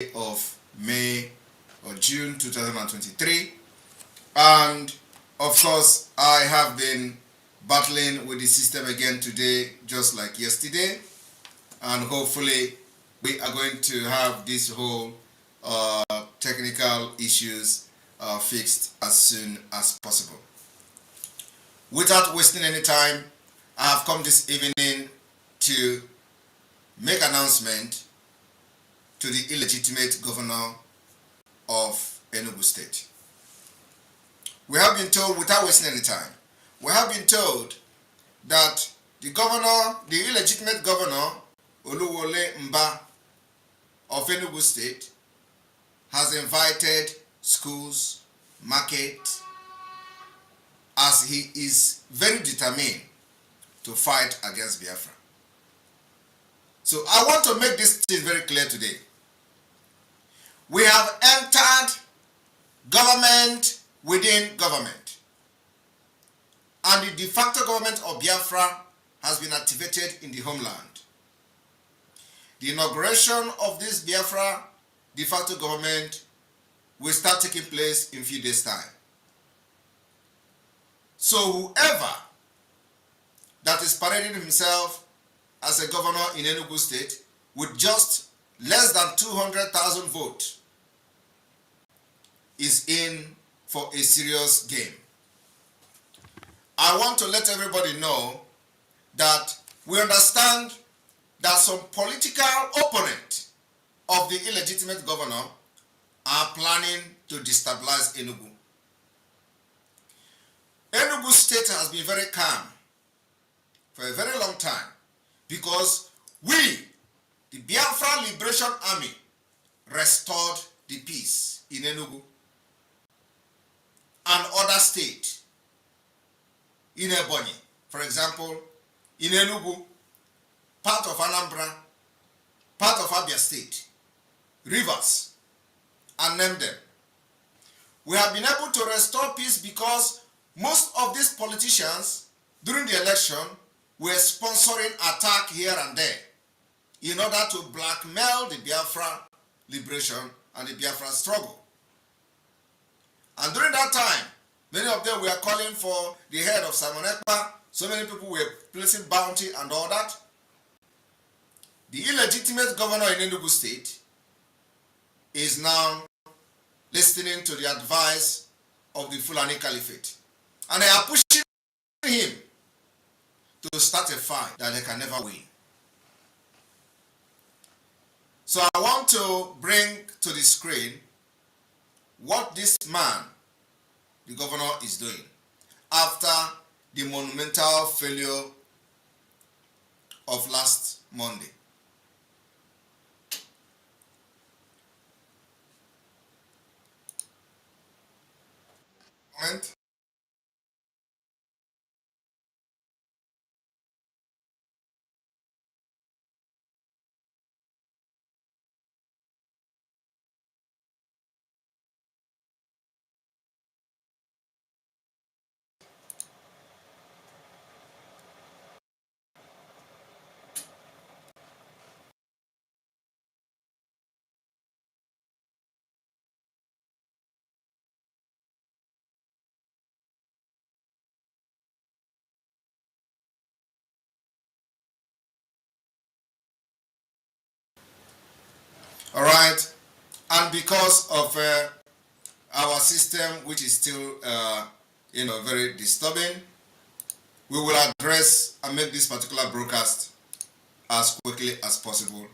of May or June 2023, and of course I have been battling with the system again today, just like yesterday, and hopefully we are going to have this whole technical issues fixed as soon as possible. Without wasting any time, I have come this evening to make announcement to the illegitimate governor of Enugu State. We have been told, without wasting any time, we have been told that the governor, the illegitimate governor, Oluwole Mba of Enugu State, has invited schools, market, as he is very determined to fight against Biafra. So I want to make this thing very clear today. We have entered government within government, and the de facto government of Biafra has been activated in the homeland. The inauguration of this Biafra de facto government will start taking place in a few days' time. So whoever that is parading himself as a governor in Enugu State with just less than 200,000 votes is in for a serious game. I want to let everybody know that we understand that some political opponents of the illegitimate governor are planning to destabilize Enugu. Enugu State has been very calm for a very long time because we, the Biafra Liberation Army, restored the peace in Enugu and other states. In Ebonyi, for example, in Enugu, part of Anambra, part of Abia State, Rivers, and name them. We have been able to restore peace because most of these politicians during the election were sponsoring attack here and there in order to blackmail the Biafra liberation and the Biafra struggle. And during that time, many of them were calling for the head of Simon Ekpa. So many people were placing bounty and all that. The illegitimate governor in Enugu State is now listening to the advice of the Fulani Caliphate. And they are pushing him to start a fight that they can never win. So I want to bring to the screen what this man, the governor, is doing after the monumental failure of last Monday. Moment. All right, and because of our system, which is still, very disturbing, we will address and make this particular broadcast as quickly as possible.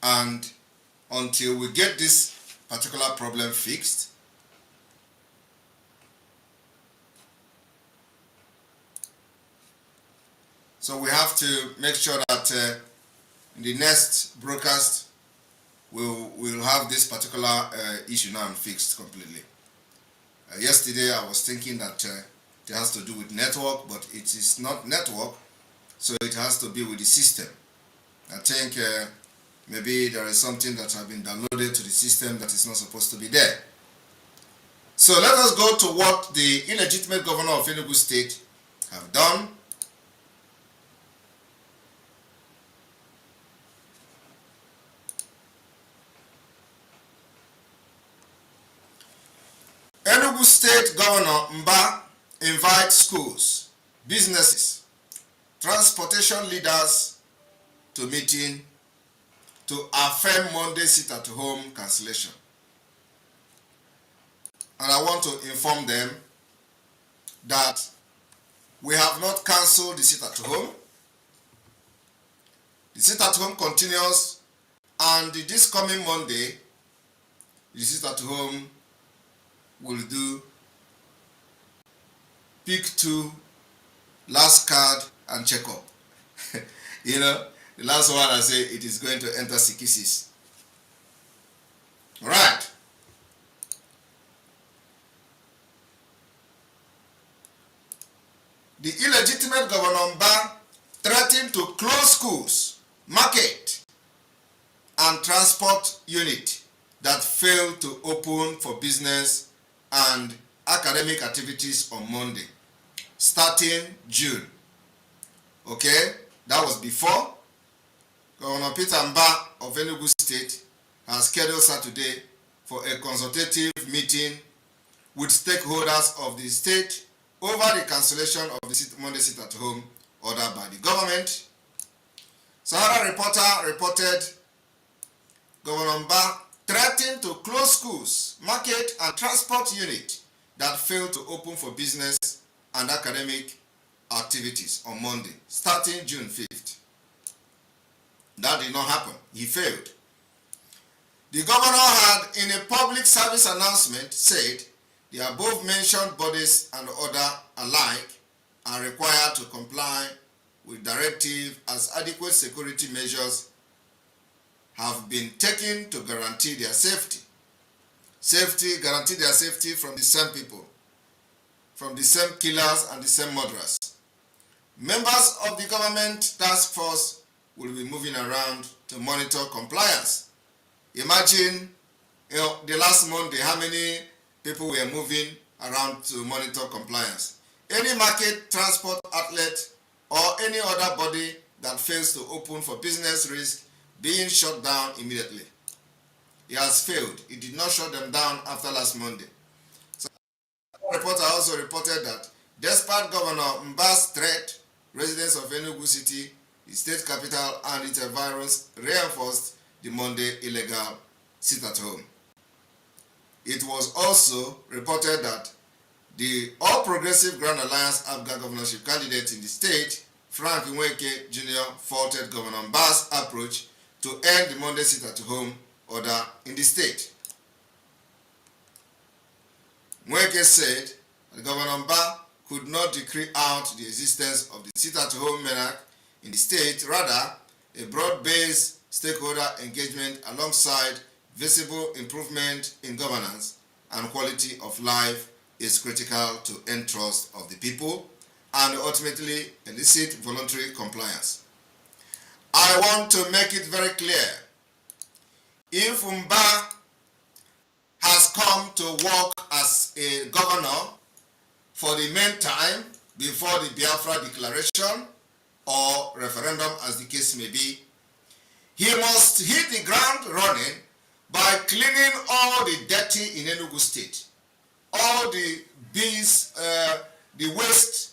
And until we get this particular problem fixed, so we have to make sure that in the next broadcast, we'll have this particular issue now fixed completely. Yesterday I was thinking that it has to do with network, but it is not network, so it has to be with the system. I think maybe there is something that has been downloaded to the system that is not supposed to be there. So let us go to what the illegitimate governor of Enugu State have done. Enugu State Governor Mba invites schools, businesses, transportation leaders to meeting to affirm Monday sit-at-home cancellation. And I want to inform them that we have not cancelled the sit-at-home. The sit-at-home continues, and this coming Monday, the sit-at-home will do pick 2, last card, and check up. You know, the last one I say it is going to enter Sikisis. All right. The illegitimate Governor Mba threatened to close schools, market, and transport unit that failed to open for business and academic activities on Monday, starting June. Okay, that was before. Governor Peter Mba of Enugu State has scheduled Saturday for a consultative meeting with stakeholders of the state over the cancellation of the Monday sit-at-home ordered by the government. Sahara Reporter reported Governor Mba threatened to close schools, market, and transport unit that failed to open for business and academic activities on Monday, starting June 5th. That did not happen. He failed. The governor had, in a public service announcement, said the above-mentioned bodies and order alike are required to comply with directive as adequate security measures have been taken to guarantee their safety. Guarantee their safety from the same people, from the same killers and the same murderers. Members of the government task force will be moving around to monitor compliance. Imagine, the last Monday, how many people were moving around to monitor compliance. Any market, transport outlet, or any other body that fails to open for business risk being shut down immediately. He has failed. He did not shut them down after last Monday. So, the reporter also reported that despite Governor Mba's threat, residents of Enugu City, the state capital, and its environs reinforced the Monday illegal sit-at-home. It was also reported that the All Progressive Grand Alliance APGA governorship candidate in the state, Frank MNK Jr., faulted Governor Mba's approach to end the Monday sit-at-home order in the state. MNK said that Governor Mba could not decree out the existence of the sit-at-home monarch in the state. Rather, a broad-based stakeholder engagement alongside visible improvement in governance and quality of life is critical to end trust of the people and ultimately elicit voluntary compliance. I want to make it very clear, if Mba has come to work as a governor for the meantime before the Biafra declaration or referendum, as the case may be, he must hit the ground running by cleaning all the dirty in Enugu State, all the bees, the waste,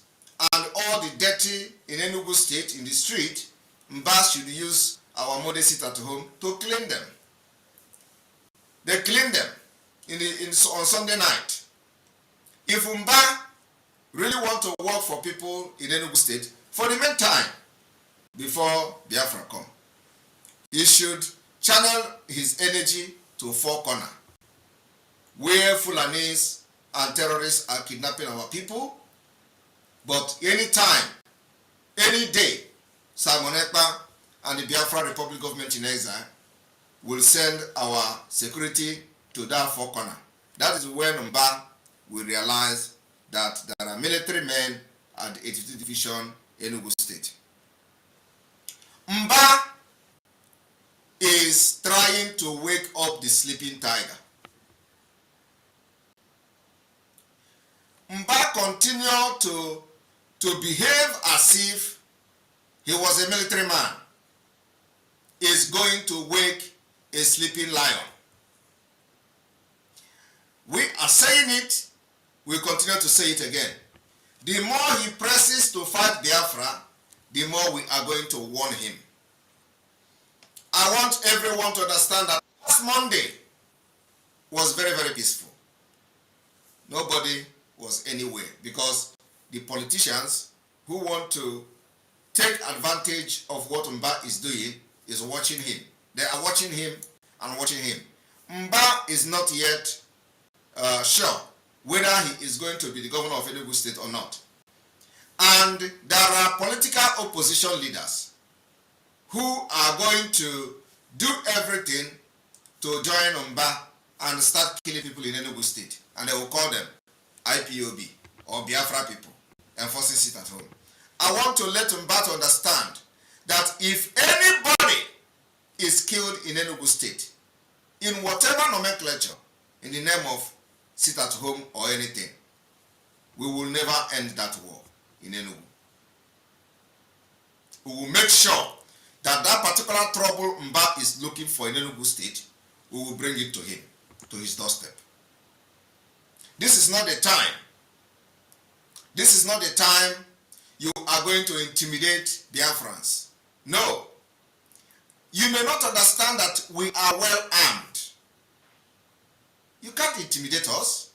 and all the dirty in Enugu State in the street. Mba should use our Monday sit-at-home to clean them. They clean them on Sunday night. If Mba really want to work for people in Enugu State, for the meantime, before Biafra come, he should channel his energy to Four Corner, where Fulanis and terrorists are kidnapping our people. But anytime, any day, Simon Ekpa and the Biafra Republic government in exile will send our security to that Four Corner. That is when Mba will realize that there are military men at the 82nd Division, Enugu State. Mba is trying to wake up the sleeping tiger. Mba continued to behave as if he was a military man. Is going to wake a sleeping lion. We are saying saying it, we continue to say it again. The more he presses to fight Biafra, the more we are going to warn him. I want everyone to understand that last Monday was very, very peaceful. Nobody was anywhere because the politicians who want to take advantage of what Mba is doing is watching him. They are watching him and watching him. Mba is not yet sure whether he is going to be the governor of Enugu State or not. And there are political opposition leaders who are going to do everything to join Mba and start killing people in Enugu State. And they will call them IPOB or Biafra people, enforcing sit at home. I want to let Mba to understand that if anybody is killed in Enugu State, in whatever nomenclature, in the name of sit at home or anything, we will never end that war in Enugu. We will make sure that that particular trouble Mba is looking for in Enugu State, we will bring it to him, to his doorstep. This is not the time. This is not the time you are going to intimidate Biafrans. No. You may not understand that we are well armed. You can't intimidate us.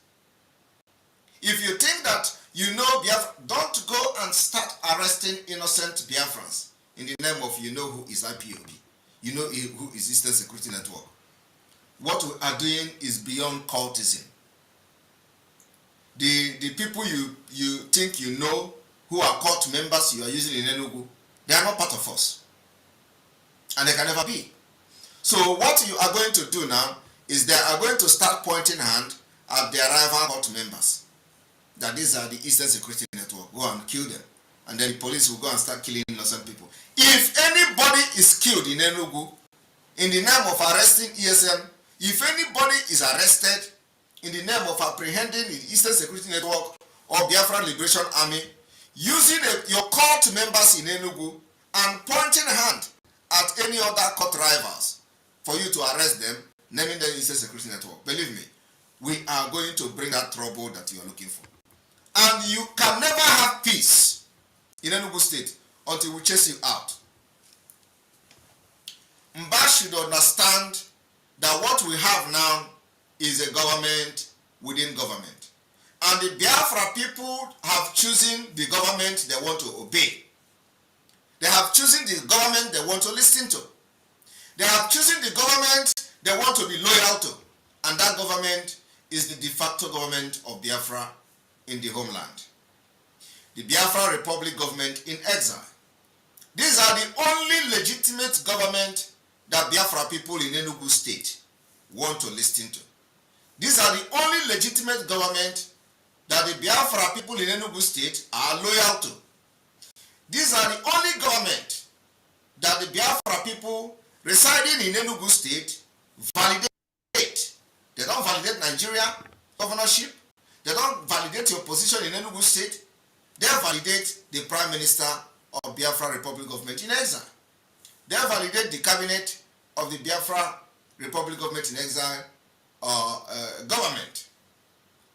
If you think that you know Biafra, don't go and start arresting innocent Biafrans in the name of you know who is IPOB. You know who is Eastern Security Network. What we are doing is beyond cultism. The people you think you know who are cult members you are using in Enugu, they are not part of us. And they can never be. So what you are going to do now is they are going to start pointing hand at their rival cult members. That these are the Eastern Security Network. Go and kill them. And then the police will go and start killing innocent people. If anybody is killed in Enugu, in the name of arresting ESM, if anybody is arrested in the name of apprehending the Eastern Security Network or Biafra Liberation Army, using your cult members in Enugu and pointing hand at any other cult rivals for you to arrest them, naming them Eastern Security Network, believe me, we are going to bring that trouble that you are looking for. And you can never have peace in Enugu State until we chase you out. Mba should understand that what we have now is a government within government. And the Biafra people have chosen the government they want to obey. They have chosen the government they want to listen to. They have chosen the government they want to be loyal to. And that government is the de facto government of Biafra in the homeland. The Biafra Republic government in exile. These are the only legitimate government that Biafra people in Enugu State want to listen to. These are the only legitimate government that the Biafra people in Enugu State are loyal to. These are the only government that the Biafra people residing in Enugu State validate. They don't validate Nigeria governorship. They don't validate your position in Enugu State. They validate the Prime Minister of Biafra Republic government in exile. They validate the cabinet of the Biafra Republic government in exile government.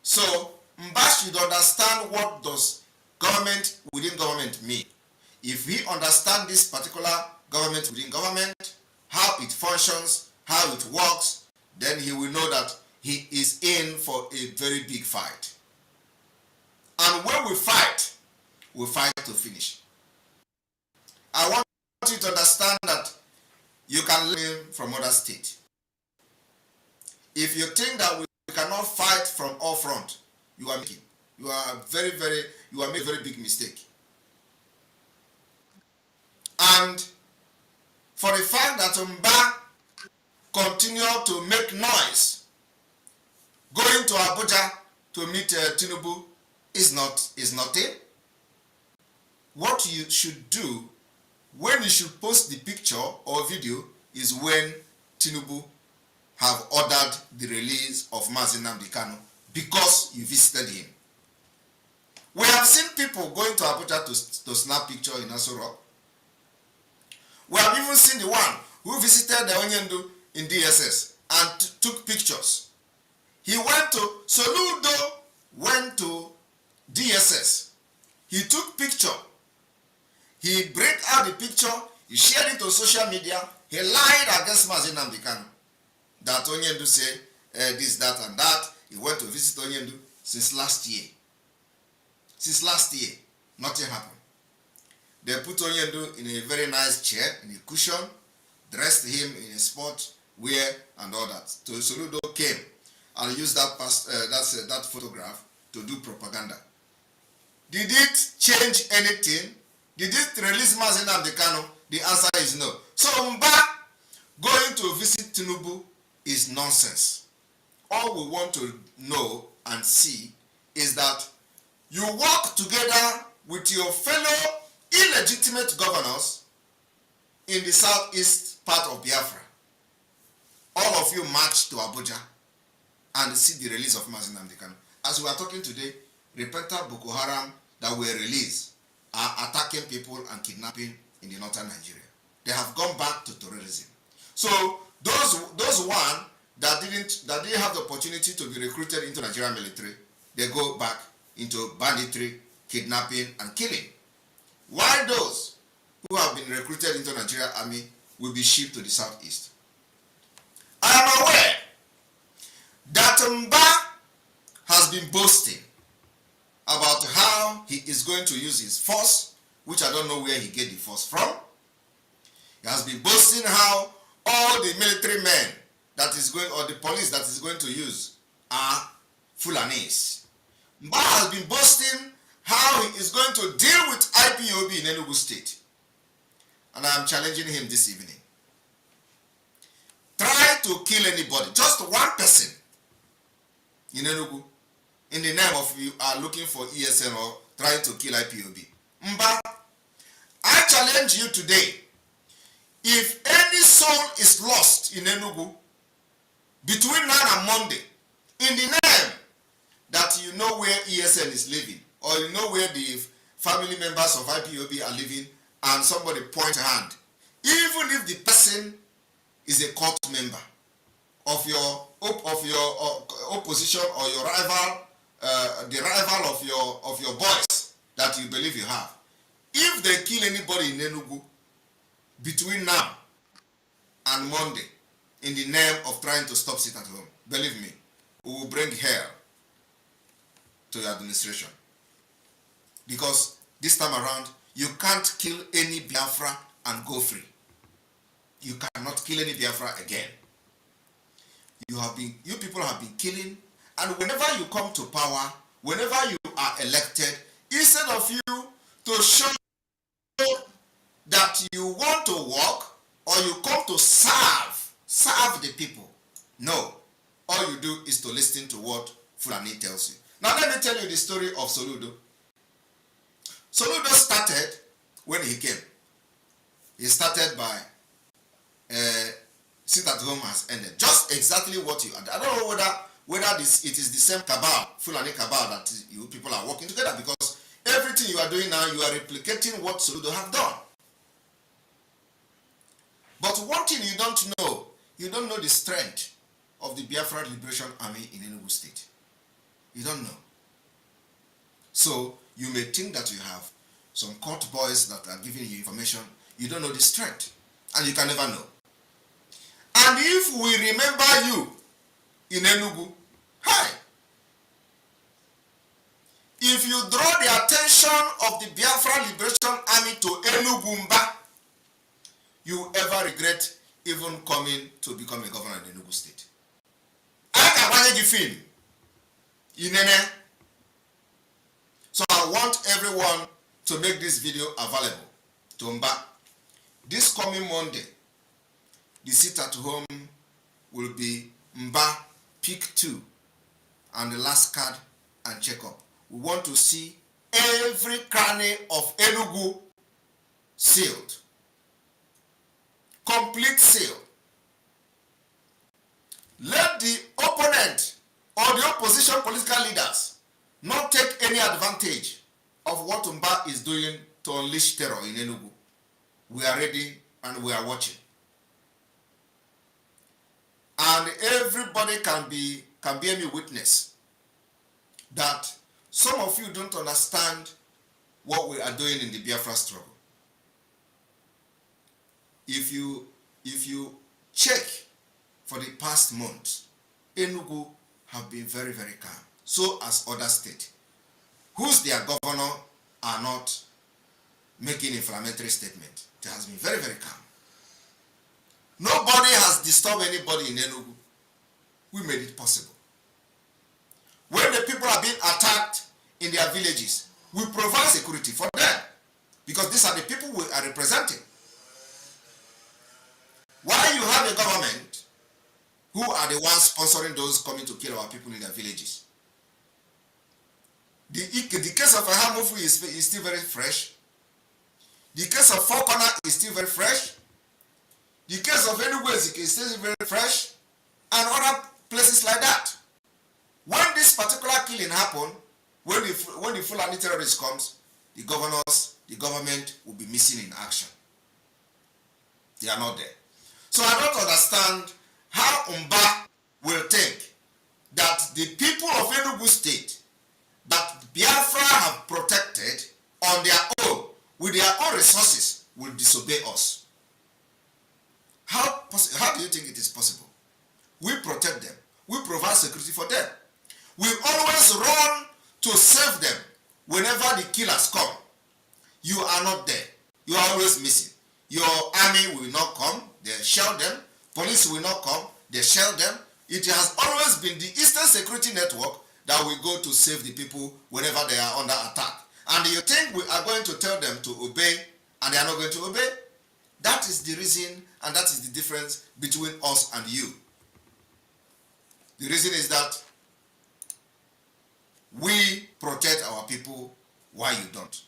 So Mba should understand what does government within government mean. If he understands this particular government within government, how it functions, how it works, then he will know that he is in for a very big fight. And when we fight to finish. I want you to understand that you can learn from other states. If you think that we cannot fight from all fronts, you are making a very big mistake. And for the fact that Mba continue to make noise, going to Abuja to meet Tinubu is nothing. What you should do when you should post the picture or video is when Tinubu have ordered the release of Mazi Nnamdi Kanu because you visited him. We have seen people going to Abuja to snap picture in Aso Rock. We have even seen the one who visited the Onyendu in DSS and took pictures. He went to, Soludo went to DSS. He took picture. He break out the picture. He shared it on social media. He lied against Mazi Nnamdi Kanu. That Onyendu say this, that, and that. He went to visit Onyendu since last year. Since last year, nothing happened. They put Onyendu in a very nice chair, in a cushion, dressed him in a sport wear and all that. So Soludo came and used that photograph to do propaganda. Did it change anything? Did it release Mazi Nnamdi Kanu? The answer is no. So Mba going to visit Tinubu is nonsense. All we want to know and see is that you work together with your fellow illegitimate governors in the southeast part of Biafra. All of you march to Abuja and see the release of Mazi Nnamdi Kanu. As we are talking today, repentant Boko Haram that were released are attacking people and kidnapping in the northern Nigeria. They have gone back to terrorism. So those one that didn't have the opportunity to be recruited into Nigerian military, they go back into banditry, kidnapping, and killing. While those who have been recruited into Nigerian army will be shipped to the southeast. I am aware that Mba has been boasting about how he is going to use his force, which I don't know where he get the force from. He has been boasting how all the military men that is going, or the police that is going to use, are Fulanis. Mba has been boasting how he is going to deal with IPOB in Enugu State. And I am challenging him this evening. Try to kill anybody, just one person in Enugu, in the name of you are looking for ESN or trying to kill IPOB. Mba, I challenge you today. If any soul is lost in Enugu between now and Monday, in the name that you know where ESN is living, or you know where the family members of IPOB are living, and somebody point a hand, even if the person is a cult member of your opposition or your rival, the rival of your boys that you believe you have, if they kill anybody in Enugu between now and Monday in the name of trying to stop sit at home, believe me, we will bring hell to your administration. Because this time around, you can't kill any Biafra and go free. You cannot kill any Biafra again. You people have been killing, and whenever you come to power, whenever you are elected, instead of you to show that you want to work or you come to serve the people, no. All you do is to listen to what Fulani tells you. Now let me tell you the story of Soludo. Soludo started when he came. He started by sit at home has ended. Just exactly what you. I don't know whether it is the same cabal, Fulani cabal, that you people are working together, because everything you are doing now, you are replicating what Soludo have done. But one thing you don't know the strength of the Biafra Liberation Army in Enugu State. You don't know. So you may think that you have some court boys that are giving you information. You don't know the strength, and you can never know. And if we remember you in Enugu, hi, if you draw the attention of the Biafra Liberation Army to Enugu Mba, you ever regret even coming to become a governor in Enugu State. I can manage the film. So I want everyone to make this video available to Mba. This coming Monday, the sit at home will be Mba Pick 2 and the last card and checkup. We want to see every cranny of Enugu sealed. Complete seal. Let the opponent or the opposition political leaders not take any advantage of what Mba is doing to unleash terror in Enugu. We are ready and we are watching. And everybody can be can bear me witness that some of you don't understand what we are doing in the Biafra struggle. If you check for the past month, Enugu have been very, very calm. So as other states, whose their governor are not making inflammatory statement. It has been very, very calm. Nobody has disturbed anybody in Enugu. We made it possible. When the people are being attacked in their villages, we provide security for them because these are the people we are representing. While you have a government who are the ones sponsoring those coming to kill our people in their villages. The case of Ahamufu is still very fresh. The case of Four Corner is still very fresh. The case of Enugu is still very fresh. And other places like that. When this particular killing happened, when the Fulani terrorist comes, the government will be missing in action. They are not there. So I don't understand how Umba will think that the people of Enugu State that Biafra have protected on their own, with their own resources, will disobey us. How do you think it is possible? We protect them. We provide security for them. We always run to save them whenever the killers come. You are not there. You are always missing. Your army will not come. They shell them. Police will not come. They shell them. It has always been the Eastern Security Network that will go to save the people whenever they are under attack. And you think we are going to tell them to obey and they are not going to obey? That is the reason and that is the difference between us and you. The reason is that we protect our people while you don't.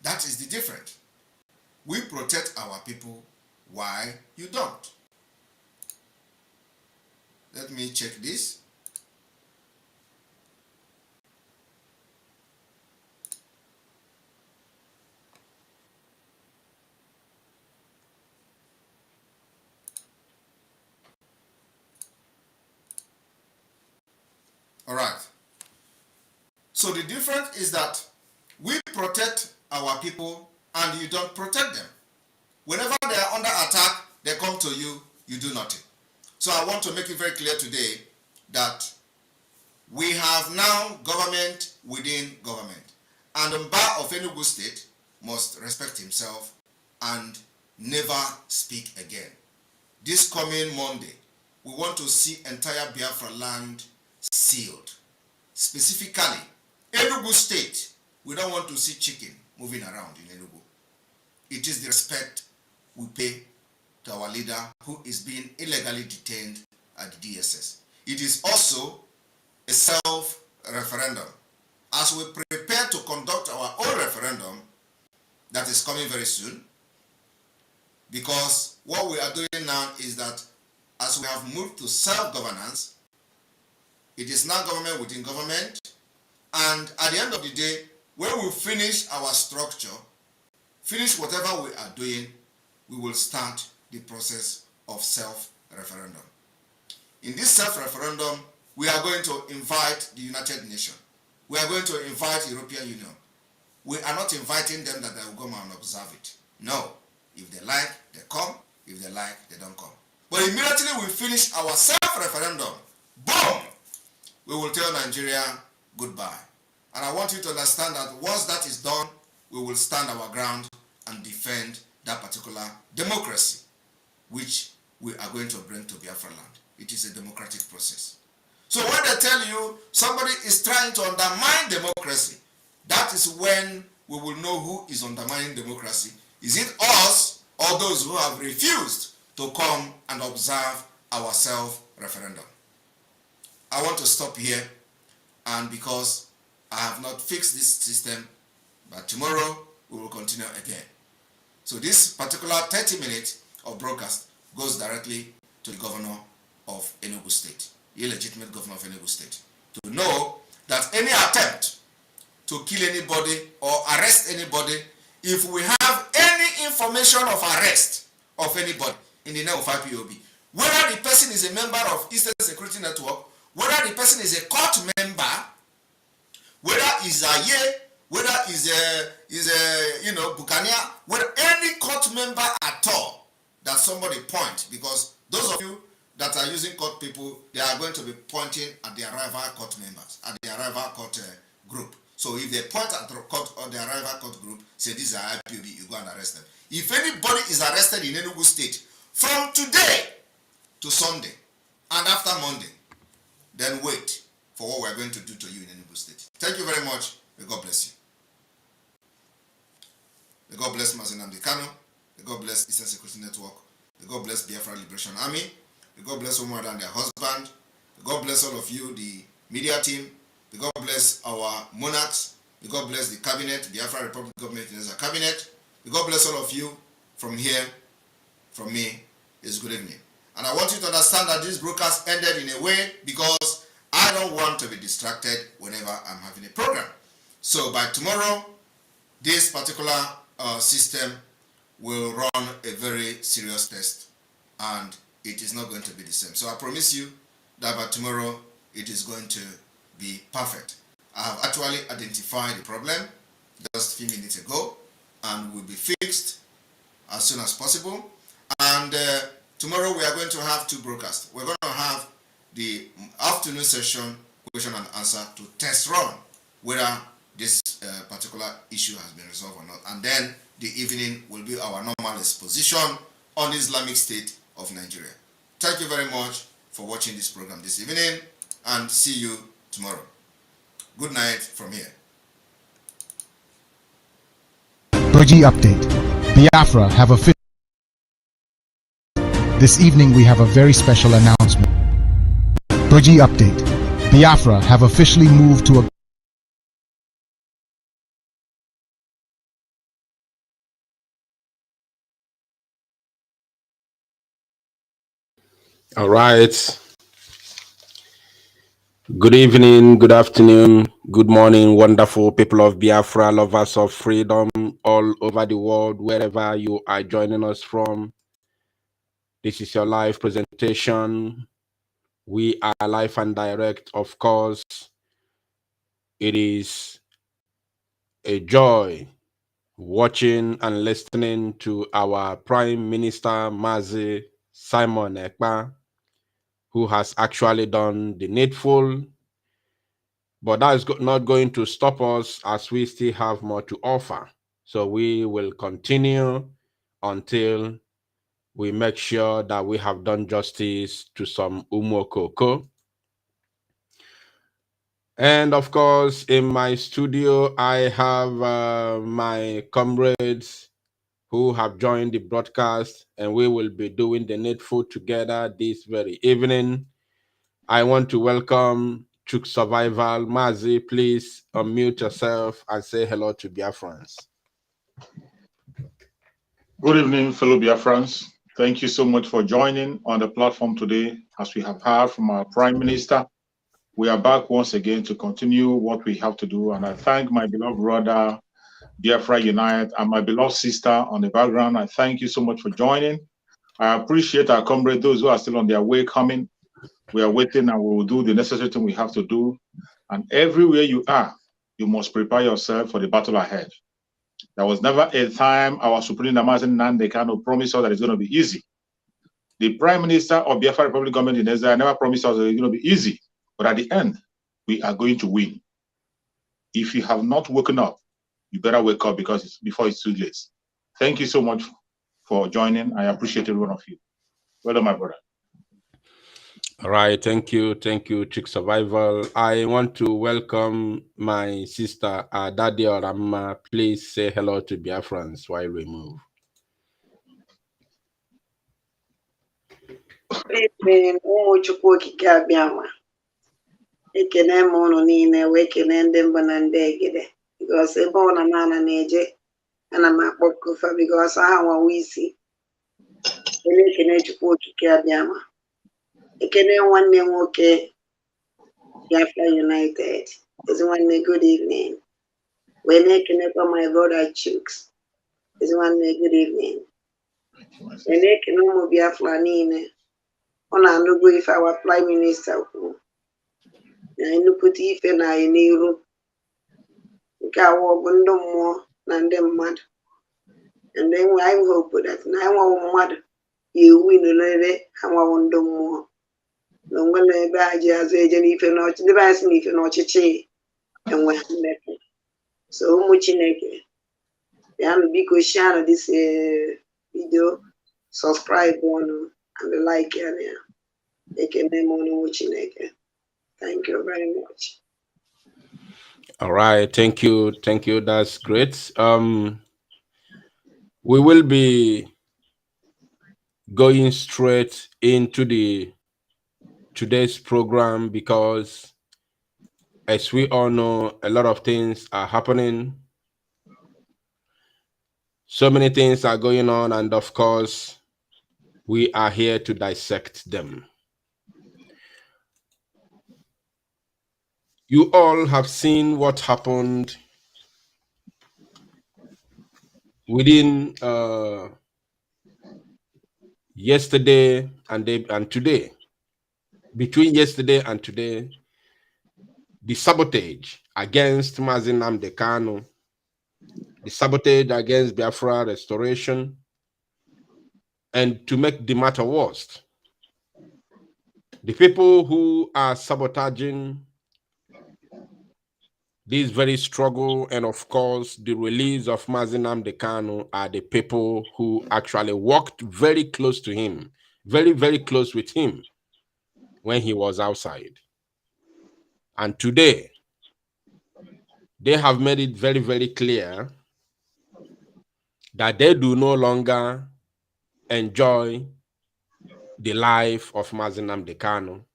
That is the difference. We protect our people while you don't. Let me check this. All right. So the difference is that we protect our people and you don't protect them. Whenever they are under attack, they come to you, you do nothing. So I want to make it very clear today that we have now government within government. And Mba of Enugu State must respect himself and never speak again. This coming Monday, we want to see entire Biafra land sealed. Specifically, Enugu State, we don't want to see chicken moving around in Enugu. It is the respect we pay to our leader who is being illegally detained at the DSS. It is also a self-referendum. As we prepare to conduct our own referendum that is coming very soon, because what we are doing now is that as we have moved to self-governance, it is now government within government, and at the end of the day, when we finish our structure, finish whatever we are doing, we will start the process of self-referendum. In this self-referendum, we are going to invite the United Nations. We are going to invite the European Union. We are not inviting them that they will come and observe it. No. If they like, they come. If they like, they don't come. But immediately we finish our self-referendum, boom, we will tell Nigeria goodbye. And I want you to understand that once that is done, we will stand our ground and defend that particular democracy, which we are going to bring to Biafra land. It is a democratic process. So when they tell you somebody is trying to undermine democracy, that is when we will know who is undermining democracy. Is it us or those who have refused to come and observe our self-referendum? I want to stop here, and because I have not fixed this system, but tomorrow we will continue again. So this particular 30 minutes of broadcast goes directly to the governor of Enugu State, the illegitimate governor of Enugu State, to know that any attempt to kill anybody or arrest anybody, if we have any information of arrest of anybody in the name of IPOB. Whether the person is a member of Eastern Security Network, whether the person is a court member, whether is a ye, whether is a Buccaneer, whether any court member at all that somebody point, because those of you that are using court people, they are going to be pointing at their rival court members, at their rival court group. So if they point at the court or their rival court group, say this is an IPOB, you go and arrest them. If anybody is arrested in Enugu State from today to Sunday and after Monday, then wait for what we're going to do to you in Enugu State. Thank you very much. May God bless you. May God bless Mazinamdi Kano. May God bless Eastern Security Network. May God bless Biafra Liberation Army. May God bless Omar and their husband. May God bless all of you, the media team. May God bless our monarchs. May God bless the cabinet, Biafra Republic Government as a cabinet. May God bless all of you from here, from me. It's good evening. And I want you to understand that this broadcast ended in a way because I don't want to be distracted whenever I'm having a program. So by tomorrow, this particular system will run a very serious test and it is not going to be the same. So I promise you that by tomorrow, it is going to be perfect. I have actually identified the problem just a few minutes ago and will be fixed as soon as possible. And tomorrow we are going to have two broadcasts. We're going to have the afternoon session, question and answer, to test run whether this particular issue has been resolved or not. And then the evening will be our normal exposition on the Islamic State of Nigeria. Thank you very much for watching this program this evening and see you tomorrow. Good night from here. BRGIE update. Biafra have officially. This evening we have a very special announcement. BRGIE update. Biafra have officially moved to a All right. Good evening, good afternoon, good morning, wonderful people of Biafra, lovers of freedom all over the world, wherever you are joining us from. This is your live presentation. We are live and direct, of course. It is a joy watching and listening to our Prime Minister, Mazi Simon Ekpa, who has actually done the needful. But that is not going to stop us, as we still have more to offer. So we will continue until we make sure that we have done justice to some Umokoko. And of course, in my studio, I have my comrades who have joined the broadcast, and we will be doing the needful together this very evening. I want to welcome Chuk Survival. Mazi, please unmute yourself and say hello to Biafrans. Good evening, fellow Biafrans. Thank you so much for joining on the platform today. As we have heard from our Prime Minister, we are back once again to continue what we have to do. And I thank my beloved brother, Biafra Unite, and my beloved sister on the background. I thank you so much for joining. I appreciate our comrades, those who are still on their way coming. We are waiting and we will do the necessary thing we have to do. And everywhere you are, you must prepare yourself for the battle ahead. There was never a time our Supreme Namazen Nande Kano promised us that it's going to be easy. The Prime Minister of Biafra Republic Government in Israel never promised us that it's going to be easy. But at the end, we are going to win. If you have not woken up, you better wake up before it's too late. Thank you so much for joining. I appreciate every one of you. Well done, my brother. All right, thank you, Chick Survival. I want to welcome my sister, Daddy Orama. Please say hello to Biafrans while we move. Ekene m unu niile wee kene ndị mbụ na ndị egede because ebe ọ na mana na-eje ana m akpọkufa because ha nwawa isi ekene Chukwu okike abịama ekene nwanne nwoke Biafra United ezi nwanne good evening wee na-ekenekwa my brother Chooks ezi nwanne good evening na-ekene ụmụ Biafra niile ọ na-anụgo ife our prime minister kwuru na nnukwute ife na anyị n'iru nke awụ ọgụ ndị mmụọ na ndị mmadụ and enwe anyị hope that na anyị nwawo mmadụ ya ewu inolere ha nwawo ndị mmụọ na onwere ebe ha ji azụ eje n'ife n'ọchịchị debe anyị si n'ife n'ọchịchị enwe ha mmepe so ụmụ Chineke bịanụ biko share this video subscribe ọnụ and like ya na ekene m ụmụ Chineke. Thank you very much. All right, thank you, that's great. We will be going straight into today's program because, as we all know, a lot of things are happening. So many things are going on, and of course, we are here to dissect them. You all have seen what happened within yesterday and today. Between yesterday and today, the sabotage against Mazi Nnamdi Kanu, the sabotage against Biafra restoration, and to make the matter worse, the people who are sabotaging this very struggle and, of course, the release of Mazi Nnamdi Kanu are the people who actually walked very close to him, very, very close with him when he was outside. And today, they have made it very, very clear that they do no longer enjoy the life of Mazi Nnamdi Kanu,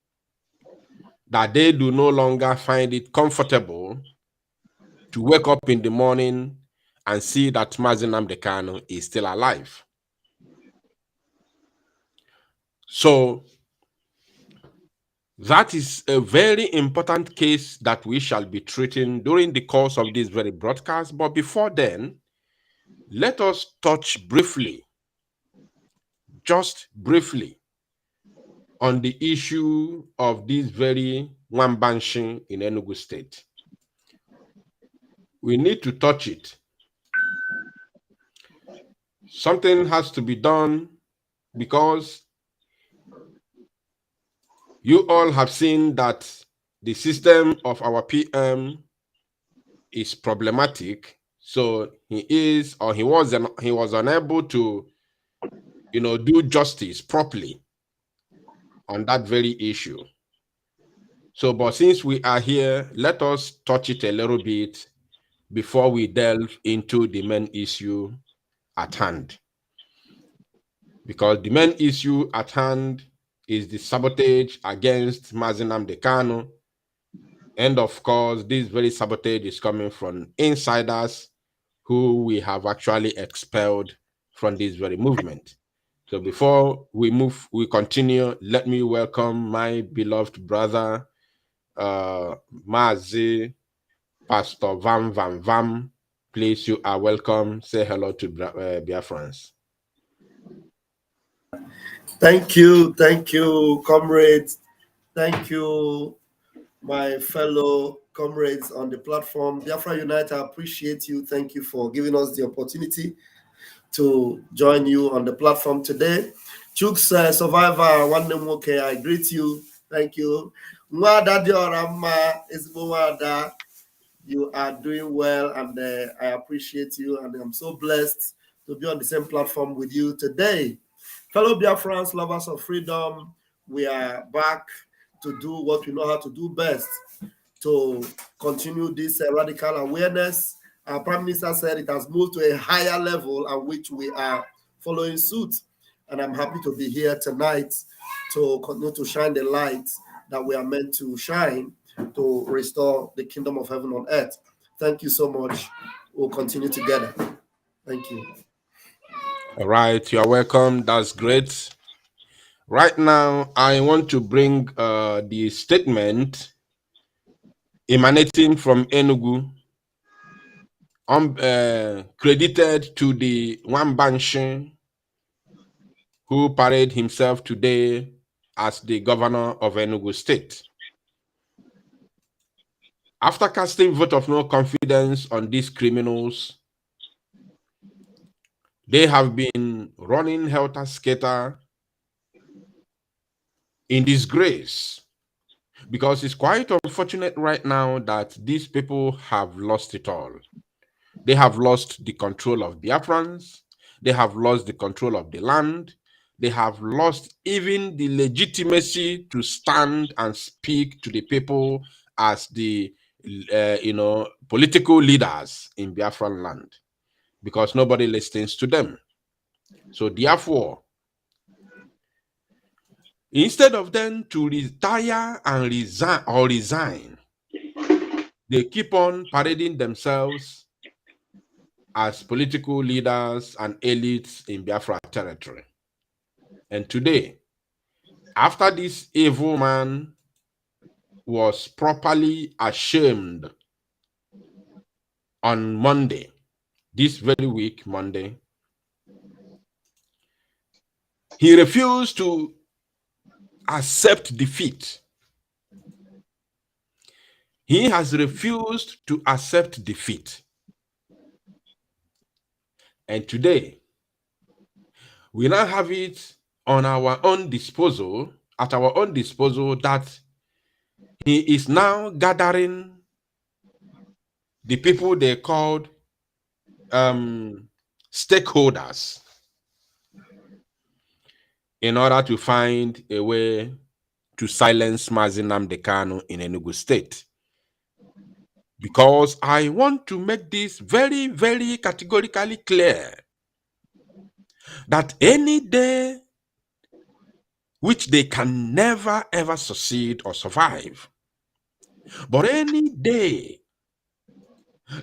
that they do no longer find it comfortable to wake up in the morning and see that Mazi Nnamdi Kanu is still alive. So that is a very important case that we shall be treating during the course of this very broadcast. But before then, let us touch briefly, just briefly, on the issue of this very Wambanshin in Enugu State. We need to touch it. Something has to be done because you all have seen that the system of our PM is problematic. So he is, or he was unable to, do justice properly on that very issue. So, but since we are here, let us touch it a little bit before we delve into the main issue at hand. Because the main issue at hand is the sabotage against Mazi Nnamdi Kanu. And of course, this very sabotage is coming from insiders who we have actually expelled from this very movement. So before we continue, let me welcome my beloved brother, Mazi Pastor Vam. Please, you are welcome. Say hello to Biafrans. Thank you, comrades. Thank you, my fellow comrades on the platform. Biafra Unite, I appreciate you. Thank you for giving us the opportunity to join you on the platform today. Chooks Survivor, one name okay, I greet you. Thank you. Mwada Diorama is Mwada. You are doing well, and I appreciate you, and I'm so blessed to be on the same platform with you today. Fellow Biafrans, lovers of freedom, we are back to do what we know how to do best, to continue this radical awareness. Our Prime Minister said it has moved to a higher level at which we are following suit. And I'm happy to be here tonight to continue to shine the light that we are meant to shine to restore the kingdom of heaven on earth. Thank you so much. We'll continue together. Thank you. All right, you are welcome. That's great. Right now, I want to bring the statement emanating from Enugu, credited to the Wambanshin who paraded himself today as the governor of Enugu State. After casting vote of no confidence on these criminals, they have been running helter-skelter in disgrace, because it's quite unfortunate right now that these people have lost it all. They have lost the control of Biafrans. They have lost the control of the land. They have lost even the legitimacy to stand and speak to the people as the political leaders in Biafran land, because nobody listens to them. So therefore, instead of them to retire and resign, they keep on parading themselves as political leaders and elites in Biafra territory. And today, after this evil man was properly ashamed on Monday, this very week, Monday, he refused to accept defeat. He has refused to accept defeat. And today, we now have it on our own disposal, at our own disposal, that he is now gathering the people they called stakeholders in order to find a way to silence Mazi Nnamdi Kanu in Enugu State. Because I want to make this very, very categorically clear that any day which they can never ever succeed or survive, but any day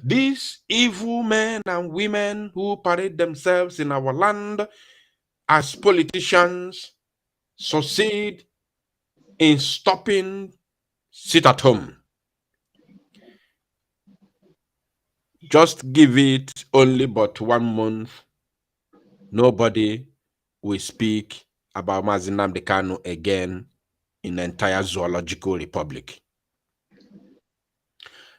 these evil men and women who parade themselves in our land as politicians succeed in stopping sit at home, just give it only but 1 month, nobody will speak about Mazi Nnamdi Kanu again in the entire Zoological Republic.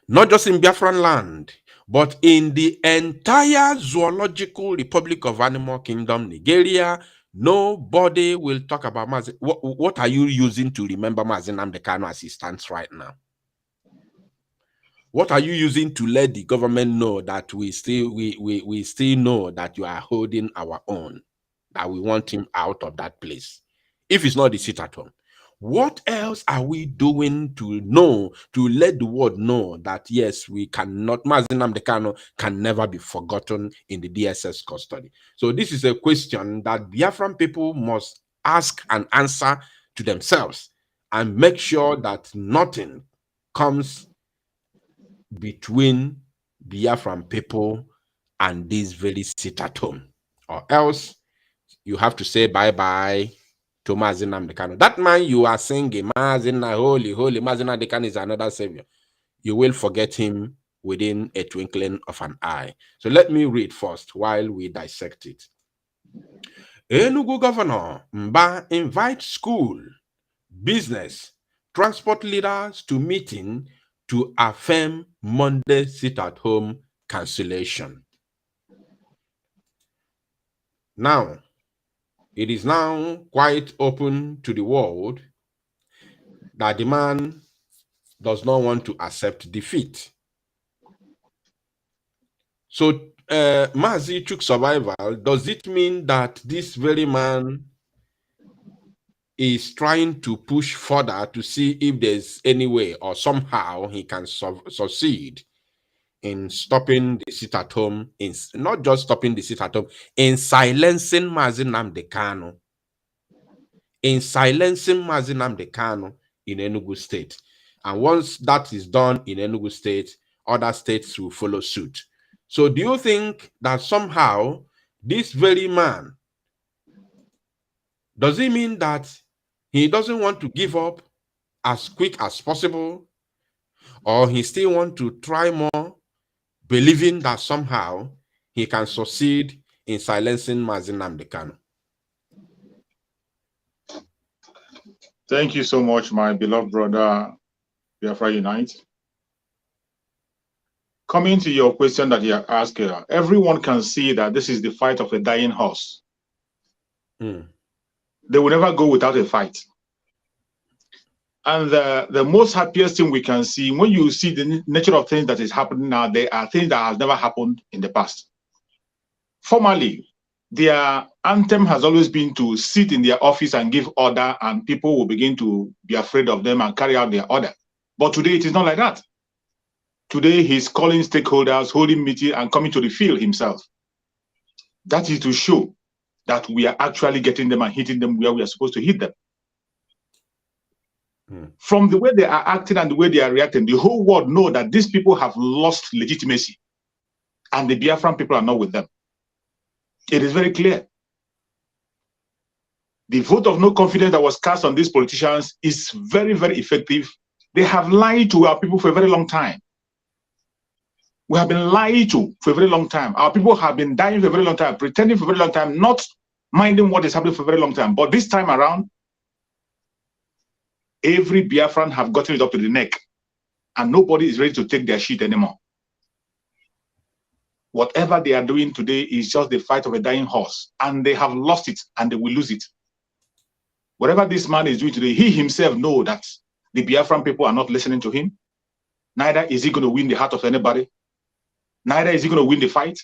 Not just in Biafran land, but in the entire Zoological Republic of Animal Kingdom, Nigeria, nobody will talk about Mazi. What are you using to remember Mazi Nnamdi Kanu as he stands right now? What are you using to let the government know that we still know that you are holding our own, that we want him out of that place? If it's not the sit at home, what else are we doing to let the world know that yes, we cannot, Mazi Nnamdi Kanu can never be forgotten in the DSS custody? So this is a question that Biafran people must ask and answer to themselves, and make sure that nothing comes between Biafran people and this very sit at home, or else you have to say bye-bye to Mazi Nnamdi Kanu. That man you are singing, Mazi Nnamdi, holy Mazi Nnamdi Kanu is another savior. You will forget him within a twinkling of an eye. So let me read first while we dissect it. Enugu Governor Mba invites school, business, transport leaders to meeting to affirm Monday sit-at-home cancellation. Now, it is now quite open to the world that the man does not want to accept defeat. So, Mazi Chuk survival, does it mean that this very man is trying to push further to see if there's any way or somehow he can succeed in stopping the sit at home, in not just stopping the sit at home, in silencing Mazi Nnamdi Kanu, in silencing Mazi Nnamdi Kanu in Enugu State? And once that is done in Enugu State, other states will follow suit. So do you think that somehow this very man, does it mean that he doesn't want to give up as quick as possible, or he still want to try more, believing that somehow he can succeed in silencing Mazi Nnamdi Kanu? Thank you so much, my beloved brother, Biafra Unite. Coming to your question that you asked, everyone can see that this is the fight of a dying horse. They will never go without a fight. And the most happiest thing we can see, when you see the nature of things that is happening now, they are things that have never happened in the past. Formally, their anthem has always been to sit in their office and give order, and people will begin to be afraid of them and carry out their order. But today, it is not like that. Today, he's calling stakeholders, holding meeting, and coming to the field himself. That is to show that we are actually getting them and hitting them where we are supposed to hit them. From the way they are acting and the way they are reacting, the whole world know that these people have lost legitimacy, and the Biafran people are not with them. It is very clear. The vote of no confidence that was cast on these politicians is very, very effective. They have lied to our people for a very long time. We have been lied to for a very long time. Our people have been dying for a very long time, pretending for a very long time, not minding what is happening for a very long time. But this time around, every Biafran have gotten it up to the neck, and nobody is ready to take their shit anymore. Whatever they are doing today is just the fight of a dying horse, and they have lost it, and they will lose it. Whatever this man is doing today, he himself knows that the Biafran people are not listening to him. Neither is he going to win the heart of anybody. Neither is he going to win the fight.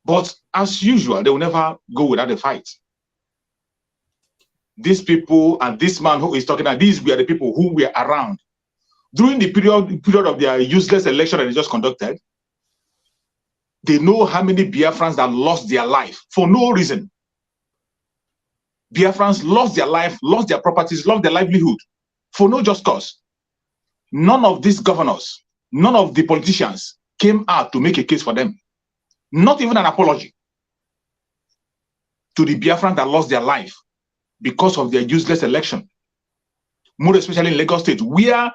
But as usual, they will never go without a fight. These people and this man who is talking about, these were the people who were around during the period of their useless election that they just conducted. They know how many Biafrans that lost their life for no reason. Biafrans lost their life, lost their properties, lost their livelihood for no just cause. None of these governors, none of the politicians came out to make a case for them. Not even an apology to the Biafrans that lost their life because of their useless election. More especially in Lagos State, where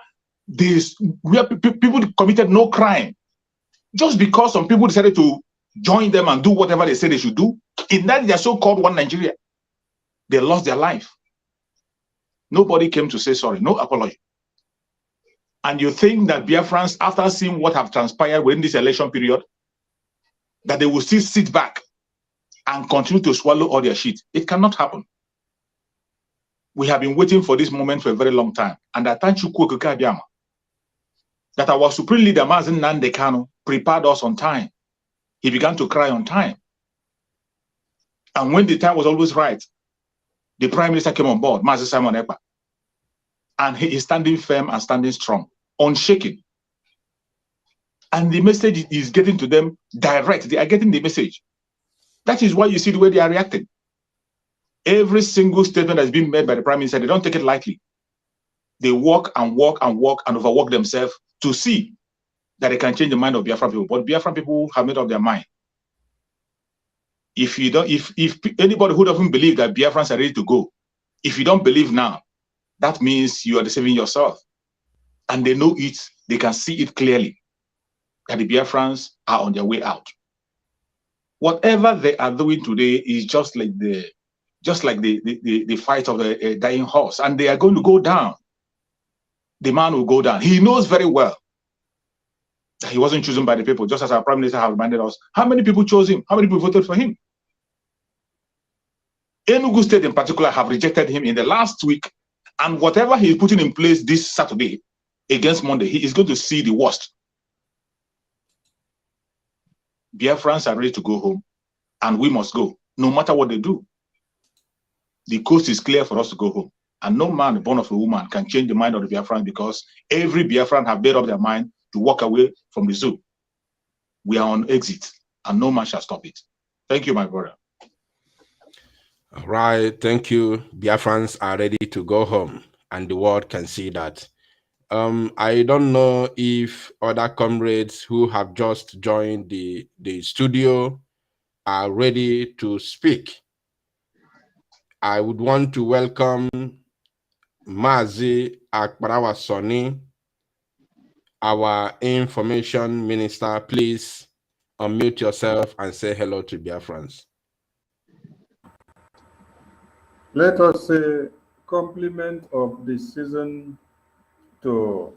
people committed no crime. Just because some people decided to join them and do whatever they say they should do, in that their so-called one Nigeria, they lost their life. Nobody came to say sorry, no apology. And you think that Biafrans, after seeing what have transpired within this election period, that they will still sit back and continue to swallow all their shit? It cannot happen. We have been waiting for this moment for a very long time. And I thank you, that our supreme leader, Mazen Nnamdi Kanu, prepared us on time. He began to cry on time. And when the time was always right, the Prime Minister came on board, Mazen Simon Ekpa. And he is standing firm and standing strong, unshaken. And the message is getting to them direct. They are getting the message. That is why you see the way they are reacting. Every single statement that's been made by the Prime Minister, they don't take it lightly. They walk and walk and walk and overwork themselves to see that they can change the mind of Biafran people. But Biafran people have made up their mind. If anybody who doesn't believe that Biafrans are ready to go, if you don't believe now, that means you are deceiving yourself. And they know it, they can see it clearly, that the Biafrans are on their way out. Whatever they are doing today is just like the fight of the dying horse, and they are going to go down. The man will go down. He knows very well that he wasn't chosen by the people, just as our Prime Minister has reminded us. How many people chose him? How many people voted for him? Enugu State in particular have rejected him in the last week, and whatever he is putting in place this Saturday against Monday, he is going to see the worst. Biafrans are ready to go home, and we must go, no matter what they do. The coast is clear for us to go home, and no man born of a woman can change the mind of the Biafran, because every Biafran have made up their mind to walk away from the zoo. We are on exit, and no man shall stop it. Thank you, my brother. All right, thank you. Biafrans are ready to go home, and the world can see that. I don't know if other comrades who have just joined the studio are ready to speak. I would want to welcome Mazi Akbarawa Soni, our information minister. Please unmute yourself and say hello to Biafrans. Let us say compliment of the season to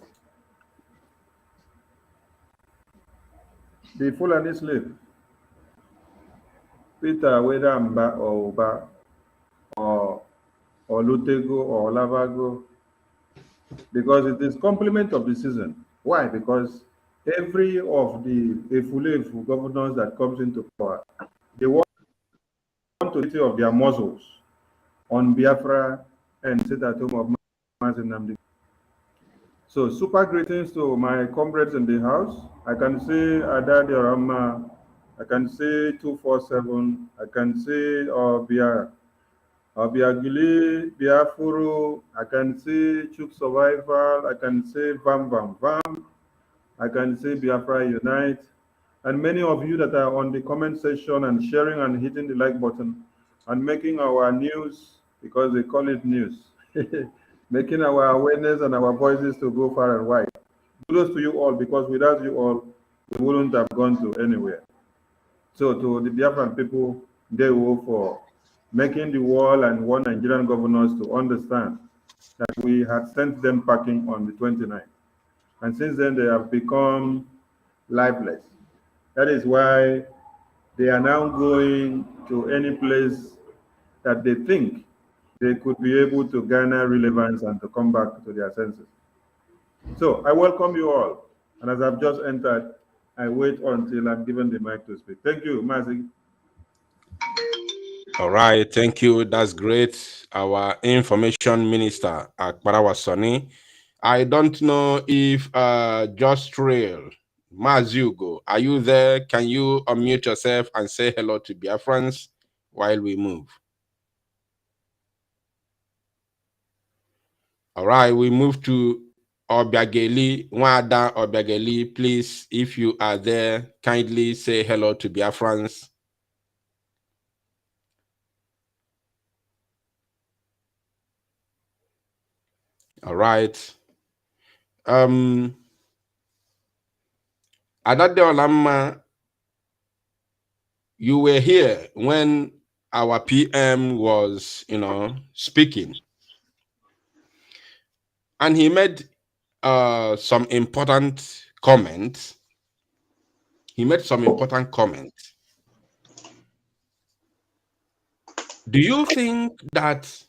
the Fulani slave, Peter, whether Mba or Uba or Lutego or Lavago, because it is compliment of the season. Why? Because every of the Efulefu governors that comes into power, they want to see of their muscles on Biafra and sit at home of Mazin Namdi. So super greetings to my comrades in the house. I can say Adadi Rama, I can say 247, I can say BRGIE, Biafuru, I can say Chuk Survival, I can say Vam Vam Vam, I can say Biafra Unite, and many of you that are on the comment section and sharing and hitting the like button and making our news, because they call it news, making our awareness and our voices to go far and wide. Kudos to you all, because without you all, we wouldn't have gone to anywhere. So to the Biafran people, they will for making the world and one Nigerian governors to understand that we had sent them packing on the 29th. And since then, they have become lifeless. That is why they are now going to any place that they think they could be able to garner relevance and to come back to their senses. So I welcome you all. And as I've just entered, I wait until I'm given the mic to speak. Thank you, Mazi. All right, thank you. That's great. Our information minister, Akbarawa Sani. I don't know if Just Rail, Mazugo, are you there? Can you unmute yourself and say hello to Biafrans while we move? All right, we move to Obiageli. Wada Obiageli, please, if you are there, kindly say hello to Biafrans. All right. Adade Olamma, you were here when our PM was, speaking. And he made some important comments. Do you think that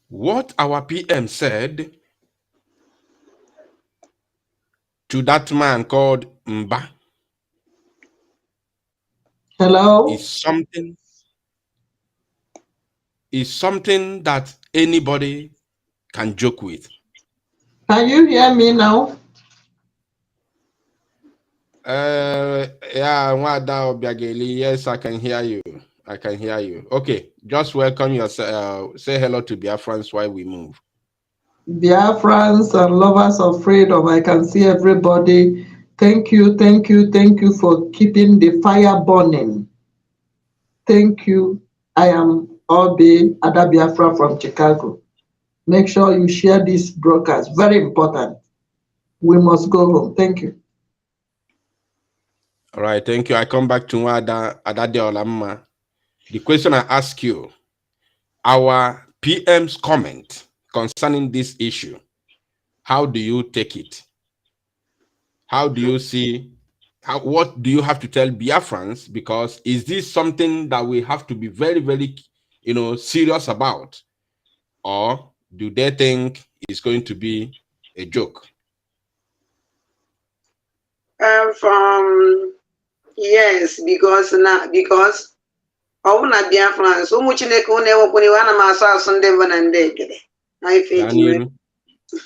what our PM said to that man called Mba is something that anybody can joke with? Can you hear me now? Yeah, Wada Obiageli, yes, I can hear you. Okay, just welcome yourself. Say hello to Biafrans while we move. Biafrans and lovers of freedom, I can see everybody. Thank you for keeping the fire burning. Thank you. I am Obi Ada Biafra from Chicago. Make sure you share this broadcast. Very important. We must go home. Thank you. All right, thank you. I come back to Adade Olamma. The question I ask you, our PM's comment concerning this issue, how do you take it? How do you see, what do you have to tell Biafrans? Because is this something that we have to be very, very, serious about? Or do they think it's going to be a joke? Yes, because ọ na Biafrans ụmụ Chineke unu ewekwana iwe, ana m asụ asụ ndị mbụ na ndị egede na ife eji.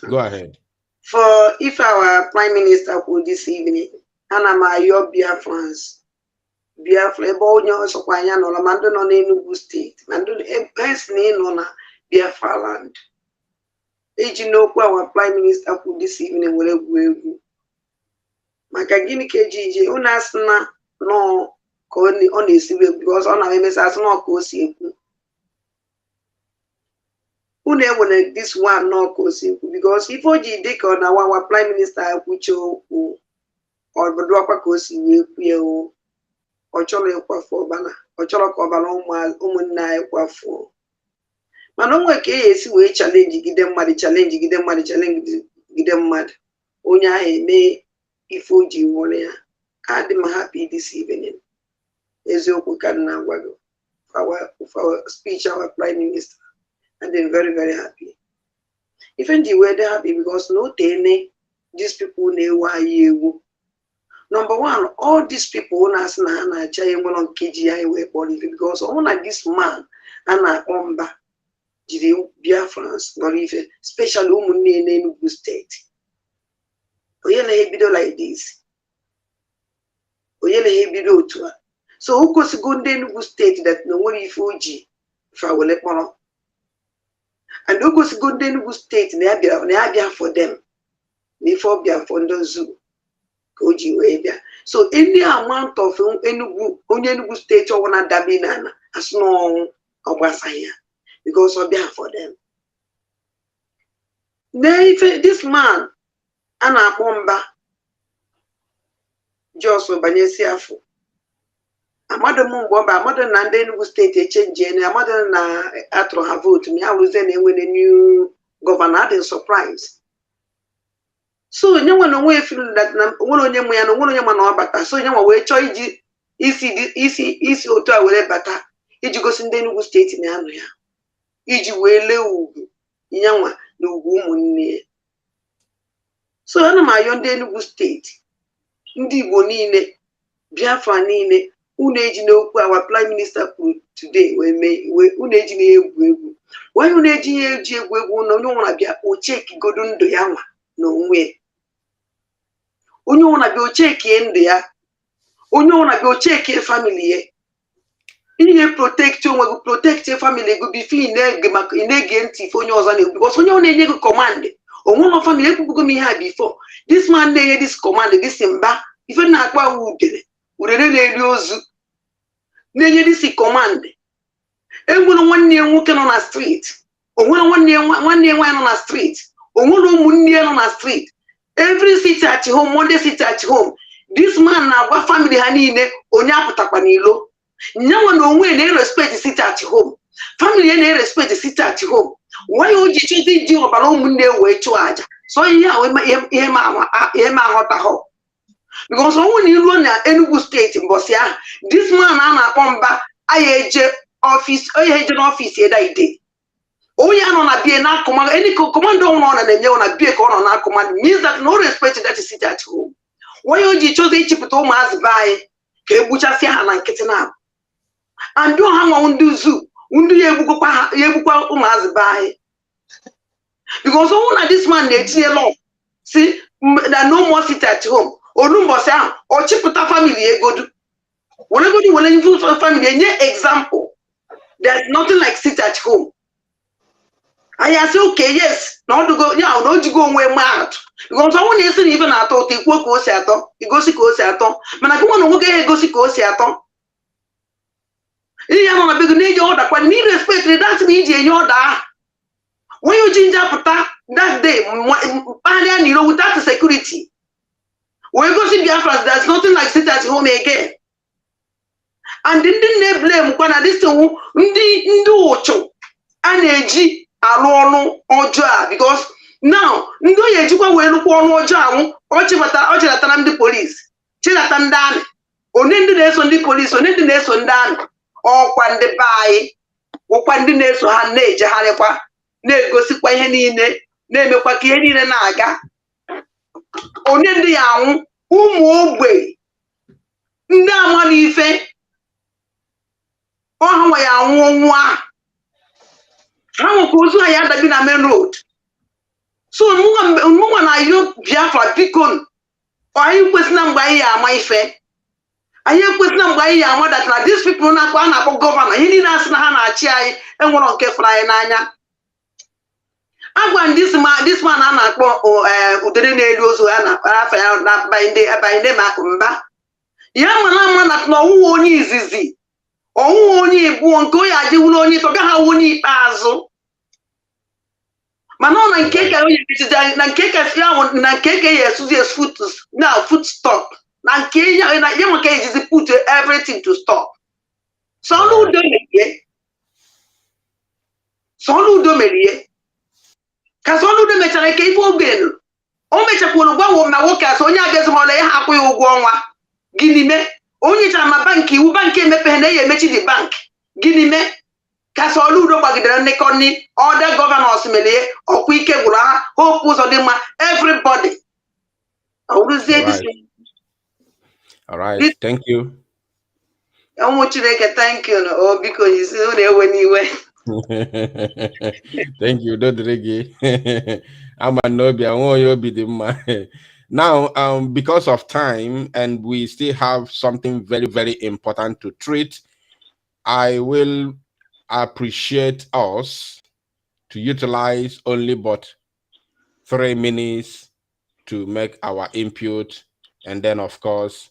Go ahead. For if our prime minister could this evening, ana m ayọ Biafrans, Biafra ebe onye ọsọkwa anya nọrọ ma ndị nọ n'Enugu steeti ma ndị esi na ịnọ na Biafra land, iji n'okwu our prime minister could this evening were egwu maka gịnị ka eji unu asị na nọ ka ọ na-esiwe, because ọ na-emesa asị na ka o si ekwu. Unu ewere this one nọ ka o si ekwu, because ife o ji dị ka ọ na-awawa prime minister ekwuche okwu ọbụdụ ọkwa ka o si wee kwue o, ọ chọrọ ịkwafu ọbara, ọ chọrọ ka ọbara ụmụnne anyị kwafuo. mana onwe ka esi wee challenge gide mmadụ onye ahụ eme ife o ji nwụrụ ya. Adị m happy this evening. Eziokwu ka m na-agwa gị for our speech, our prime minister. And I'm very, very happy. Even the way they're happy because no these people why you. Number one, all these people because all of this man and Omba Biafrans, especially women in Enugu State. Like this. So who goes to go to Enugu State that no one if Fuji for our and who goes to go to Enugu State Nabia for them before Bia for those zoo. So any amount of Enugu State or one Dabinana as no Obasaya because of there for them. This man Anna Bomba Joshua Banyesiafu. A mother Mumba, mother Nanden State a change and a mother na Atro have vote me. I was then when a new governor didn't surprise. So no one away feel that one on your man, one on your man, but so you way choice easy hotel with better. If you go in the Enugu State in Ania, if you way low, Yawa, no woman near. So I know my young Enugu State. Ndi bonine, Biafra nine, uneji no our prime minister today we uneji ne why uneji no wanna be o check godun do yawa no way. Onyo wanna be o check ende ya. Onyo wanna be o check family. You protect your family go be fee negenti for your because onyo na command. One of family people me here before. This man they this command, this imba. Even na kwa udele. Udele na eliozu. Nenye this command. Enwono one near walking on a street. Onwono one near on a street. Onwono munye on a street. Every city at home, Monday city at home. This man na wa family hanine onya putakwanilo. Nyawa no we na respect the city at home. Family na respect the city at home. Why would you choose the deal about Monday way to add? So yeah, we hota ho. Because when you run at Enugu State in Bosia, this man Anna Pomba, office, office here that day. Oh, yeah, on a be na command, any command on and then you on a be on our command means that no respect that is sit at home. Why would you choose the chip to mass by Kebucha and kitten up? And don't hang on do zoo. Undu yebuka umazi buy because all of this man they law. See that no more sit at home. Onumbo say or chiputa family go do. Whatever you want to for family, example. There's nothing like sit at home. I say okay, yes. Not to go, yeah, don't you go away mad. Because someone isn't even at all. Take work or sato, you go see go sato. Man, I don't want to go see go sato. You want to be need your order, but need respect. That's need your order. When you change up that day, you know, without the security, when you go see Biafra, there's nothing like sit at home again. And then they blame when this to Ndu Ocho and Eji Alono Oja because now Ndo Yejuka will look on Oja, Ocha the police, Chilatandan, Onendi Ness on the police, Onendi Ness on Dan. Or when they buy, or when the nurse or her nature, Hanepa, Nego Siquahini, Nemo Pakiani Naga, only the young, who way. No money fe. Oh, my own one. How goes I had been a main road? So, Muman, I look Biafra Picon. Or you was not by my fair. I am with them by your mother that these people not one about government. He didn't ask Nana Chai and one on Kefly Nanya. I want this man Anna or didn't also Anna by them Akumba. Young man that no one is easy. Oh, only won't go. I do only forget how we need Bazo. Manon and cake, and cake as young and cake as food now food stock. And Yamaka is put everything to stop. So no do it. Soludo merie. Kasoludo mechara ke ife ogenu. O mechakwuru gbawo na nwoke aso onye abezumole ya ha akwụghị ụgwọ ọnwa. Gịnị me? Onye chara ma bank iwu bank emepe na ya emechi the bank. Gịnị me? Kasoludo gbagidere nnekọni other governors melie ọkwa ike gwụrụ ha hope ụzọ dị mma everybody. All right. Thank you. Thank you. Oh, because you see when you Thank you, Dodrigi. I'm a Nobia. I want you to be the man. Now, because of time and we still have something very, very important to treat, I will appreciate us to utilize only but 3 minutes to make our input, and then of course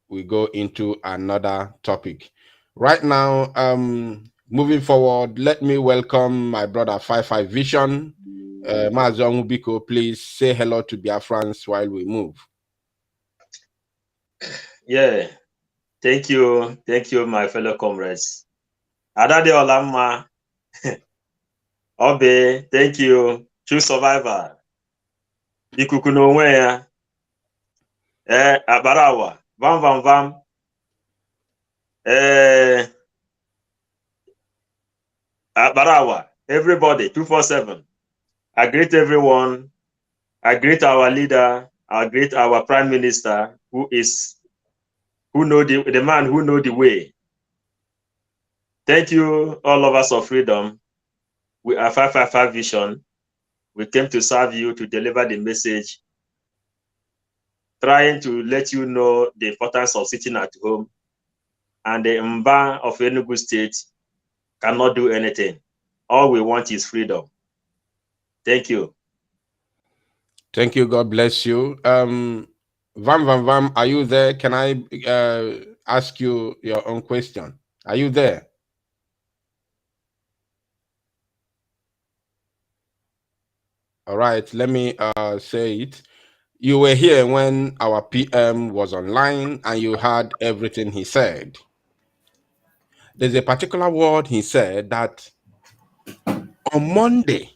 we go into another topic. Right now, moving forward, let me welcome my brother 55 Vision. Mazong Biko, please say hello to Biafrans while we move. Yeah, thank you, my fellow comrades. Adade Olama, Obe, thank you, true survivor. Ikukuno Wea, Abarawa, Vam, Abarawa, everybody, 247. I greet everyone. I greet our leader. I greet our prime minister, who know the man who know the way. Thank you, all lovers of freedom. We are 555 Vision. We came to serve you, to deliver the message, trying to let you know the importance of sitting at home. And the Mba of Enugu State cannot do anything. All we want is freedom. Thank you. Thank you. God bless you. Vam, are you there? Can I ask you your own question? Are you there? All right, let me say it. You were here when our PM was online and you heard everything he said. There's a particular word he said that on Monday,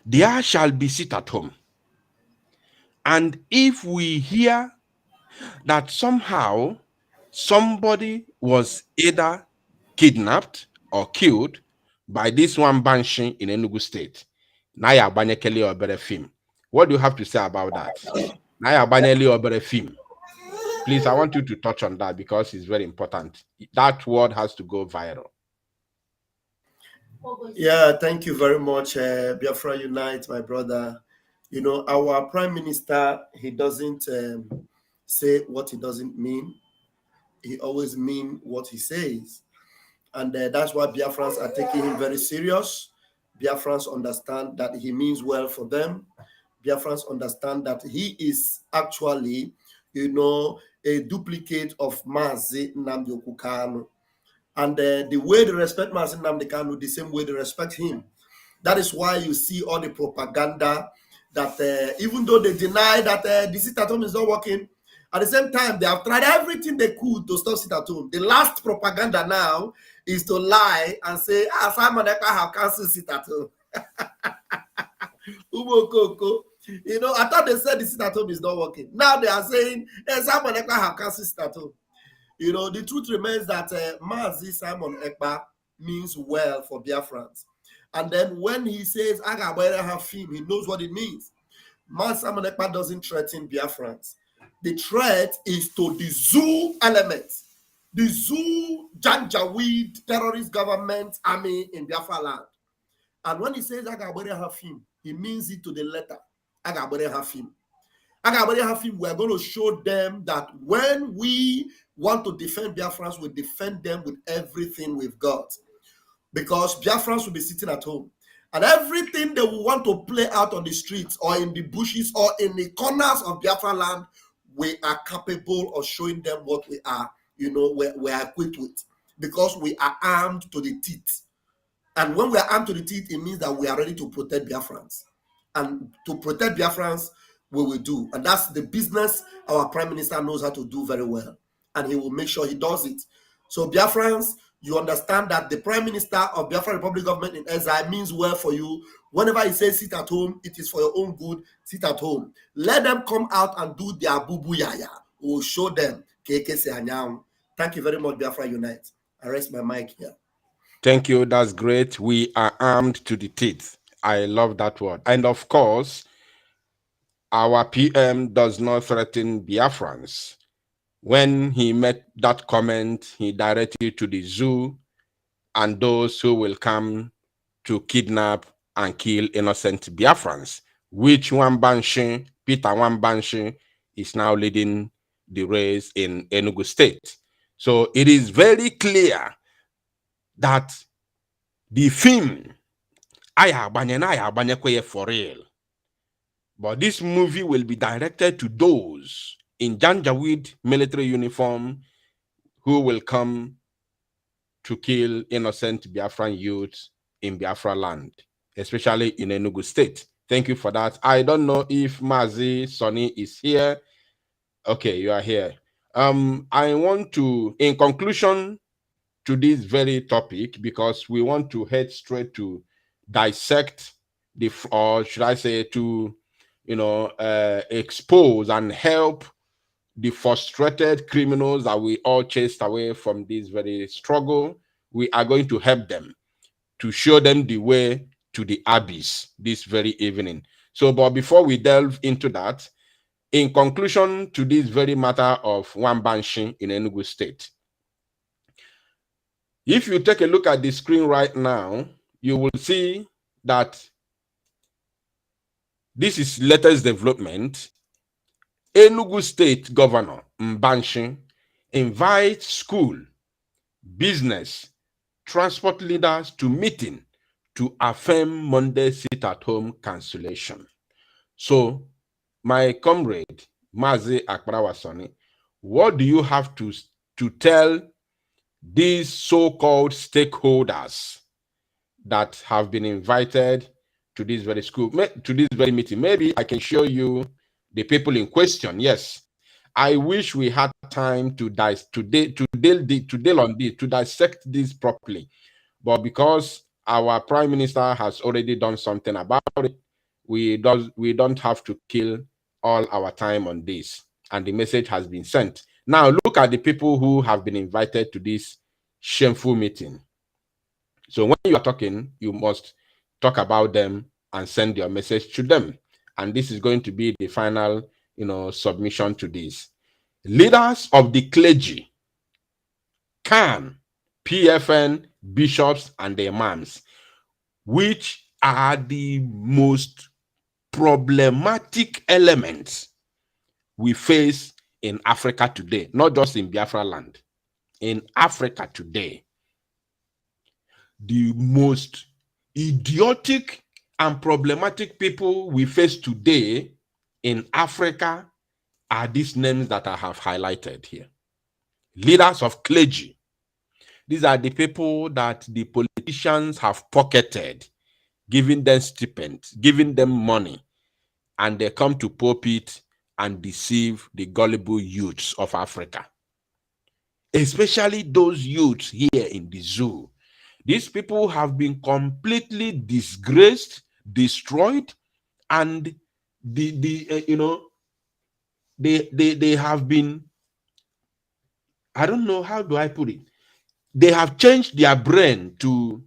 there shall be sit at home. And if we hear that somehow somebody was either kidnapped or killed by this one Banshee in Enugu State, Naya Banyekeli or better film. What do you have to say about that? Naya Banyeli or better film. Please, I want you to touch on that because it's very important. That word has to go viral. Yeah, thank you very much, Biafra Unite, my brother. You know, our prime minister, he doesn't say what he doesn't mean. He always means what he says. And that's why Biafrans are taking him very serious. Biafrans understand that he means well for them. Biafrans understand that he is actually, you know, a duplicate of Mazi Nnamdi Kanu. And the way they respect Mazi Nnamdi Kanu, the same way they respect him. That is why you see all the propaganda that even though they deny that the sit at home is not working, at the same time, they have tried everything they could to stop sit at home. The last propaganda now is to lie and say, Simon Ekpa have cancelled sit at home. You know, I thought they said the sit at home is not working. Now they are saying, Simon Ekpa have cancelled sit at home. You know, the truth remains that Mazi Simon Ekpa means well for Biafrans. And then when he says, Agabere have him, he knows what it means. Mazi Simon Ekpa doesn't threaten Biafrans. The threat is to the zoo elements, the zoo Janjaweed terrorist government army in Biafra land. And when he says Agabere have him, he means it to the letter. Agabere have him. Agabere have him, we're going to show them that when we want to defend Biafrans, we defend them with everything we've got. Because Biafrans will be sitting at home. And everything they will want to play out on the streets or in the bushes or in the corners of Biafra land, we are capable of showing them what we are, you know, we are equipped with. Because we are armed to the teeth. And when we are armed to the teeth, it means that we are ready to protect Biafrans. And to protect Biafrans, we will do. And that's the business our prime minister knows how to do very well. And he will make sure he does it. So Biafrans, you understand that the Prime Minister of Biafra Republic Government in exile means well for you. Whenever he says sit at home, it is for your own good. Sit at home. Let them come out and do their bubu yaya. We'll show them. Thank you very much, Biafra Unite. I rest my mic here. Thank you. That's great. We are armed to the teeth. I love that word. And of course, our PM does not threaten Biafrans. When he made that comment, he directed to the zoo and those who will come to kidnap and kill innocent Biafrans, which Wambanshi, Peter Wambanshi, is now leading the race in Enugu State. So it is very clear that the film, for real. But this movie will be directed to those in Janjaweed military uniform who will come to kill innocent Biafran youths in Biafra land, especially in Enugu State. Thank you for that. I don't know if Mazi Sonny is here. Okay, you are here. I want to, in conclusion to this very topic, because we want to head straight to dissect the, or should I say to, expose and help the frustrated criminals that we all chased away from this very struggle. We are going to help them to show them the way to the abyss this very evening. So, but before we delve into that, in conclusion to this very matter of Wambanshi in Enugu State, if you take a look at the screen right now, you will see that this is latest development. Enugu State Governor Mbanshi invites school, business, transport leaders to meeting to affirm Monday sit-at-home cancellation. So, my comrade, Mazi Akbarawasoni, what do you have to tell these so-called stakeholders that have been invited to this very school, to this very meeting? Maybe I can show you the people in question. Yes, I wish we had time to deal on this, to dissect this properly. But because our Prime Minister has already done something about it, we don't have to kill all our time on this. And the message has been sent. Now look at the people who have been invited to this shameful meeting. So when you are talking, you must talk about them and send your message to them. And this is going to be the final, submission to this. Leaders of the clergy, CAN, PFN, bishops, and the imams, which are the most problematic elements we face in Africa today, not just in Biafra land, in Africa today. The most idiotic and problematic people we face today in Africa are these names that I have highlighted here. Leaders of clergy. These are the people that the politicians have pocketed, giving them stipends, giving them money, and they come to pulpit and deceive the gullible youths of Africa. Especially those youths here in the zoo. These people have been completely disgraced, destroyed, and they have been, I don't know, how do I put it? They have changed their brain to,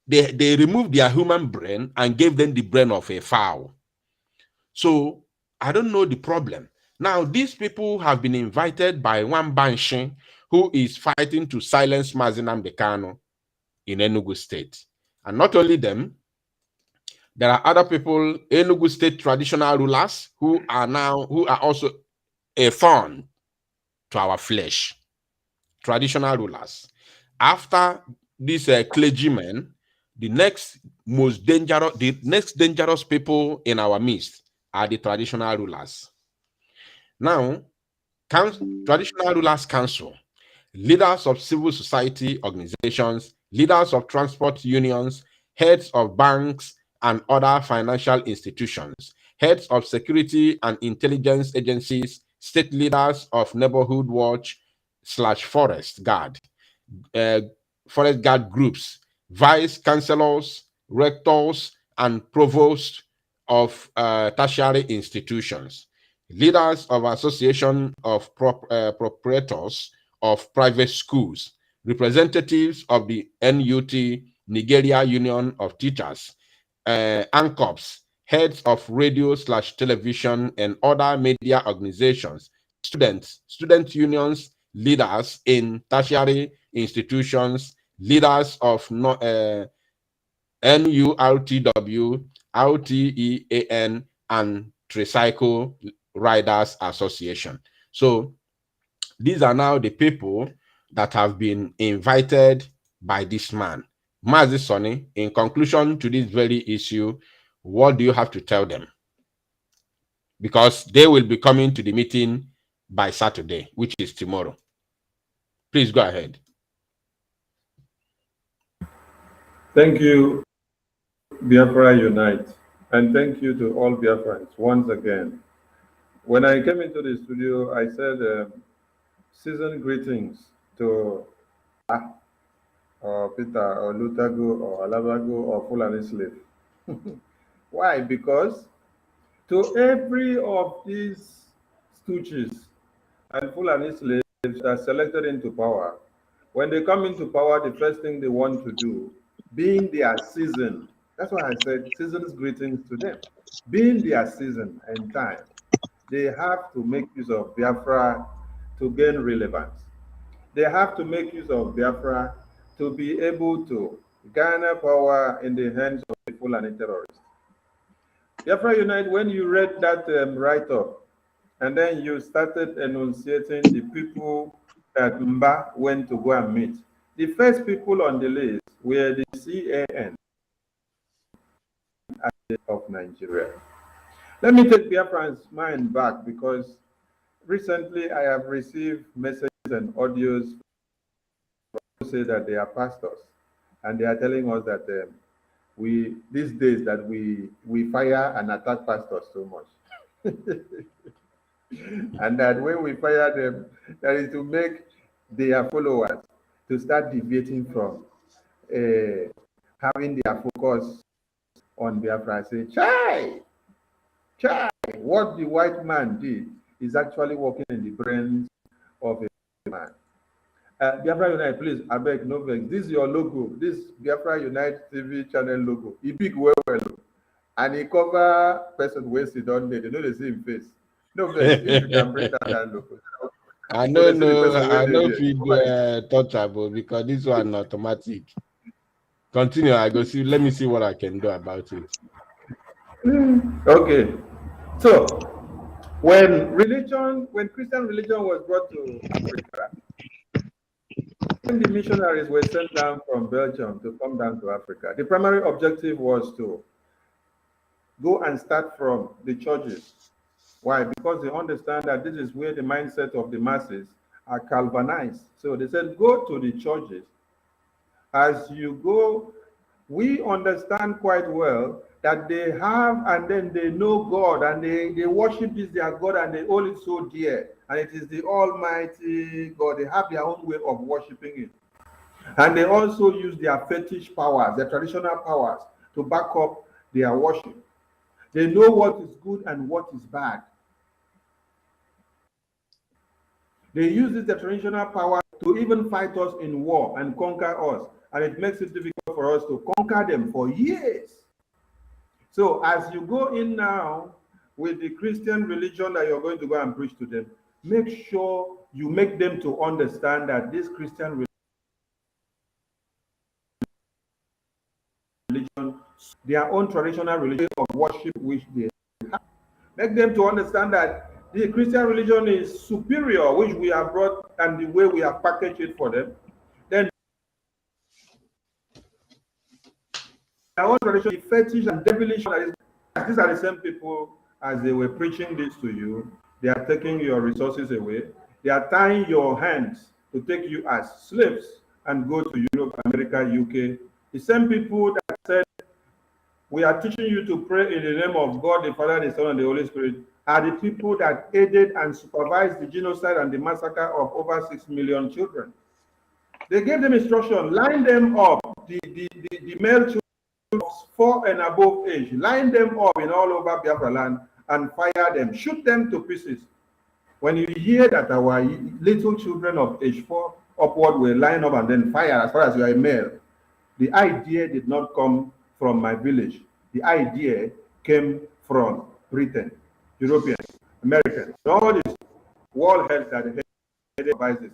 they removed their human brain and gave them the brain of a fowl. So I don't know the problem. Now, these people have been invited by Wambanshi, who is fighting to silence Mazinam Dekano in Enugu State. And not only them, there are other people, Enugu State traditional rulers, who are also a thorn to our flesh. Traditional rulers. After these clergymen, the next dangerous people in our midst are the traditional rulers. Now, traditional rulers council, leaders of civil society organizations, leaders of transport unions, heads of banks and other financial institutions, heads of security and intelligence agencies, state leaders of neighborhood watch / forest guard. forest guard groups, vice chancellors, rectors, and provosts of tertiary institutions, leaders of association of proprietors of private schools, representatives of the NUT, Nigeria Union of Teachers, ANCOPs, heads of radio/television and other media organizations, students, student unions, leaders in tertiary institutions, leaders of NURTW, RTEAN, and Tricycle Riders Association. So these are now the people that have been invited by this man. Mazi Sonny, in conclusion to this very issue, what do you have to tell them? Because they will be coming to the meeting by Saturday, which is tomorrow. Please go ahead. Thank you, Biafra Unite. And thank you to all Biafrans once again. When I came into the studio, I said, season greetings to or Peter or Lutago or Alabago or Fulani slave. Why? Because to every of these stooges and Fulani slaves that are selected into power, when they come into power, the first thing they want to do, being their season, that's why I said season's greetings to them. Being their season and time, they have to make use of Biafra to gain relevance. They have to make use of Biafra to be able to garner power in the hands of the Fulani terrorists. Biafra Unite, when you read that write-up, and then you started enunciating the people that Mba went to go and meet, the first people on the list were the CAN of Nigeria. Let me take Biafran's mind back, because recently I have received messages and audios who say that they are pastors, and they are telling us that these days that we fire and attack pastors so much. And that when we fire them, that is to make their followers to start deviating from having their focus on Biafra. Say, chai, what the white man did is actually working in the brains of a man. Biafra Unite, please, I beg, no vex. This is your logo. This Biafra Unite TV channel logo. It big well, and he cover person wasted on there. They know they see him face. No vex. If you can bring down that logo. I don't know. I know if you touchable, because this one automatic. Continue. I go see. Let me see what I can do about it. Okay. So when Christian religion was brought to Africa, when the missionaries were sent down from Belgium to come down to Africa, the primary objective was to go and start from the churches. Why? Because they understand that this is where the mindset of the masses are Calvinized. So they said, go to the churches. As you go, we understand quite well that they have, and then they know God, and they worship this their God, and they hold it so dear. And it is the Almighty God. They have their own way of worshiping it. And they also use their fetish powers, their traditional powers, to back up their worship. They know what is good and what is bad. They use this traditional power to even fight us in war and conquer us. And it makes it difficult for us to conquer them for years. So as you go in now with the Christian religion that you're going to go and preach to them, make sure you make them to understand that this Christian religion, their own traditional religion of worship which they have. Make them to understand that the Christian religion is superior, which we have brought, and the way we have packaged it for them. Then their own tradition, fetish and devilish, these are the same people as they were preaching this to you. They are taking your resources away. They are tying your hands to take you as slaves and go to Europe, America, UK. The same people that said, we are teaching you to pray in the name of God, the Father, the Son, and the Holy Spirit, are the people that aided and supervised the genocide and the massacre of over 6 million children. They gave them instruction, line them up, the male children 4 and above age, line them up in all over Biafra land and fire them, shoot them to pieces. When you hear that our little children of age 4 upward were lined up and then fire, as far as you are a male, the idea did not come from my village. The idea came from Britain, European, American, all this world health that advises.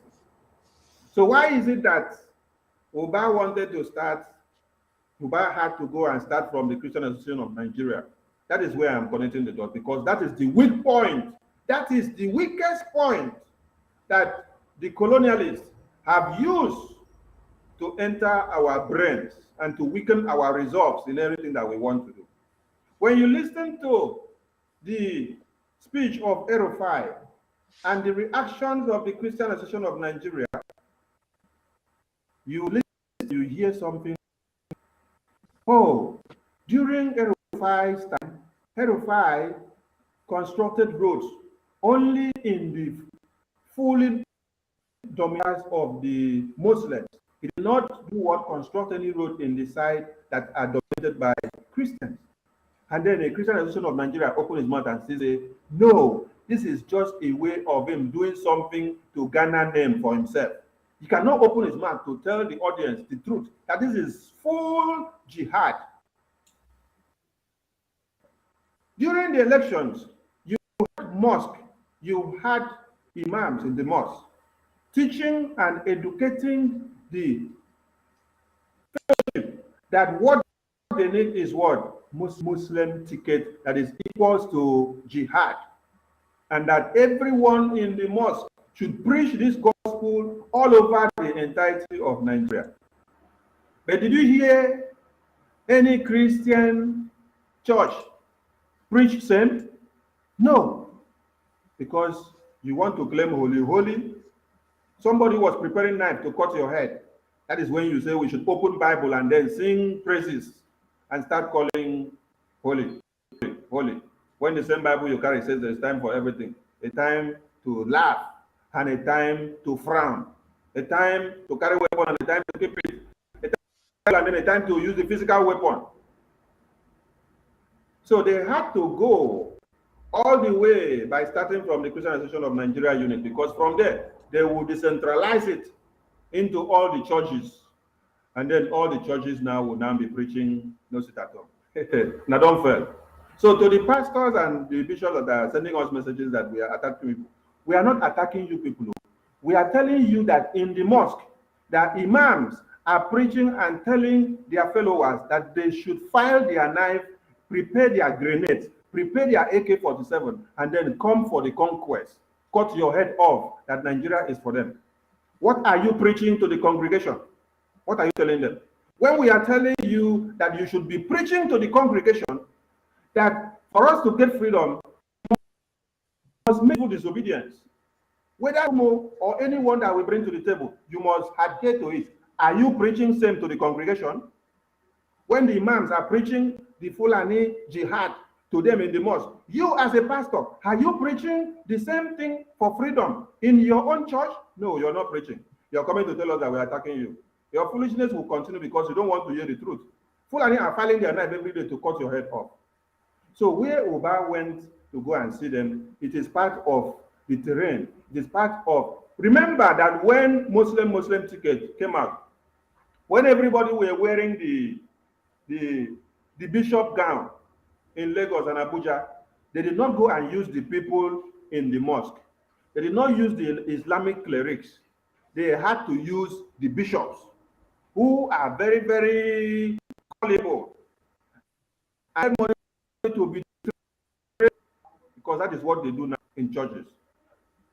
So why is it that Uba wanted to start, Uba had to go and start from the Christian Association of Nigeria? That is where I'm connecting the dots, because that is the weak point. That is the weakest point that the colonialists have used to enter our brains and to weaken our resolves in everything that we want to do. When you listen to the speech of Erufai and the reactions of the Christian Association of Nigeria, you listen, you hear something. Oh, during Erufai's time, Erufai constructed roads only in the fully dominance of the Muslims. He did not do what, construct any road in the side that are dominated by Christians. And then a Christian Association of Nigeria opened his mouth and says, no, this is just a way of him doing something to garner name for himself. He cannot open his mouth to tell the audience the truth, that this is full jihad. During the elections, you had mosque, you had imams in the mosque, teaching and educating the fellowship that what they need is what? Muslim ticket that is equals to jihad, and that everyone in the mosque should preach this gospel all over the entirety of Nigeria. But did you hear any Christian church preach same? No, because you want to claim holy. Somebody was preparing knife to cut your head. That is when you say we should open Bible and then sing praises and start calling holy. When the same Bible you carry says there's time for everything. A time to laugh and a time to frown. A time to carry weapon and a time to keep it. A time and then a time to use the physical weapon. So they had to go all the way by starting from the Christian Association of Nigeria unit, because from there they will decentralize it into all the churches, and then all the churches now will now be preaching no sit at home. Now don't fail. So to the pastors and the bishops that are sending us messages that we are attacking people, we are not attacking you people. We are telling you that in the mosque, that imams are preaching and telling their followers that they should file their knife, prepare their grenades, prepare their AK-47, and then come for the conquest. Cut your head off, that Nigeria is for them. What are you preaching to the congregation? What are you telling them? When we are telling you that you should be preaching to the congregation that for us to get freedom, we must make disobedience. Whether or anyone that we bring to the table, you must adhere to it. Are you preaching same to the congregation? When the imams are preaching the Fulani jihad to them in the mosque, you as a pastor, are you preaching the same thing for freedom in your own church? No, you're not preaching. You're coming to tell us that we're attacking you. Your foolishness will continue because you don't want to hear the truth. Fulani are filing their knife every day to cut your head off. So where Uba went to go and see them, it is part of the terrain. It is part of... Remember that when Muslim ticket came out, when everybody were wearing the bishop gown in Lagos and Abuja, they did not go and use the people in the mosque. They did not use the Islamic clerics. They had to use the bishops, who are very, very gullible. I want to be, because that is what they do now in churches.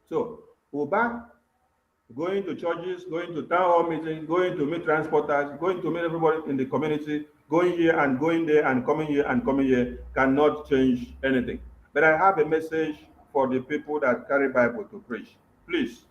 So, Uba, going to churches, going to town hall meetings, going to meet transporters, going to meet everybody in the community, going here and going there and coming here cannot change anything. But I have a message for the people that carry Bible to preach. Please,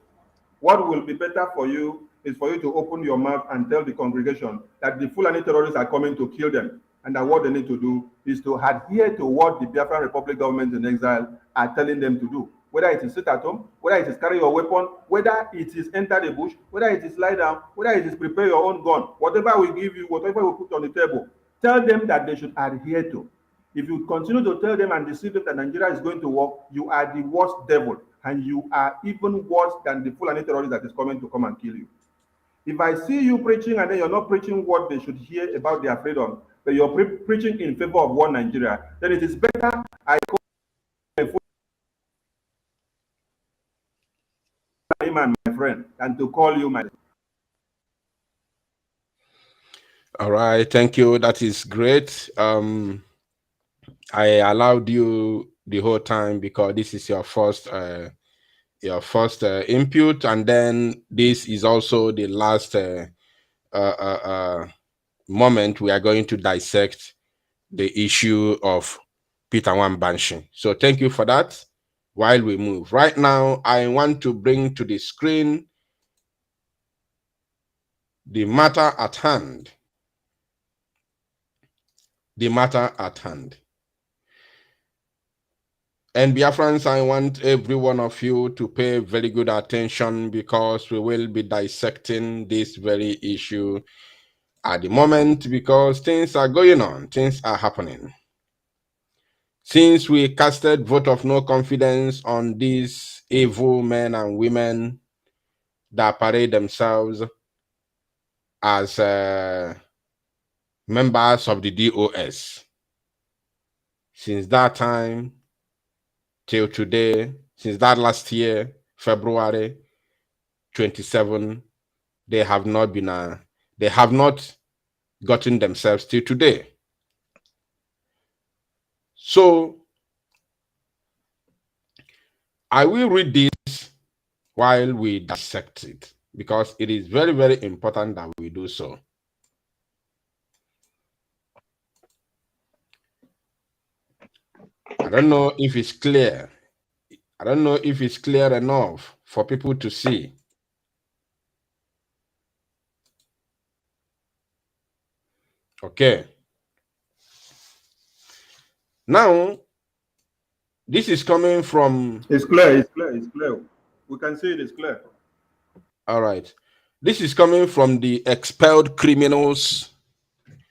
what will be better for you is for you to open your mouth and tell the congregation that the Fulani terrorists are coming to kill them, and that what they need to do is to adhere to what the Biafran Republic government in exile are telling them to do. whether it is sit at home, whether it is carry your weapon, whether it is enter the bush, whether it is lie down, whether it is prepare your own gun, whatever we give you, whatever we put on the table, tell them that they should adhere to. If you continue to tell them and deceive them that Nigeria is going to work, you are the worst devil, and you are even worse than the Fulani terrorist that is coming to come and kill you. If I see you preaching and then you're not preaching what they should hear about their freedom, but you're preaching in favor of one Nigeria, then it is better I call a Fulani man my friend than to call you my. All right, thank you. That is great. I allowed you the whole time because this is your first input, and then this is also the last moment we are going to dissect the issue of Peter Wambanshi. So thank you for that. While we move right now, I want to bring to the screen the matter at hand. The matter at hand. And Biafrans, I want every one of you to pay very good attention because we will be dissecting this very issue at the moment because things are going on, things are happening. Since we casted vote of no confidence on these evil men and women that parade themselves as members of the DOS, since that time till today, since that last year, February 27, they have not been, they have not gotten themselves till today. So I will read this while we dissect it because it is very, very important that we do so. I don't know if it's clear. I don't know if it's clear enough for people to see. Okay. Now, this is coming from... It's clear, it's clear, it's clear. We can see it is clear. All right. This is coming from the expelled criminals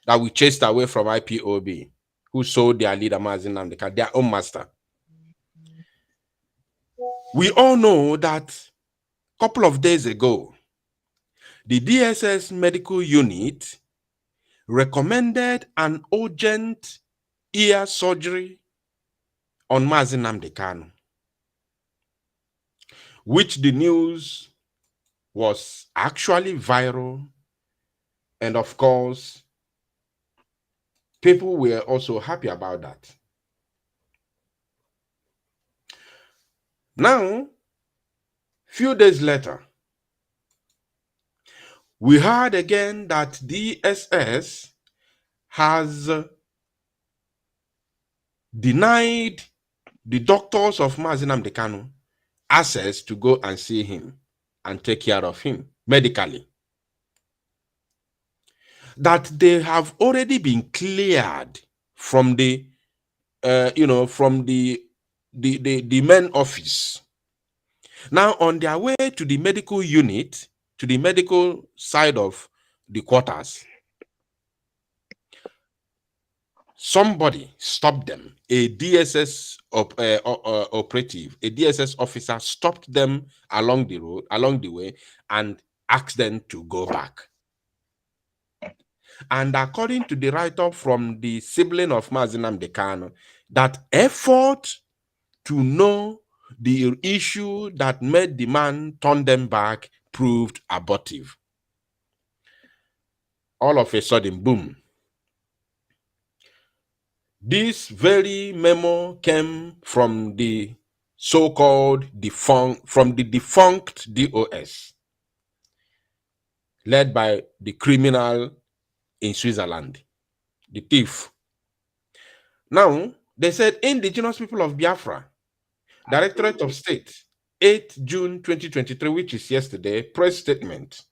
that we chased away from IPOB, who sold their leader, Mazin Namdeka, their own master. We all know that a couple of days ago, the DSS medical unit recommended an urgent ear surgery on Mazin Namdeka, which the news was actually viral. And of course, people were also happy about that. Now, few days later, we heard again that DSS has denied the doctors of Mazin Namdeka access to go and see him and take care of him medically. That they have already been cleared from the, from the main office. Now on their way to the medical unit, to the medical side of the quarters, somebody stopped them. A DSS operative, a DSS officer stopped them along the road, along the way, and asked them to go back. And according to the write-up from the sibling of Mazin Namdeka, that effort to know the issue that made the man turn them back proved abortive. All of a sudden, boom. This very memo came from the so-called defunct DOS, led by the criminal in Switzerland, the thief. Now, they said, indigenous people of Biafra, Directorate of State, 8 June 2023, which is yesterday, press statement.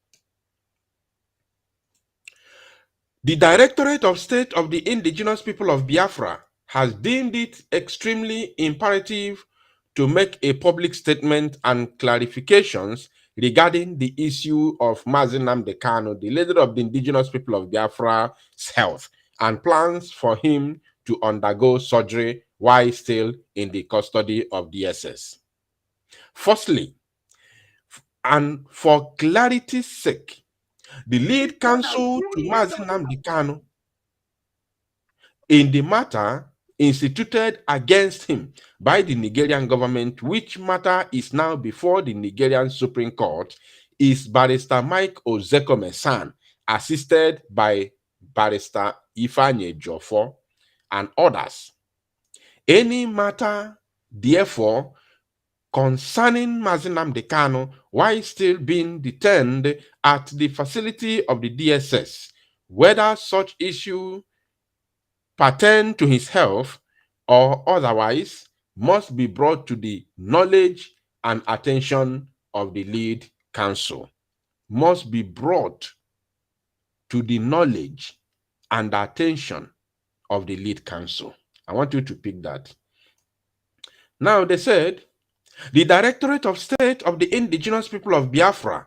The Directorate of State of the Indigenous People of Biafra has deemed it extremely imperative to make a public statement and clarifications regarding the issue of Mazi Nnamdi Kanu, the leader of the indigenous people of Biafra's health, and plans for him to undergo surgery while still in the custody of DSS. Firstly, and for clarity's sake, the lead counsel to Mazi Nnamdi Kanu in the matter instituted against him by the Nigerian government, which matter is now before the Nigerian Supreme Court, is Barrister Mike Ozekome-san, assisted by Barrister Ifeanyi Ejiofor and others. Any matter, therefore, concerning Mazi Nnamdi Kanu while still being detained at the facility of the DSS, whether such issue pertain to his health or otherwise, must be brought to the knowledge and attention of the lead counsel. Must be brought to the knowledge and attention of the lead counsel. I want you to pick that. Now, they said, the Directorate of State of the Indigenous People of Biafra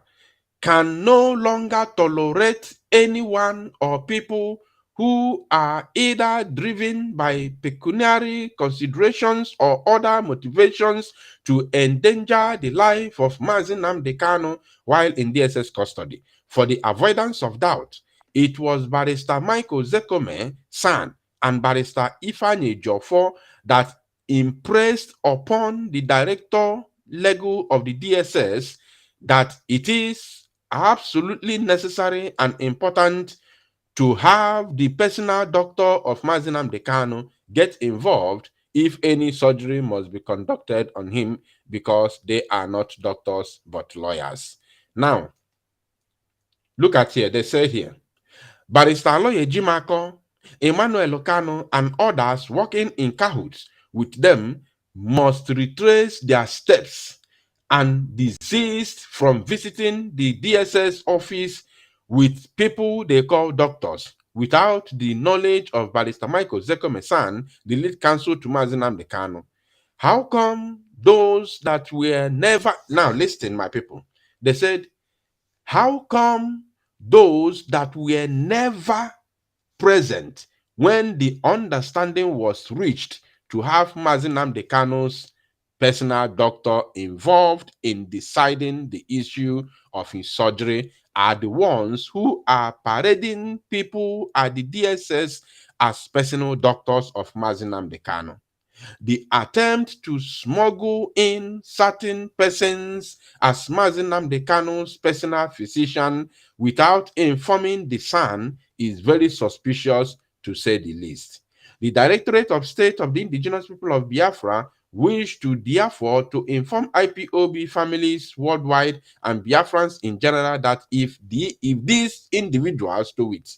can no longer tolerate anyone or people who are either driven by pecuniary considerations or other motivations to endanger the life of Mazi Nnamdi Kanu while in DSS custody. For the avoidance of doubt, it was Barrister Michael Zekome-san and Barrister Ifeanyi Ejiofor that impressed upon the Director Legal of the DSS that it is absolutely necessary and important to have the personal doctor of Mazi Nnamdi Kanu get involved if any surgery must be conducted on him, because they are not doctors but lawyers. Now, look at here, they say here, Barrister Aloye Jimako, Emmanuel Okano, and others working in cahoots with them must retrace their steps and desist from visiting the DSS office with people they call doctors without the knowledge of Barrister Michael Zekome-san, the lead counsel to Mazi Nnamdi Kanu. How come those that were never... Now listen, my people. They said, how come those that were never present when the understanding was reached to have Mazi Nnamdi Kanu's personal doctor involved in deciding the issue of his surgery are the ones who are parading people at the DSS as personal doctors of Mazi Nnamdi Kanu? The attempt to smuggle in certain persons as Mazi Nnamdi Kanu's personal physician without informing the San is very suspicious, to say the least. The Directorate of State of the Indigenous People of Biafra wish to therefore to inform IPOB families worldwide and Biafrans in general that if these individuals do it,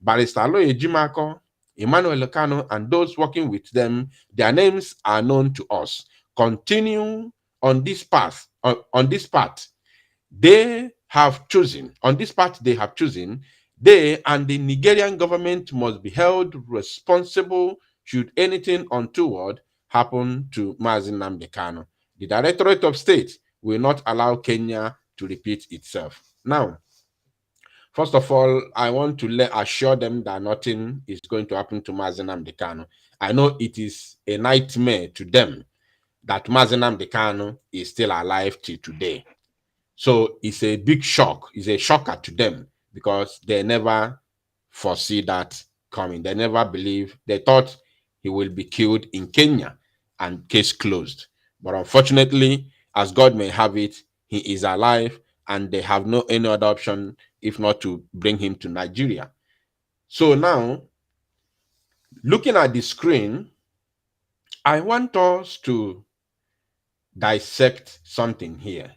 Barrister Aloye Jimako, Emmanuel Okano, and those working with them, their names are known to us. Continue on this path, on this path they have chosen, they and the Nigerian government must be held responsible should anything untoward happen to Mazi Nnamdi Kanu. The Directorate of State will not allow Kenya to repeat itself. Now, first of all, I want to assure them that nothing is going to happen to Mazi Nnamdi Kanu. I know it is a nightmare to them that Mazi Nnamdi Kanu is still alive till today. So it's a big shock. It's a shocker to them because they never foresee that coming. They never believe. They thought he will be killed in Kenya and case closed. But unfortunately, as God may have it, he is alive and they have no any other option if not to bring him to Nigeria. So now, looking at the screen, I want us to dissect something here.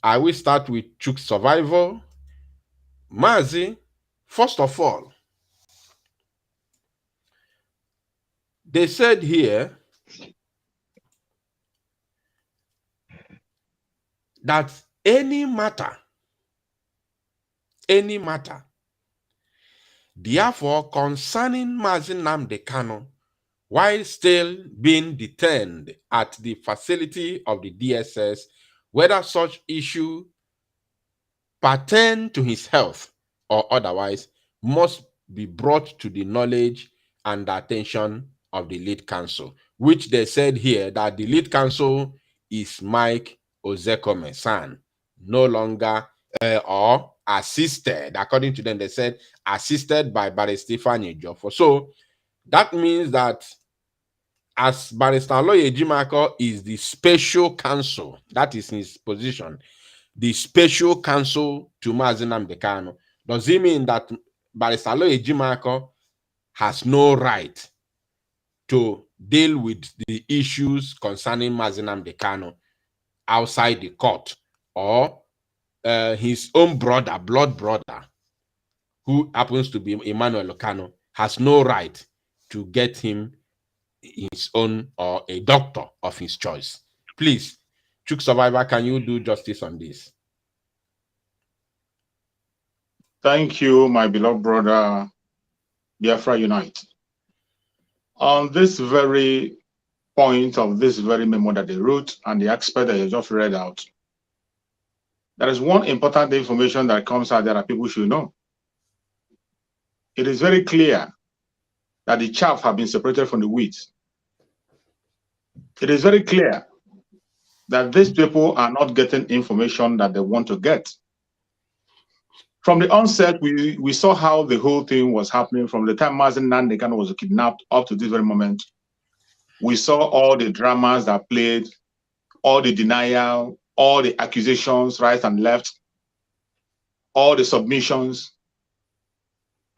I will start with Chuk survival. Mazi, first of all, they said here that any matter, therefore concerning Mazi Nnamdi Kanu, while still being detained at the facility of the DSS, whether such issue pertain to his health or otherwise, must be brought to the knowledge and attention of the lead counsel, which they said here that the lead counsel is Mike Ozekome San, no longer or assisted, according to them, they said assisted by Barrister Stefani Jofo. So that means that as Barrister Aloy Ejimako is the special counsel, that is his position, the special counsel to Mazi Nnamdi Kanu, does it mean that Barrister Aloy Ejimako has no right to deal with the issues concerning Mazi Nnamdi Kanu outside the court, or his own brother, blood brother, who happens to be Emmanuel Kanu, has no right to get him his own or a doctor of his choice? Please, Chuk Survivor, can you do justice on this? Thank you, my beloved brother, Biafra Unite. On this very point of this very memo that they wrote and the expert that you just read out, there is one important information that comes out that people should know. It is very clear that the chaff have been separated from the wheat. It is very clear that these people are not getting information that they want to get. From the onset, we saw how the whole thing was happening from the time Mazi Nnamdi Kanu was kidnapped up to this very moment. We saw all the dramas that played, all the denial, all the accusations right and left, all the submissions.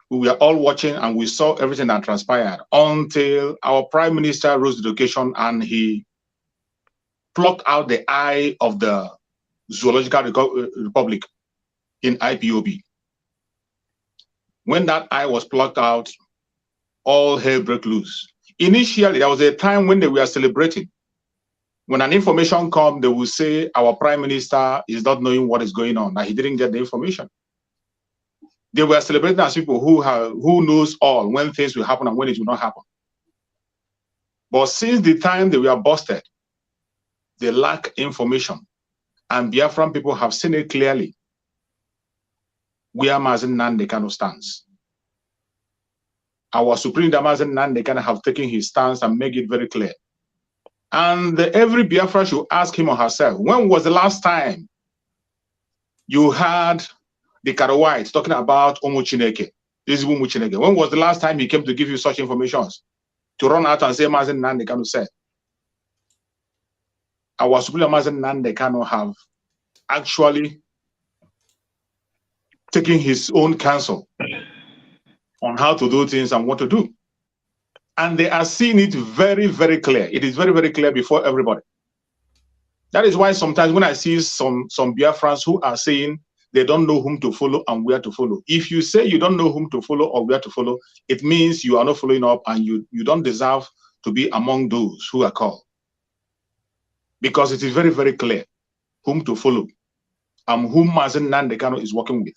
We were all watching and we saw everything that transpired until our Prime Minister rose to the occasion and he plucked out the eye of the Zoological Republic in IPOB. When that eye was plucked out, all hell broke loose. Initially, there was a time when they were celebrating. When an information comes, they will say our Prime Minister is not knowing what is going on, that he didn't get the information. They were celebrating as people who knows all when things will happen and when it will not happen. But since the time they were busted, they lack information. And Biafran people have seen it clearly where Mazi Nnamdi Kanu stands. Our Supreme Leader Mazi Nnamdi Kanu have taken his stance and make it very clear. And every Biafra should ask him or herself, when was the last time you heard the Karawite talking about Omu Chineke? This is Omu Chineke. When was the last time he came to give you such information? To run out and say Mazi Nnamdi Kanu said. Our Supreme Leader Mazi Nnamdi Kanu have actually taking his own counsel on how to do things and what to do. And they are seeing it very, very clear. It is very, very clear before everybody. That is why sometimes when I see some Biafrans who are saying they don't know whom to follow and where to follow. If you say you don't know whom to follow or where to follow, it means you are not following up and you don't deserve to be among those who are called. Because it is very, very clear whom to follow and whom Mazi Nnamdi Kanu is working with.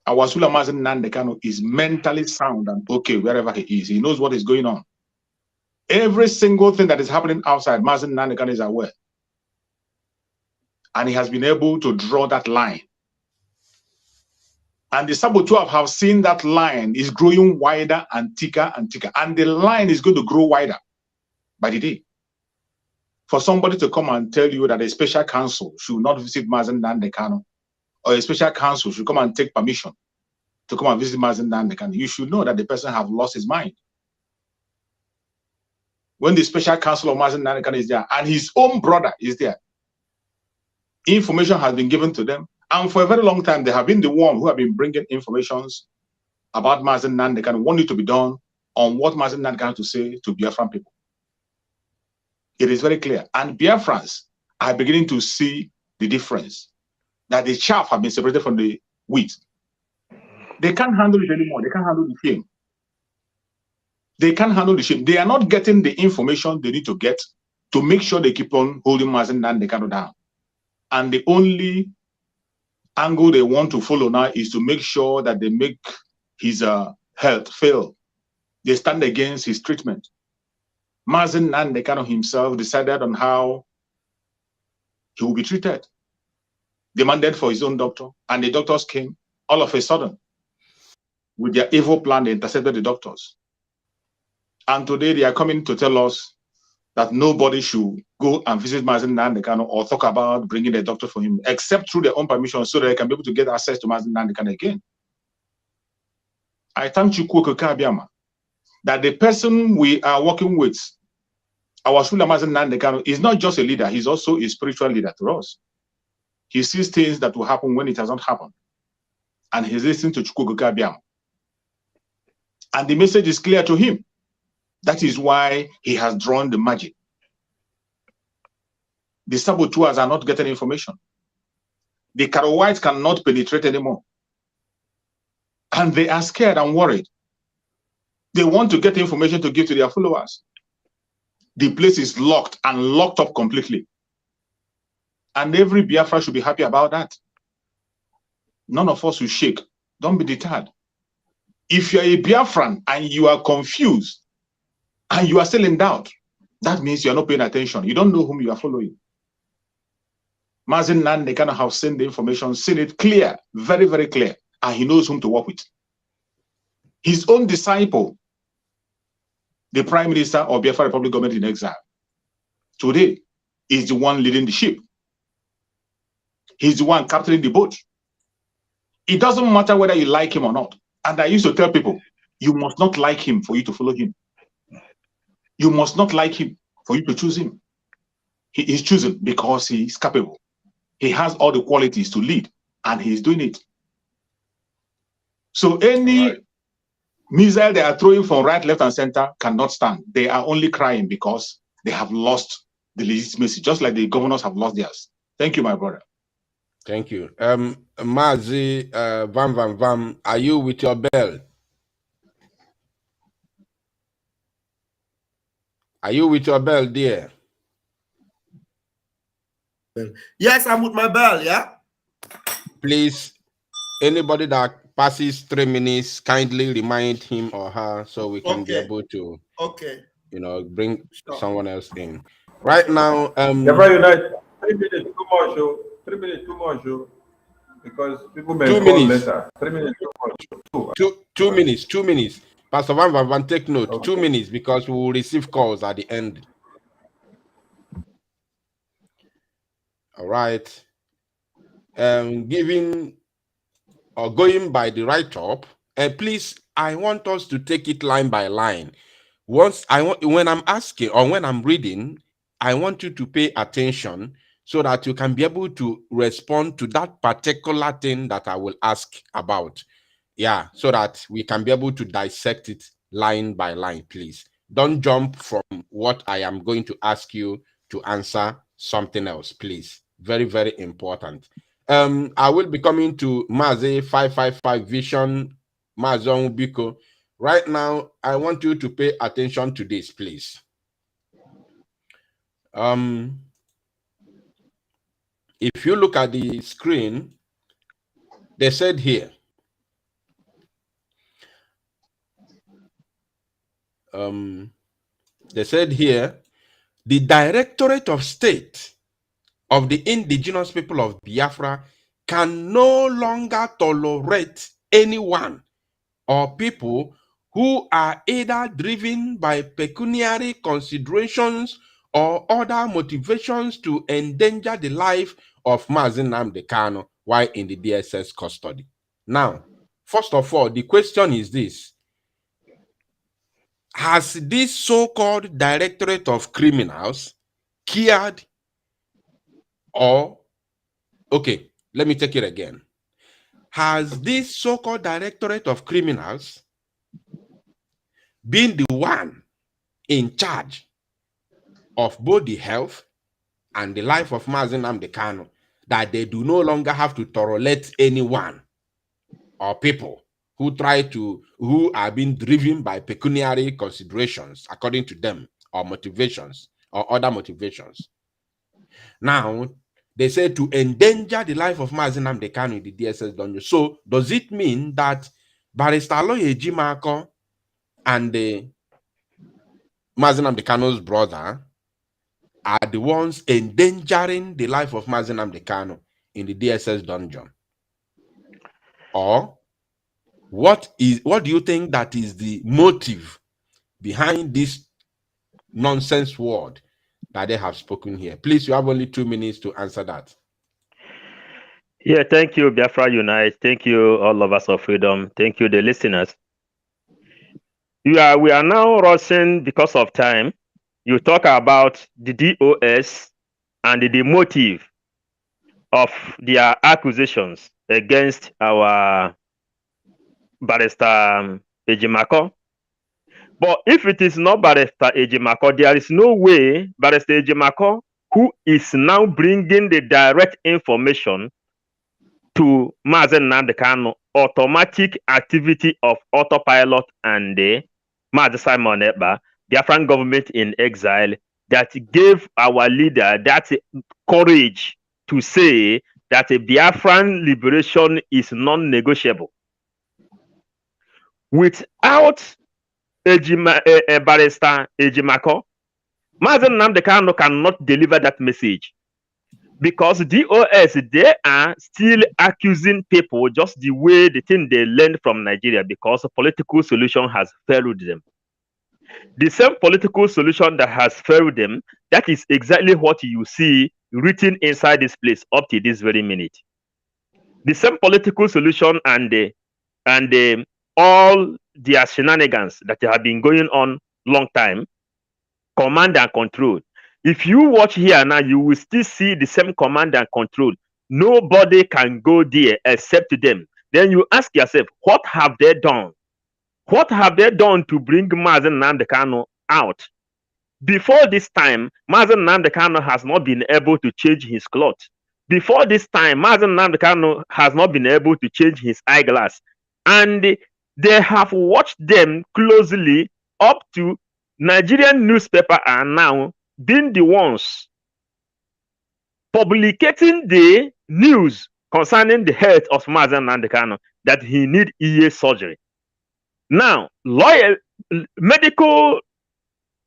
Our Sula Mazi Nnamdi Kanu is mentally sound and okay wherever he is. He knows what is going on. Every single thing that is happening outside, Mazi Nnamdi Kanu is aware. And he has been able to draw that line. And the saboteur have seen that line is growing wider and thicker and thicker. And the line is going to grow wider by the day. For somebody to come and tell you that a special counsel should not visit Mazi Nnamdi Kanu, or a special counsel should come and take permission to come and visit Mazi Nnamdi Kanu, you should know that the person have lost his mind. When the special counsel of Mazi Nnamdi Kanu is there and his own brother is there, information has been given to them, and for a very long time they have been the one who have been bringing informations about Mazi Nnamdi Kanu, what needs to be done on what Mazi Nnamdi Kanu to say to Biafran people. It is very clear, and Biafrans are beginning to see the difference, that the chaff have been separated from the wheat. They can't handle it anymore. They can't handle the shame. They can't handle the shame. They are not getting the information they need to get to make sure they keep on holding Mazi Nnamdi Kanu down. And the only angle they want to follow now is to make sure that they make his health fail. they stand against his treatment. Mazen Nandekano himself decided on how he will be treated, demanded for his own doctor, and the doctors came all of a sudden with their evil plan. They intercepted the doctors. And today they are coming to tell us that nobody should go and visit Mazen Nandekano or talk about bringing a doctor for him, except through their own permission, so that they can be able to get access to Mazen Nandekano again. I thank Chukwu Kabiama that the person we are working with, our Shula Mazen Nandekano, is not just a leader, he's also a spiritual leader to us. He sees things that will happen when it has not happened. And he's listening to Chukwu Kabiama. And the message is clear to him. That is why he has drawn the magic. The saboteurs are not getting information. The Karawites cannot penetrate anymore. And they are scared and worried. They want to get information to give to their followers. The place is locked and locked up completely. And every Biafra should be happy about that. None of us will shake. Don't be deterred. If you're a Biafran and you are confused and you are still in doubt, that means you are not paying attention. You don't know whom you are following. Mazen Nandekano have seen the information, seen it clear, very, very clear, and he knows whom to work with. His own disciple, the Prime Minister of Biafra Republic government in exile, today is the one leading the ship. He's the one captaining the boat. It doesn't matter whether you like him or not. And I used to tell people, you must not like him for you to follow him. You must not like him for you to choose him. He is chosen because he is capable. He has all the qualities to lead, and he is doing it. So any missile they are throwing from right, left, and center cannot stand. They are only crying because they have lost the legitimacy, just like the governors have lost theirs. Thank you, my brother. Thank you. Mazi Vam, are you with your bell? Are you with your bell, dear? Yes, I'm with my bell, yeah? Please, anybody that passes 3 minutes, kindly remind him or her so we can be able to, bring someone else in. Right now, Unite, 3 minutes, too much, show. 3 minutes, too much, show. Because people may 2 call minutes. later. 3 minutes, too much. 2 minutes. Pastor Van, take note. Okay. 2 minutes because we will receive calls at the end. All right. Giving or going by the write-up, please, I want us to take it line by line. When I'm asking or when I'm reading, I want you to pay attention so that you can be able to respond to that particular thing that I will ask about. Yeah, so that we can be able to dissect it line by line, please. Don't jump from what I am going to ask you to answer something else, please. Very, very important. I will be coming to Maze 555 Vision, Mazon Biko. Right now, I want you to pay attention to this, please. If you look at the screen, they said here, the Directorate of State of the indigenous people of Biafra can no longer tolerate anyone or people who are either driven by pecuniary considerations or other motivations to endanger the life of Mazen Nnamdi Kanu while in the DSS custody. Now, first of all, the question is this. Has this so-called Directorate of Criminals cared okay, let me take it again. Has this so-called Directorate of Criminals been the one in charge of both the health and the life of Mazen Nnamdi Kanu, that they do no longer have to tolerate anyone or people who are being driven by pecuniary considerations, according to them, or motivations, or other motivations? Now, they say to endanger the life of Mazen Nnamdi Kanu in the DSS dungeon. So, does it mean that Barrister Aloy Ejimako and the Mazi Nnamdi Kanu's brother are the ones endangering the life of Mazi Nnamdi Kanu in the DSS dungeon? Or what do you think that is the motive behind this nonsense word that they have spoken here? Please, you have only 2 minutes to answer that. Yeah, thank you, Biafra Unite. Thank you, all lovers of freedom. Thank you, the listeners. We are now rushing because of time. You talk about the DOS and the motive of their accusations against our barrister Ejimako. But if it is not barrister Ejimako, there is no way barrister Ejimako, who is now bringing the direct information to Mazi Nnamdi Kanu, automatic activity of autopilot and Mazi Simon Ekpa, Biafran government in exile, that gave our leader that courage to say that a Biafran liberation is non-negotiable. Without barrister Ejimako, Mazi Nnamdi Kanu cannot deliver that message. Because DOS, they are still accusing people just the way the thing they learned from Nigeria, because a political solution has failed them. The same political solution that has failed them, that is exactly what you see written inside this place up to this very minute. The same political solution and all their shenanigans that have been going on long time, command and control. If you watch here now, you will still see the same command and control. Nobody can go there except them. Then you ask yourself, what have they done? What have they done to bring Mazi Nnamdi Kanu out? Before this time, Mazi Nnamdi Kanu has not been able to change his clothes. Before this time, Mazi Nnamdi Kanu has not been able to change his eyeglass. And they have watched them closely up to Nigerian newspaper are now being the ones publicating the news concerning the health of Mazi Nnamdi Kanu, that he need ear surgery. Now, medical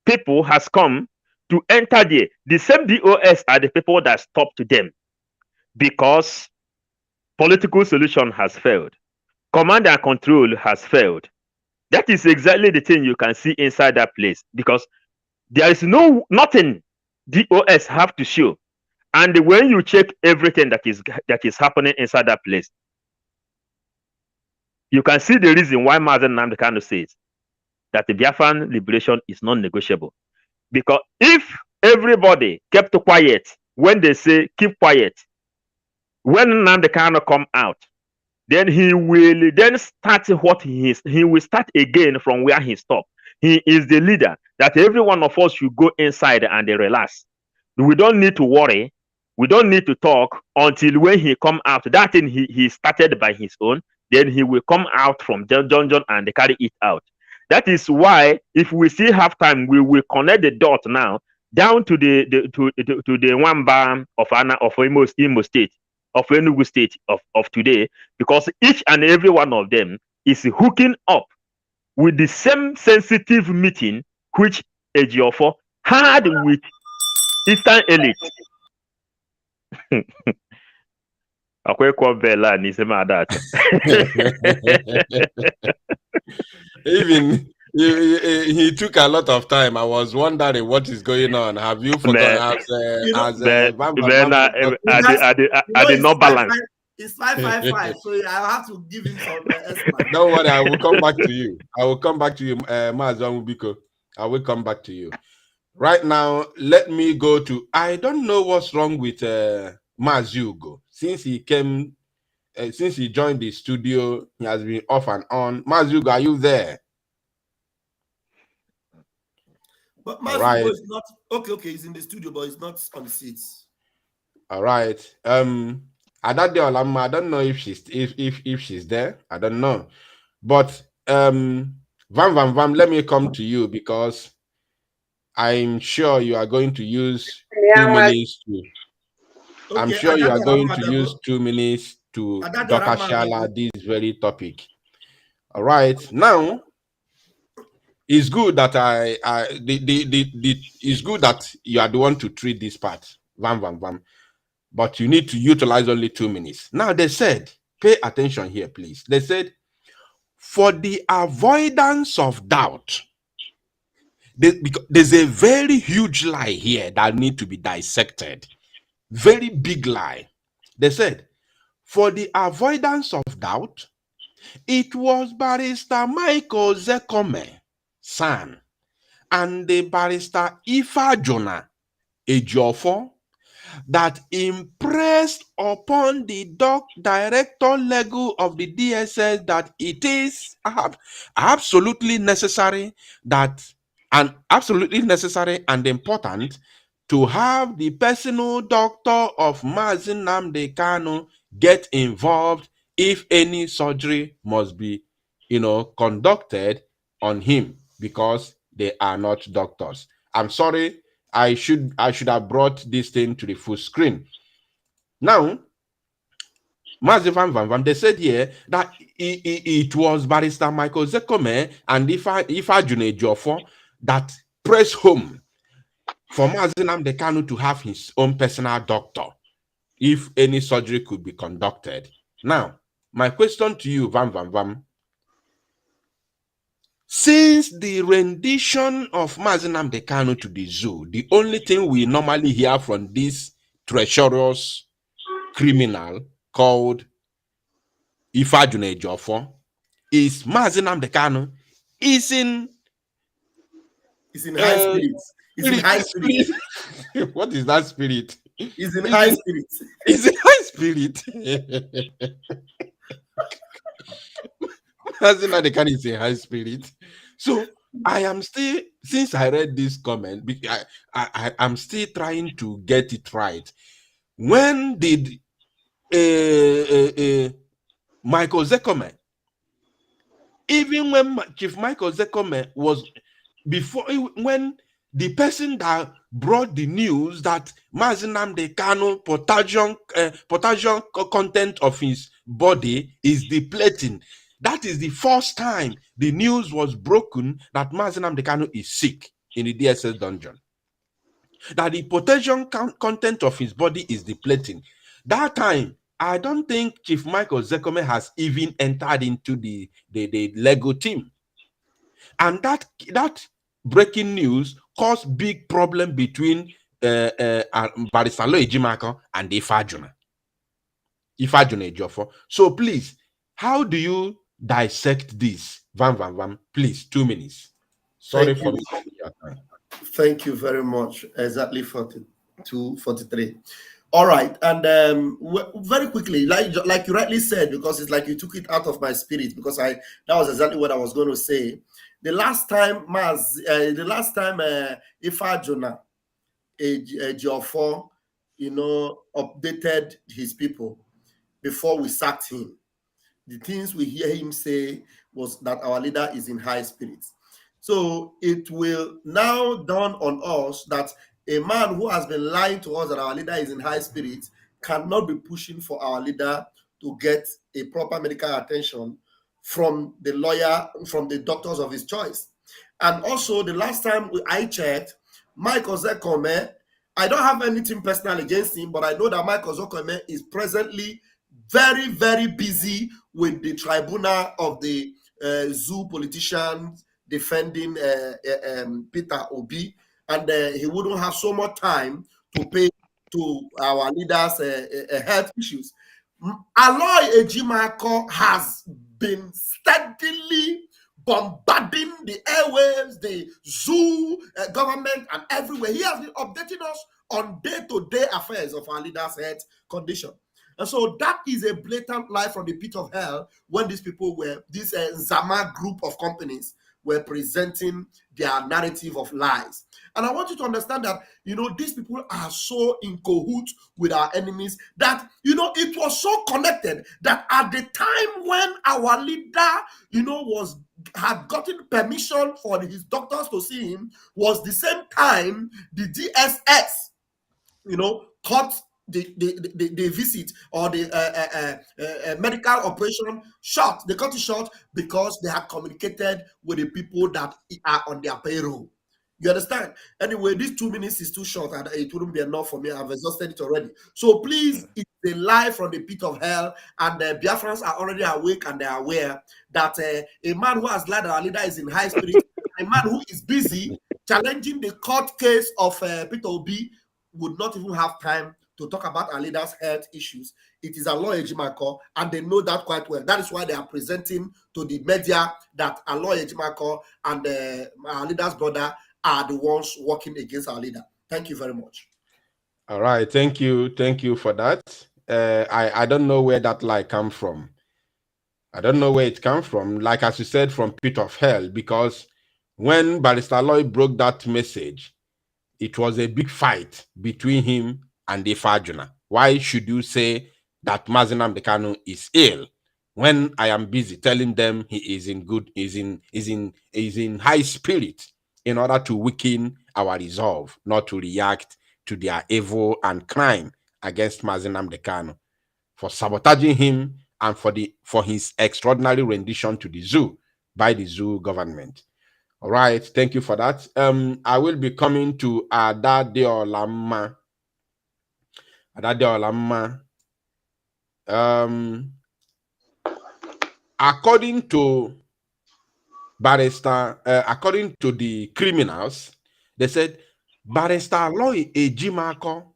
people has come to enter there. The same DOS are the people that stopped them, because political solution has failed. Command and control has failed. That is exactly the thing you can see inside that place, because there is nothing DOS have to show. And when you check everything that is happening inside that place, you can see the reason why Mazi Nnamdi Kanu says that the Biafran liberation is non-negotiable. Because if everybody kept quiet when they say keep quiet, when Nnamdi Kanu come out, then he will then start what he is. He will start again from where he stopped. He is the leader that every one of us should go inside and relax. We don't need to worry. We don't need to talk until when he come out. That thing he started by his own. Then he will come out from the dungeon and carry it out. That is why, if we still have time, we will connect the dot now down to the Wamba of Imo State, of Enugu State of today, because each and every one of them is hooking up with the same sensitive meeting which Ejiofor had with Eastern elite. Even he took a lot of time. I was wondering what is going on. Have you forgotten? I did not balance. It's 555, so I have to give him some extra. Don't worry, I will come back to you. I will come back to you, Mazwan Ubiko. I will come back to you. Right now, let me go to. I don't know what's wrong with Mazugo. Since he came, since he joined the studio, he has been off and on. Mazugo, are you there? But Mazugo is not okay. He's in the studio, but he's not on the seats. All right. I don't know if she's if she's there. I don't know. But Vam, let me come to you, because I'm sure you are going to use 2 minutes to. I'm sure you are going to use 2 minutes to Dr. Shala this very topic. All right. Now, it's good that it's good that you are the one to treat this part. But you need to utilize only 2 minutes. Now they said, pay attention here, please. They said, for the avoidance of doubt, because there's a very huge lie here that need to be dissected. Very big lie. They said, for the avoidance of doubt, it was Barrister Michael Zekome, son, and the Barrister Ifajona Ejiofor that impressed upon the director legal of the DSS that it is absolutely necessary and important to have the personal doctor of Mazin Nnamdi Kanu get involved if any surgery must be, conducted on him, because they are not doctors. I'm sorry, I should have brought this thing to the full screen. Now, they said here that it was Barrister Michael Zekome and Ifajuna Ejiofor that pressed home for Mazin Nnamdi Kanu to have his own personal doctor if any surgery could be conducted. Now, my question to you, since the rendition of Mazin Nnamdi Kanu to the zoo, the only thing we normally hear from this treacherous criminal called Ifajuna Ejiofor is Mazin Nnamdi Kanu is in high spirits. He's in high spirits. What is that spirit? He's in high spirits. He's in high spirit. Mazin Nnamdi Kanu is in high spirit. So I am still, since I read this comment, I'm still trying to get it right. When did Michael Zekome, even when Chief Michael Zekome was when the person that brought the news that Mazin Nnamdi Kanu potassium content of his body is depleting, that is the first time the news was broken that Mazin Nnamdi Kanu is sick in the DSS dungeon, that the potassium content of his body is depleting. That time, I don't think Chief Michael Zekome has even entered into the Lego team. And that breaking news caused big problem between Barrister Loy Ejimako and Ifajuna Ejiofor. So please, how do you dissect this? Please, 2 minutes. Sorry for me. Thank you very much. Exactly 42-43. All right, and very quickly, like you rightly said, because it's like you took it out of my spirit, because that was exactly what I was going to say. The last time Ifajuna Ejiofor, updated his people before we sacked him, the things we hear him say was that our leader is in high spirits. So it will now dawn on us that a man who has been lying to us that our leader is in high spirits cannot be pushing for our leader to get a proper medical attention from the lawyer, from the doctors of his choice. And also, the last time I checked, Michael Zekome, I don't have anything personal against him, but I know that Michael Zekome is presently very, very busy with the tribunal of the zoo politicians defending Peter Obi, and he wouldn't have so much time to pay to our leaders' health issues. Aloy Ejimako has been steadily bombarding the airwaves, the zoo, government, and everywhere. He has been updating us on day-to-day affairs of our leaders' health condition. And so that is a blatant lie from the pit of hell when these people were, this Zama group of companies were presenting their narrative of lies. And I want you to understand that, these people are so in cahoots with our enemies that, it was so connected that at the time when our leader, had gotten permission for his doctors to see him was the same time the DSS, caught the visit or the medical operation short. They cut it short because they had communicated with the people that are on their payroll. You understand? Anyway, these 2 minutes is too short and it wouldn't be enough for me. I've exhausted it already. So please, it's a lie from the pit of hell, and the Biafrans are already awake and they are aware that a man who has lied our leader is in high spirit, a man who is busy challenging the court case of Peter Obi would not even have time to talk about our leaders' health issues. It is a lawyer Ejimako, and they know that quite well. That is why they are presenting to the media that a lawyer Ejimako and our leader's brother are the ones working against our leader. Thank you very much. All right, thank you for that. I don't know where that lie come from. I don't know where it come from. Like as you said, from pit of hell, because when Barrister Lloyd broke that message, it was a big fight between him and the Fajuna. Why should you say that Mazi Nnamdi Kanu is ill when I am busy telling them he is in high spirit in order to weaken our resolve not to react to their evil and crime against Mazi Nnamdi Kanu, for sabotaging him and for his extraordinary rendition to the zoo by the zoo government. All right, thank you for that. I will be coming to Adadeolamma. According to Barrister, according to the criminals, they said Barrister Lloyd Ejimako,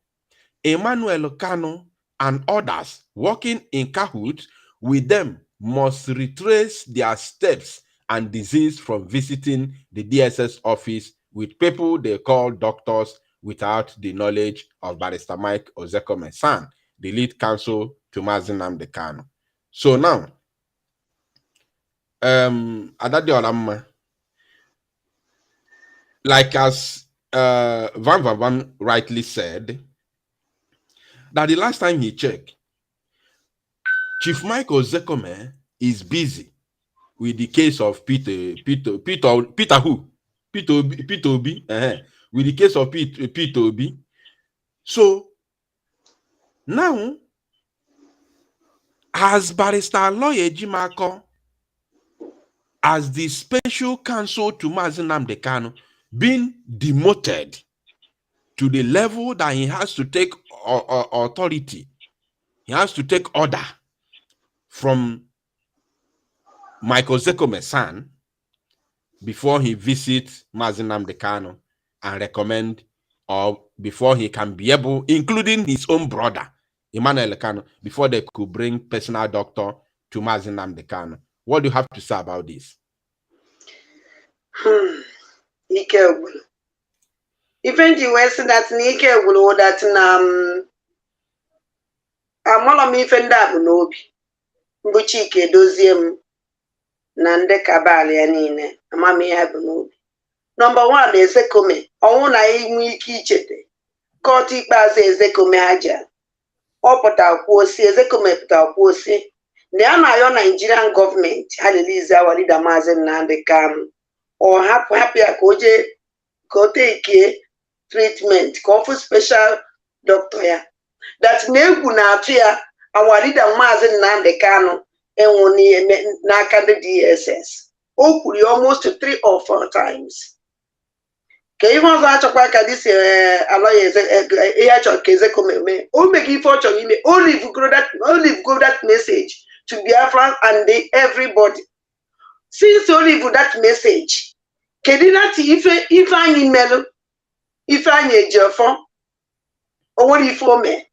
Emmanuel Kanu, and others working in cahoots with them must retrace their steps and desist from visiting the DSS office with people they call doctors without the knowledge of Barrister Mike Ozekome-San, the lead counsel to Mazi Nnamdi Kanu. So now, Adadeolamma, like as Van rightly said, that the last time he checked, Chief Mike Ozekome is busy with the case of Peter Obi, with the case of Peter Obi. So now, has Barrister Lloyd Ejimako, as the special counsel to Mazi Nnamdi Kanu, been demoted to the level that he has to take authority, he has to take order from Michael Ozekome-San before he visits Mazi Nnamdi Kanu and recommend, or before he can be able, including his own brother, Emmanuel Kanu, before they could bring personal doctor to Mazi Nnamdi Kanu. What do you have to say about this? Even the West that Nike will that amala mi fenda bunobi mbuchike doziem na nde kabali ya niile amami ya bunobi. Number 1 Ezekome onwu na inwe ike ichete court ikpeazụ Ezekome haja opụta kwuosi Ezekome pụta kwuosi na na-ayọ Nigerian government ha release our leader Mazi Nnamdi Kanu or happy ya ka o take treatment ka ofu special doctor ya that na-egwu na-atụ ya our leader Mazi Nnamdi Kanu enwu n'aka ndị DSS. O kwuru almost 3 or 4 times. Ka ihe ọzọ achọkwa ka disi aloye ihe achọ ka Ezekome mee o mege ife ọ chọrọ ime Olive go that message to Biafra and everybody. Since Olive that message kedu that ife anyị melụ ife anyị eji ọfọ o nwere ife ome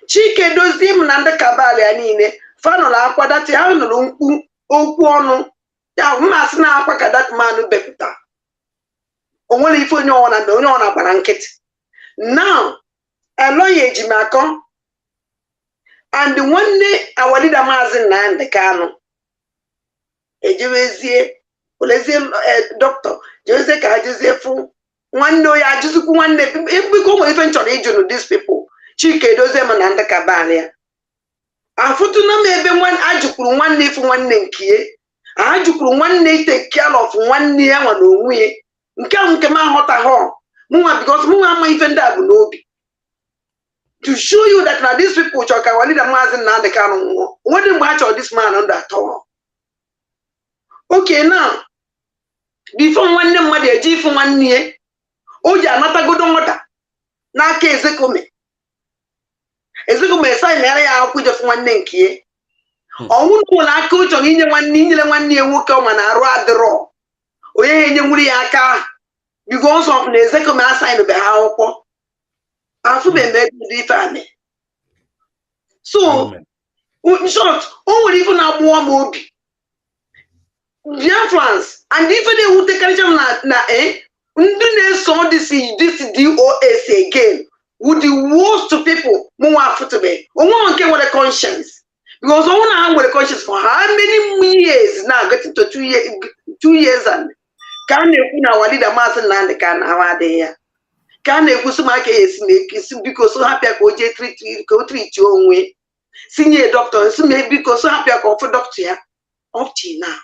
Chike Doziem na ndị kabali ya niile fanụla akwa dati ha nụrụ mkpu okwu ọnụ ya mmasị na akwa ka that man bepụta o nwere ife onye ọna gbara nkịtị. Now Aloye Ejimako and nwanne our leader Mazi Nnamdi Kanu ejewezie olezie doctor jewezie ka jezie fu nwanne oya ajụzukwu nwanne biko nwere ife nchọrọ ịjụrụ these people Chike Doziem na ndị kabali ya afụtụna m ebe ajụkwuru nwanne ifu nwanne nkie ajụkwuru nwanne take care of nwanne ya nwa na onwe nke m aghọtaghọ mụnwa because mụnwa ama ife ndị a bụ n'obi to show you that now these people choke our leader Mazen now the can what the match of this man on that all. Okay, now before one name mother G for 1 year, oh yeah, not a good order. Now case Ezekome sign area put just 1 name here. Or wouldn't I coach on in 1 year will come and I rather raw. Oh yeah, you aka because of the Ezekome sign of the house. I've been made the family. So, in short, only even a more movie. Biafrans, and even they would take a na when saw this DOS again, would the worst people more football. One can with a conscience. Because I want to hang with a conscience for how many years now, getting to 2 years and can they put our leader mass and land can our day. Can they put some case make because so happy I go treat your own way. Senior doctor, so maybe because so happy I go for doctor up to now.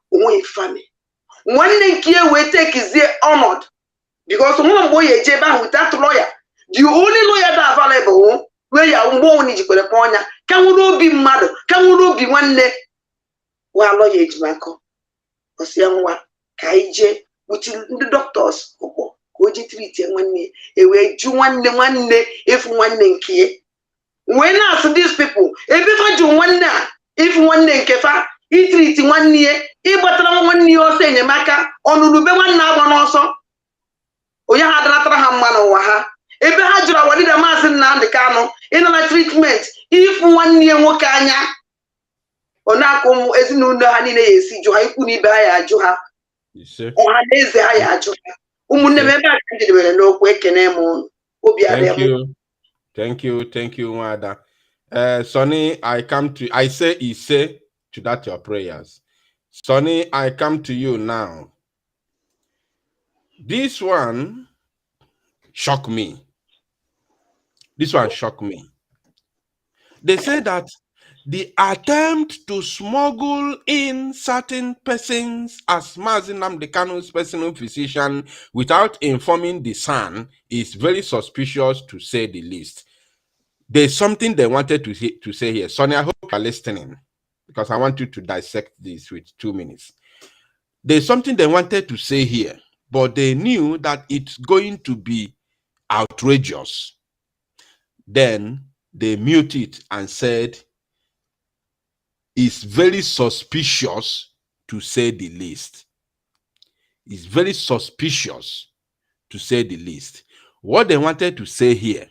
One family. One thing here we take is their honored because one boy a jeba without lawyer. The only lawyer that available where you are born in Japan can we be mad? Can we be one day? Well, lawyer Jimako. Because young one, Kaije, which the doctors, go treat one day. Away, do one day if one day here. When ask these people, if you one day, if one day kefa. Treat 1 year, but 1 year saying Maka on Lube 1 hour also. Oh, you had another man over her. If you had your what did a mass in the cano in a treatment, if 1 year Wakanya or Nakom as no honey, see Joy Kuni by Joha or Hades the Hayajo. Never no quick and Thank you, Wada. Sonny, I say to that your prayers. Sonny, I come to you now. This one shocked me. They say that the attempt to smuggle in certain persons as Mazi Nnamdi Kanu's personal physician without informing the son is very suspicious, to say the least. There's something they wanted to say here. Sonny, I hope you are listening, because I want you to dissect this with 2 minutes. There's something they wanted to say here, but they knew that it's going to be outrageous. Then they mute it and said, it's very suspicious, to say the least. It's very suspicious, to say the least. What they wanted to say here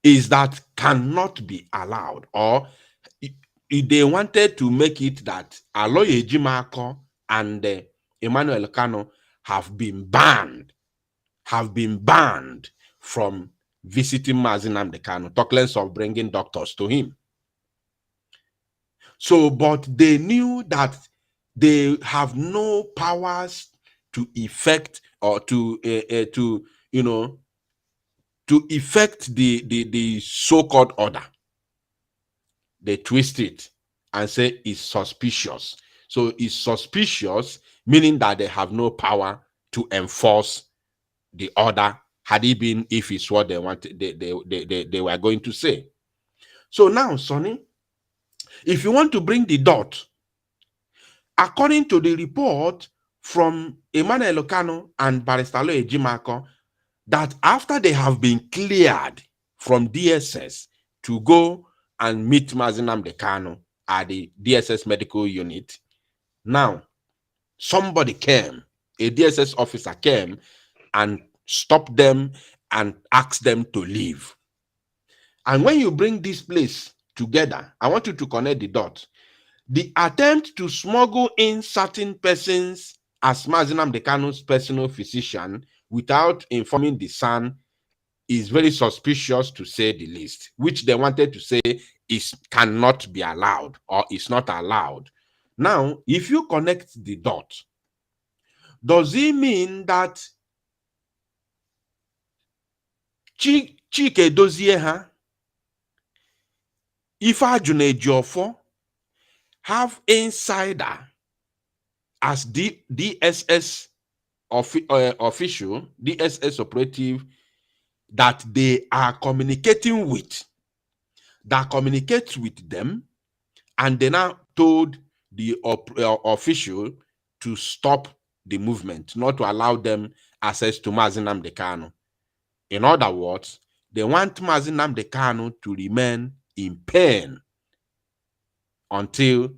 is that cannot be allowed, or they wanted to make it that Aloy Ejimako and Emmanuel Kano have been banned from visiting Mazi Nnamdi Kanu, talk less of bringing doctors to him. So, but they knew that they have no powers to effect or to effect the so-called order. They twist it and say it's suspicious. So it's suspicious, meaning that they have no power to enforce the order, had it been if it's what they wanted, they were going to say. So now, Sonny, if you want to bring the dot, according to the report from Emmanuel Kano and Barrister Ejimako, that after they have been cleared from DSS to go and meet Mazi Nnamdi Kanu at the DSS medical unit, now somebody came, a DSS officer came and stopped them and asked them to leave. And when you bring this place together, I want you to connect the dots. The attempt to smuggle in certain persons as Mazi Nnamdi Kanu's personal physician without informing the son is very suspicious, to say the least, which they wanted to say is cannot be allowed or is not allowed. Now, if you connect the dot, does it mean that Chike Dozie ha, Ifa Ejiofor have insider as DSS official, DSS operative, that they are communicating with, that communicates with them, and they now told the official to stop the movement, not to allow them access to Mazi Nnamdi Kanu. In other words, they want Mazi Nnamdi Kanu to remain in pain until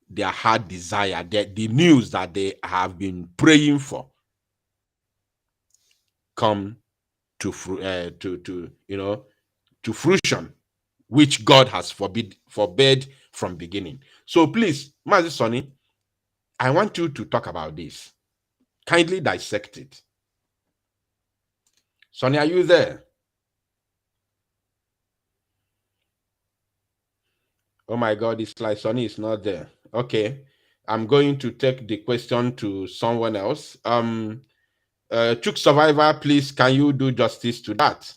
their heart desire, the news that they have been praying for, come to fruition, which God has forbade from beginning. So please, Mazi Sonny, I want you to talk about this. Kindly dissect it. Sonny, are you there? Oh my God, it's like Sonny is not there. Okay, I'm going to take the question to someone else. Chuk Survivor, please, can you do justice to that?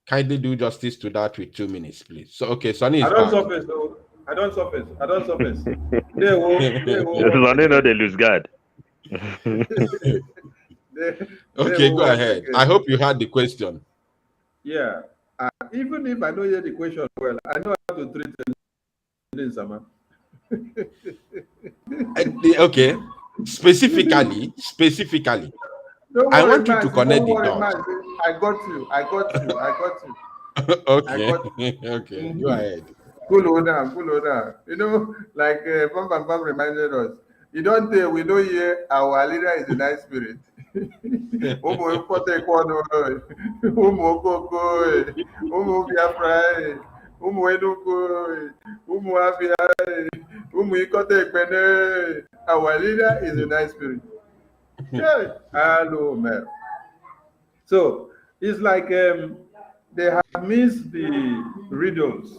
Kindly do justice to that with 2 minutes, please. So, okay, Sonny is back. Surface, though. I don't surface. Sonny, no, they lose God. Okay, go ahead. I hope you heard the question. Yeah. Even if I don't hear the question well, I know how to treat it. Okay. Specifically, I want you to connect the dots. I got you. Okay. Okay, go ahead. Cool down. You know, like Bam Bam Bam reminded us, we don't hear our leader is a nice spirit. Our leader is a nice spirit. Hello, man. So it's like they have missed the riddles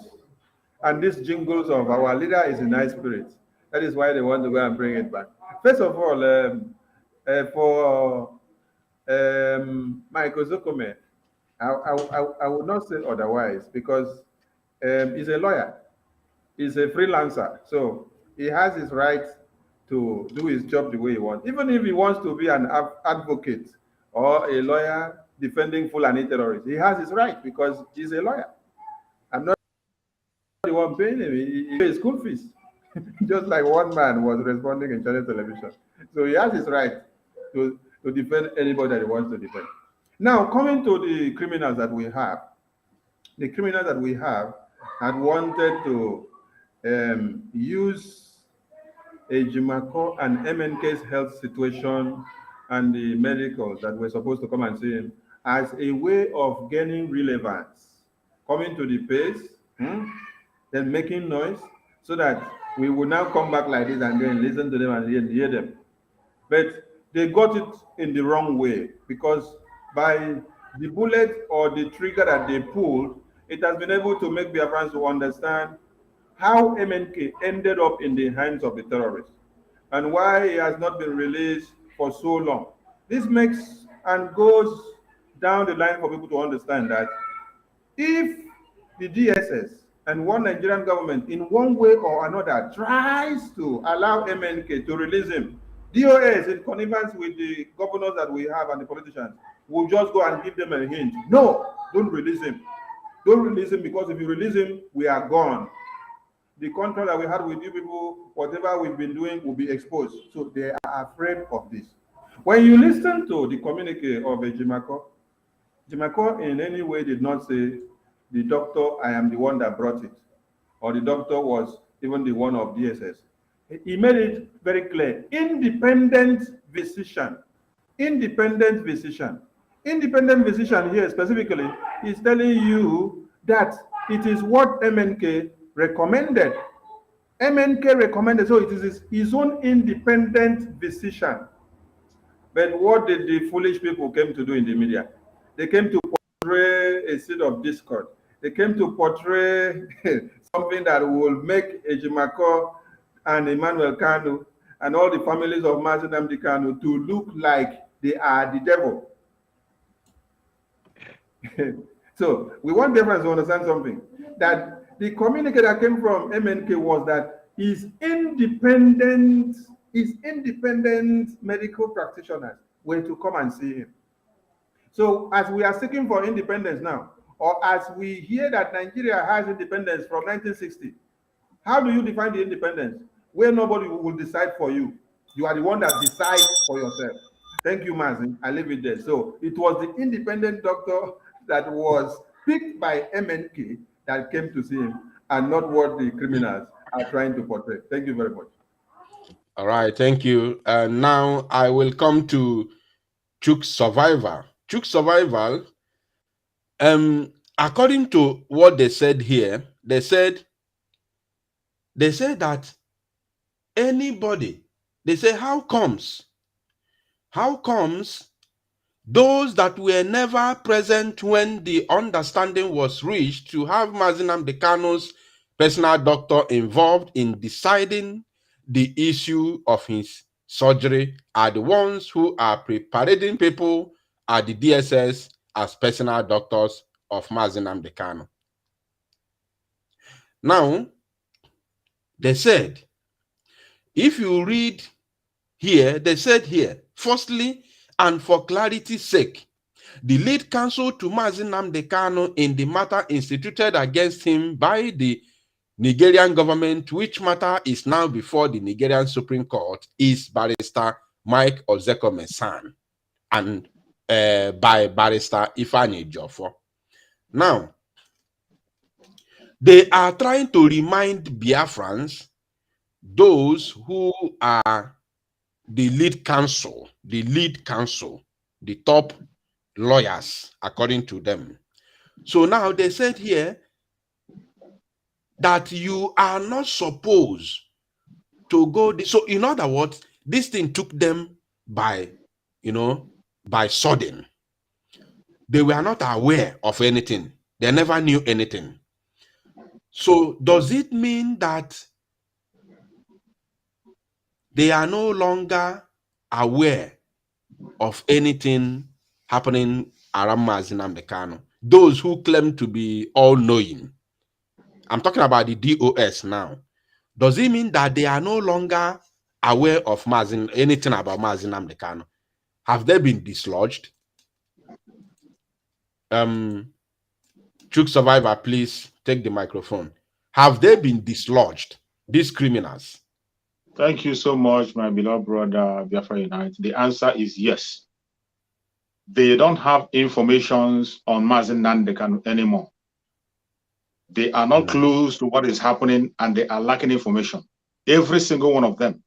and these jingles of our leader is a nice spirit. That is why they want to go and bring it back. First of all, for Michael Zokome, I would not say otherwise because he's a lawyer. He's a freelancer. So he has his right to do his job the way he wants. Even if he wants to be an advocate or a lawyer defending Fulani terrorists, he has his right because he's a lawyer. I'm not the one paying him. He pays school fees. Just like one man was responding in Channel Television. So he has his right to defend anybody that he wants to defend. Now, coming to the criminals that we have, had wanted to use Ejimako and MNK's health situation and the medicals that were supposed to come and see him as a way of gaining relevance, coming to the pace, then making noise, so that we will now come back like this and then listen to them and hear them. But they got it in the wrong way because by the bullet or the trigger that they pulled, it has been able to make Biafrans to understand how MNK ended up in the hands of the terrorists and why he has not been released for so long. This makes and goes down the line for people to understand that if the DSS and one Nigerian government in one way or another tries to allow MNK to release him, DOS in connivance with the governors that we have and the politicians will just go and give them a hint. No, don't release him. Don't release him because if you release him, we are gone. The contract that we had with you people, whatever we've been doing will be exposed. So they are afraid of this. When you listen to the communique of Jimako in any way did not say, the doctor, I am the one that brought it, or the doctor was even the one of DSS. He made it very clear. Independent physician. Independent physician here specifically is telling you that it is what MNK recommended. MNK recommended, so it is his own independent physician. But what did the foolish people came to do in the media? They came to portray a seed of discord. They came to portray something that will make Ejimako and Emmanuel Kanu and all the families of Mazi Nnamdi Kanu to look like they are the devil. So we want everyone to understand something, that the communique that came from MNK was that his independent medical practitioners were to come and see him. So as we are seeking for independence now, or as we hear that Nigeria has independence from 1960, how do you define the independence? Where nobody will decide for you. You are the one that decides for yourself. Thank you, Mazin. I leave it there. So it was the independent doctor that was picked by MNK that came to see him, and not what the criminals are trying to portray. Thank you very much. All right, thank you. Now I will come to Chook Survival. Chook Survival, according to what they said here, they said that anybody, they say, how comes those that were never present when the understanding was reached to have Mazi Nnamdi Kanu's personal doctor involved in deciding the issue of his surgery are the ones who are preparing people at the DSS as personal doctors of Mazi Nnamdi Kanu. Now, they said, if you read here, they said here, firstly, and for clarity's sake, the lead counsel to Mazi Nnamdi Kanu in the matter instituted against him by the Nigerian government, which matter is now before the Nigerian Supreme Court, is Barrister Mike Ozekome-San and by Barrister Ifeanyi Ejiofor. Now, they are trying to remind Biafrans, those who are the lead counsel, the top lawyers, according to them. So now they said here that you are not supposed to go. So in other words, this thing took them by sudden. They were not aware of anything. They never knew anything. So does it mean that they are no longer aware of anything happening around Mazi Nnamdi Kanu? Those who claim to be all-knowing. I'm talking about the DOS now. Does it mean that they are no longer aware of anything about Mazi Nnamdi Kanu? Have they been dislodged? Chook Survivor, please take the microphone. Have they been dislodged, these criminals? Thank you so much, my beloved brother, Biafra Unite. The answer is yes. They don't have information on Mazi Nnamdi Kanu anymore. They are not close to what is happening, and they are lacking information. Every single one of them.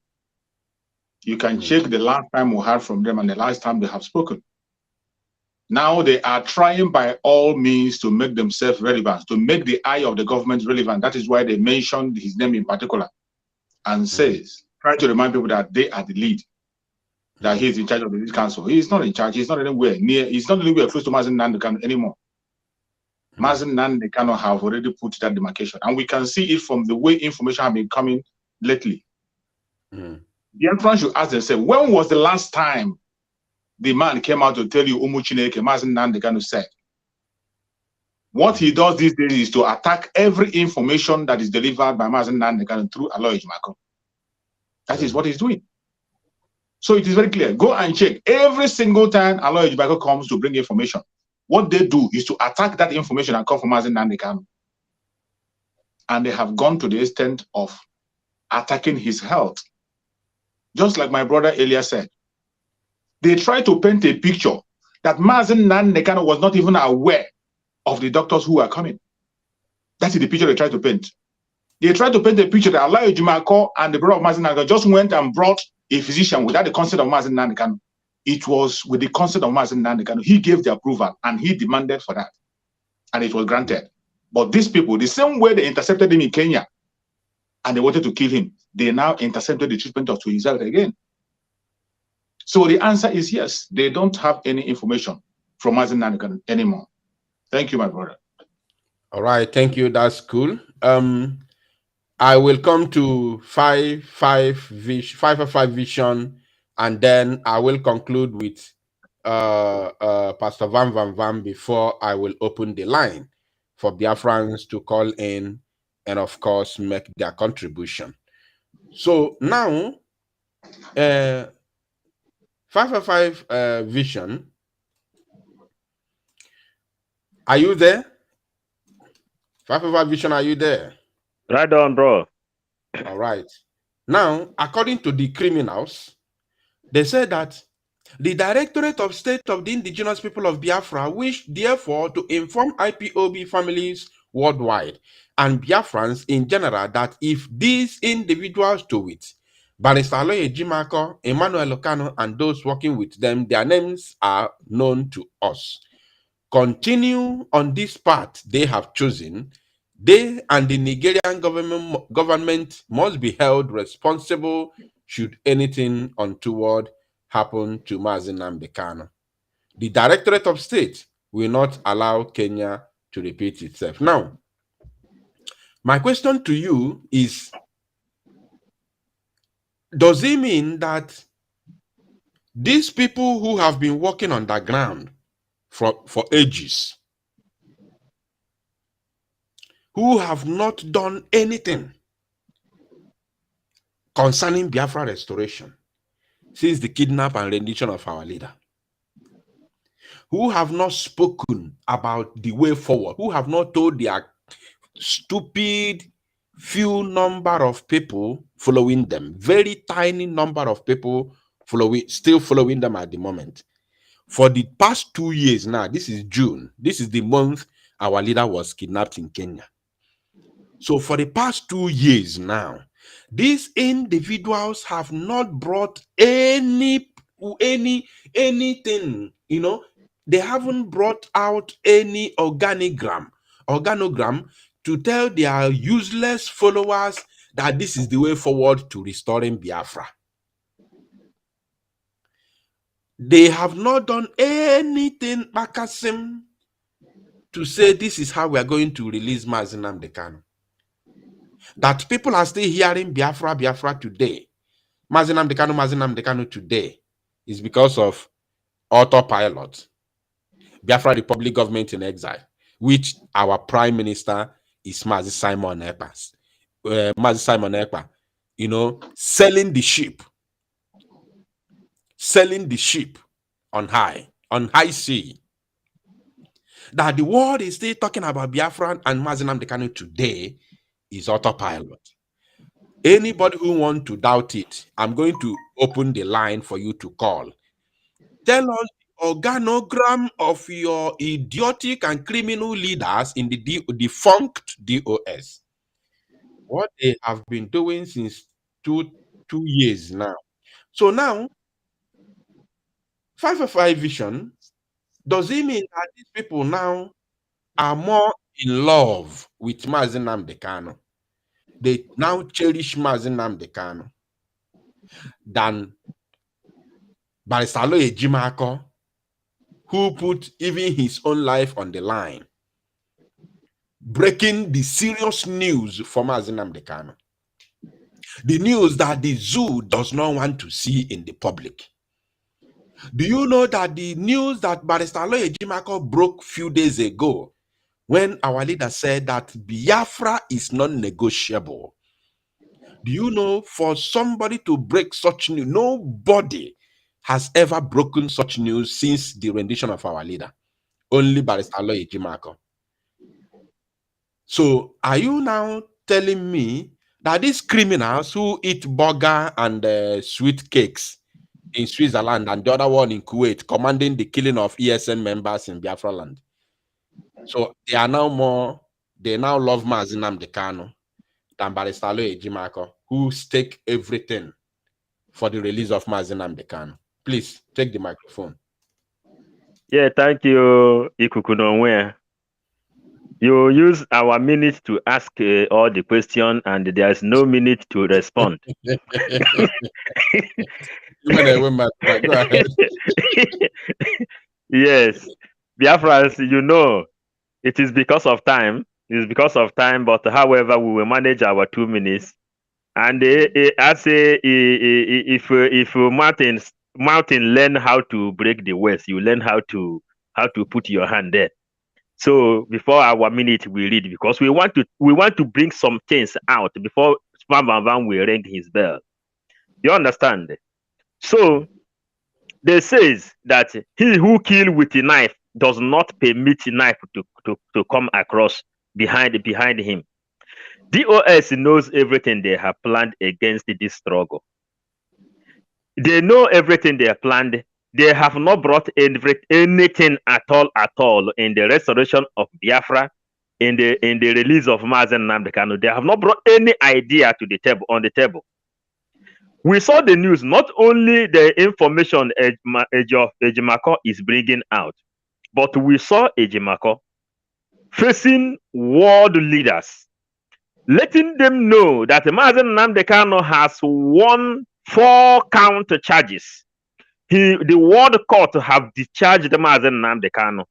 You can check the last time we heard from them and the last time they have spoken. Now they are trying by all means to make themselves relevant, to make the eye of the government relevant. That is why they mentioned his name in particular and try to remind people that they are the lead, that he is in charge of the lead council. He is not in charge. He's not anywhere near. He's not anywhere close to Mazi Nnamdi Kanu anymore. Mazi Nnamdi Kanu have already put that demarcation, and we can see it from the way information have been coming lately. The entrance should ask themselves, when was the last time the man came out to tell you Umu Chineke, Mazi Nnamdi Kanu said? What he does these days is to attack every information that is delivered by Mazi Nnamdi Kanu through Aloy Ejimako. That is what he's doing. So it is very clear. Go and check. Every single time Aloy Ejimako comes to bring information, what they do is to attack that information and come from Mazi Nnamdi Kanu. And they have gone to the extent of attacking his health. Just like my brother Elia said, they try to paint a picture that Mazi Nnamdi Kanu was not even aware of the doctors who are coming. That is the picture they try to paint. They try to paint a picture that Aloy Ejimako and the brother of Mazi Nnamdi Kanu just went and brought a physician without the consent of Mazi Nnamdi Kanu. It was with the consent of Mazi Nnamdi Kanu. He gave the approval and he demanded for that. And it was granted. But these people, the same way they intercepted him in Kenya and they wanted to kill him, they now intercepted the treatment of his health again. So the answer is yes. They don't have any information from Mazi Nnamdi Kanu anymore. Thank you, my brother. All right, thank you. That's cool. I will come to 555 vision, and then I will conclude with Pastor Van before I will open the line for Biafrans to call in and, of course, make their contribution. So now, 555 vision, Are you there? 555 Vision, are you there? Right on, bro. All right. Now, according to the criminals, they said that the Directorate of State of the Indigenous People of Biafra wish, therefore, to inform IPOB families worldwide and Biafrans in general that if these individuals do it, Barrister Aloy Ejimako, Emmanuel Okano, and those working with them, their names are known to us. Continue on this path they have chosen, they and the Nigerian government must be held responsible should anything untoward happen to Mazi Nnamdi Kanu. The Directorate of State will not allow Kenya to repeat itself. Now, my question to you is, does it mean that these people who have been working on the ground for ages, who have not done anything concerning Biafra restoration since the kidnap and rendition of our leader, who have not spoken about the way forward, who have not told their stupid few number of people following them, very tiny number of people still following them at the moment. For the past 2 years now, this is June, this is the month our leader was kidnapped in Kenya. So for the past 2 years now, these individuals have not brought anything, you know, they haven't brought out any organogram to tell their useless followers that this is the way forward to restoring Biafra. They have not done anything, Bakasim, to say this is how we are going to release Mazi Nnamdi Kanu. That people are still hearing Biafra, Biafra today, Mazi Nnamdi Kanu today, is because of autopilot, Biafra Republic Government in Exile, which our Prime Minister is Mazi Simon Ekpa, you know, selling the sheep on high sea. That the world is still talking about Biafra and Mazi Nnamdi Kanu today is autopilot. Anybody who wants to doubt it, I'm going to open the line for you to call. Tell us the organogram of your idiotic and criminal leaders in the defunct DOS. What they have been doing since two years now. So now, 555 Vision, does it mean that these people now are more in love with Mazi Nnamdi Kanu? They now cherish Mazi Nnamdi Kanu than Barrister Aloy Ejimako, who put even his own life on the line, breaking the serious news for Mazi Nnamdi Kanu. The news that the zoo does not want to see in the public. Do you know that the news that Barrister Aloy Ejimako broke a few days ago, when our leader said that Biafra is non-negotiable? Do you know, for somebody to break such news, nobody has ever broken such news since the rendition of our leader. Only Barrister Aloy Ejimako. So are you now telling me that these criminals who eat burger and sweet cakes in Switzerland and the other one in Kuwait, commanding the killing of ESN members in Biafra land, so they now love Mazi Nnamdi Kanu than Barrister Aloy Ejimako, who stake everything for the release of Mazi Nnamdi Kanu? Please take the microphone. Yeah, thank you, Ikuku Nonwe. You use our minute to ask all the question, and there's no minute to respond. Go ahead. Yes, Biafrans, you know, it is because of time. It is because of time, but however, we will manage our 2 minutes. And I say, if Martin learn how to break the West, you learn how to put your hand there. So before our minute we read, because we want to bring some things out before Van will ring his bell. You understand? So they says that he who kill with a knife does not permit knife to come across behind him. DOS knows everything they have planned against this struggle. They know everything they have planned. They have not brought anything at all in the restoration of Biafra, in the release of Mazen Nnamdi Kanu. They have not brought any idea to the table on the table. We saw the news, not only the information Ejimako is bringing out, but we saw Ejimako facing world leaders, letting them know that Mazen Nnamdi Kanu has won 4 count charges. The world court have discharged Mazen Nnamdi Kanu.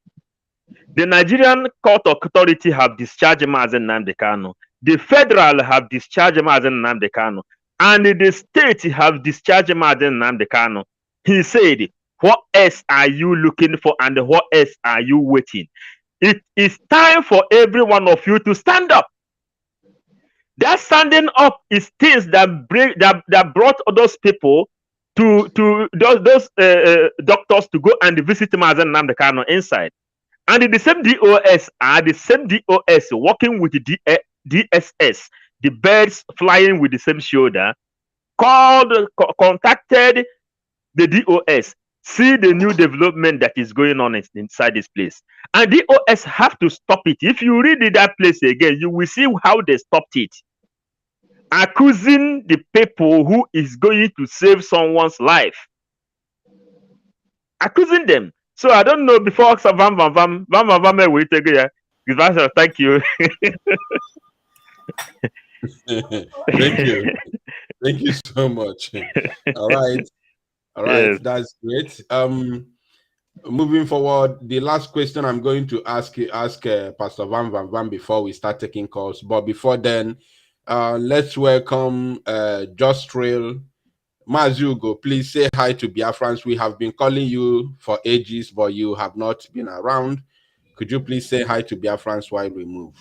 The Nigerian court authority have discharged Mazen Nnamdi Kanu. The federal have discharged Mazen Nnamdi Kanu. And the state have discharged Mazen Nnamdi Kanu. He said, what else are you looking for and what else are you waiting? It is time for every one of you to stand up. That standing up is things that brought those people to those doctors to go and visit Mazen Nnamdi Kanu inside. And the same DOS are the same DOS working with the DSS, the birds flying with the same shoulder, contacted the DOS, see the new development that is going on inside this place. And DOS have to stop it. If you read that place again, you will see how they stopped it. Accusing the people who is going to save someone's life. Accusing them. So I don't know, before Vam wait again. Thank you. Thank you. Thank you so much. All right. Yes. That's great. Moving forward, the last question I'm going to ask Pastor Vam before we start taking calls. But before then, let's welcome Just Rail. Mazugo, please say hi to Biafrans. We have been calling you for ages, but you have not been around. Could you please say hi to Biafrans while we move?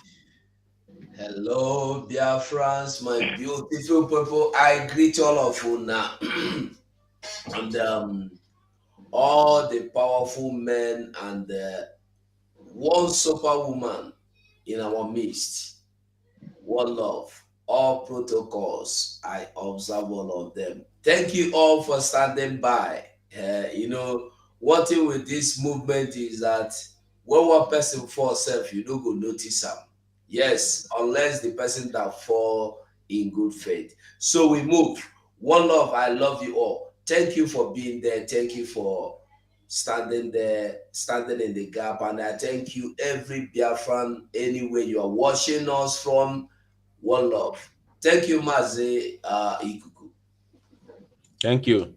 Hello, Biafrans, my beautiful people. I greet all of you now. And all the powerful men and one superwoman in our midst. One love. All protocols, I observe all of them. Thank you all for standing by. One thing with this movement is that when one person falls self, you don't go notice them. Yes, unless the person that fall in good faith. So we move. One love, I love you all. Thank you for being there. Thank you for standing there, standing in the gap. And I thank you, every Biafran, anywhere you are watching us from. One love. Thank you, Mazi Ikuku. Thank you.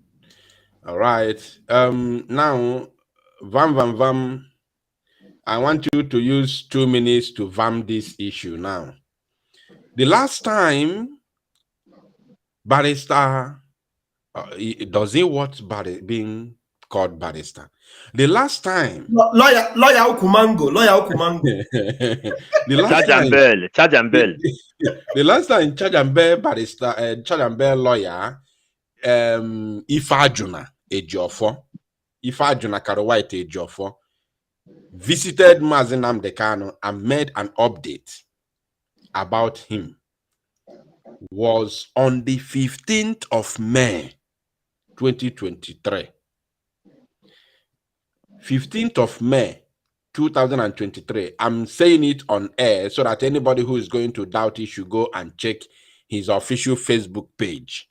All right. Now, Vam, I want you to use 2 minutes to vam this issue now. The last time, barrister, does he what being called barrister? The last time, lawyer Okumango. The last Charge and Bell. The last time Charge and Bell barrister, Charge and Bell lawyer, Ifajuna Ejiofor, Ifajuna Karowite Ejiofor, visited Mazen Nnamdi Kanu and made an update about him. Was on the 15th of May, 2023. 15th of May, 2023. I'm saying it on air so that anybody who is going to doubt it should go and check his official Facebook page.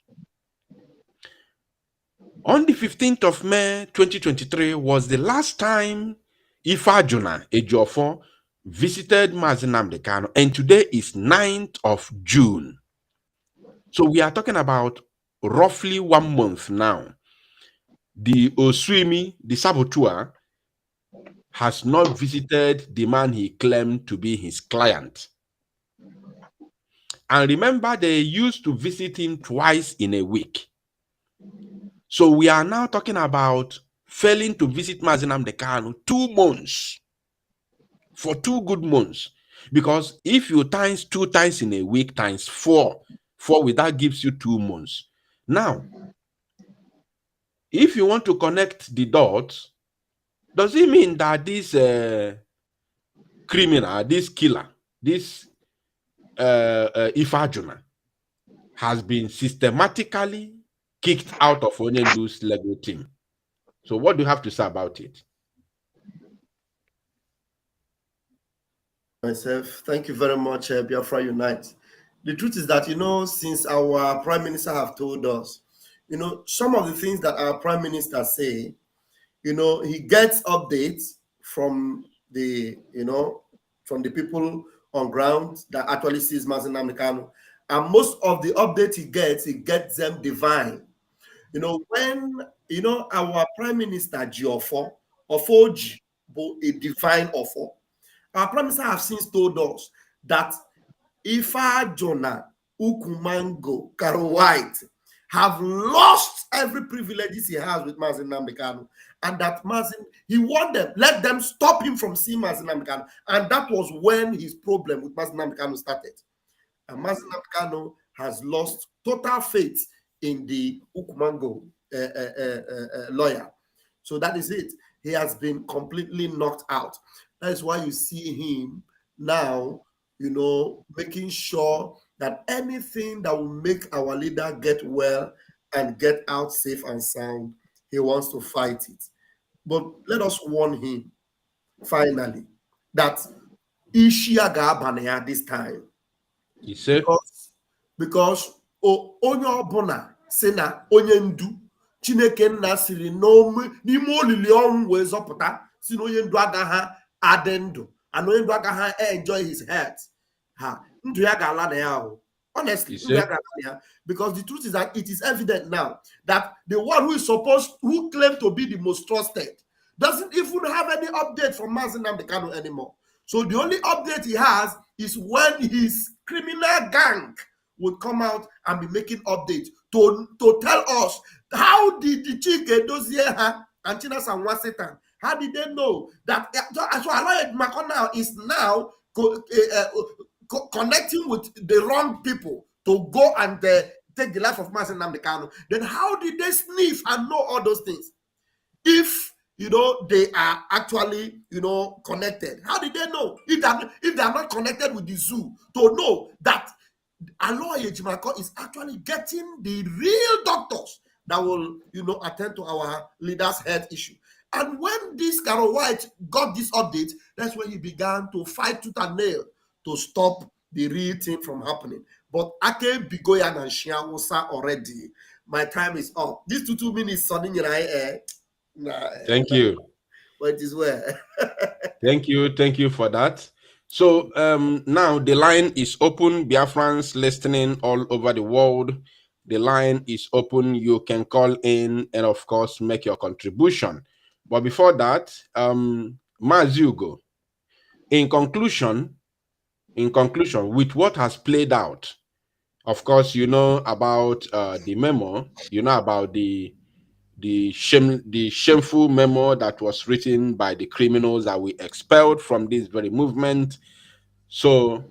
On the 15th of May, 2023 was the last time Ifajuna Ejiofor visited Mazen Nnamdi Kanu, and today is 9th of June. So we are talking about roughly 1 month now. The Oswimi, the saboteur, has not visited the man he claimed to be his client. And remember, they used to visit him twice in a week. So we are now talking about failing to visit Mazen Nnamdi Kanu 2 months. For 2 good months. Because if you times 2 times in a week times 4 with that gives you 2 months. Now, if you want to connect the dots, does it mean that this criminal, this killer, this Ifajuna has been systematically kicked out of Onyendu's legal team? So what do you have to say about it? Myself, thank you very much, Biafra Unite. The truth is that, since our Prime Minister have told us, some of the things that our Prime Minister say, he gets updates from from the people on ground that actually sees Mazi Nnamdi Kanu. And most of the updates he gets them divine. When, our Prime Minister G4, Ofoji, a divine offer, our Prime Minister have since told us that Ifa Jonah, Ukumango, Karo White have lost every privilege he has with Mazi Nnamdi Kanu, and that he want them, let them stop him from seeing Mazi Nnamdi Kanu, and that was when his problem with Mazi Nnamdi Kanu started. And Mazi Nnamdi Kanu has lost total faith in the Ukumango lawyer. So that is it. He has been completely knocked out. That is why you see him now, making sure that anything that will make our leader get well and get out safe and sound, he wants to fight it. But let us warn him, finally, that Ishia Gabanea this time. He said, because onye ọbụla si na onye ndu Chineke nna siri n'ime olili ọnwụ wee zọpụta si na onye ndu agaghị adị ndụ and onye ndu agaghị enjoy his health, ndụ ya ga-ala na ya ahụ. Honestly, because the truth is that it is evident now that the one who claimed to be the most trusted doesn't even have any update from Mazi Nnamdi Kanu anymore. So the only update he has is when his criminal gang would come out and be making updates to tell us how did the Chike Dozie and China Sanwa Satan, how did they know that so Aloy Makona is now connecting with the wrong people to go and take the life of Mazi Nnamdi Kanu? Then how did they sniff and know all those things? If they are actually, connected. How did they know? If they are not connected with the zoo, to know that Aloy Ejimako is actually getting the real doctors that will, attend to our leaders' health issue. And when this Carol White got this update, that's when he began to fight tooth and nail to stop the real thing from happening. But Ake Bigoyan and Shiawosa already. My time is up. These 2 minutes sounding in my air. Thank you. But it is where. Thank you for that. So now the line is open. Biafrans listening all over the world, the line is open. You can call in and of course make your contribution. But before that, Mazugo, in conclusion, with what has played out, of course, about the memo, about the shameful memo that was written by the criminals that we expelled from this very movement. So,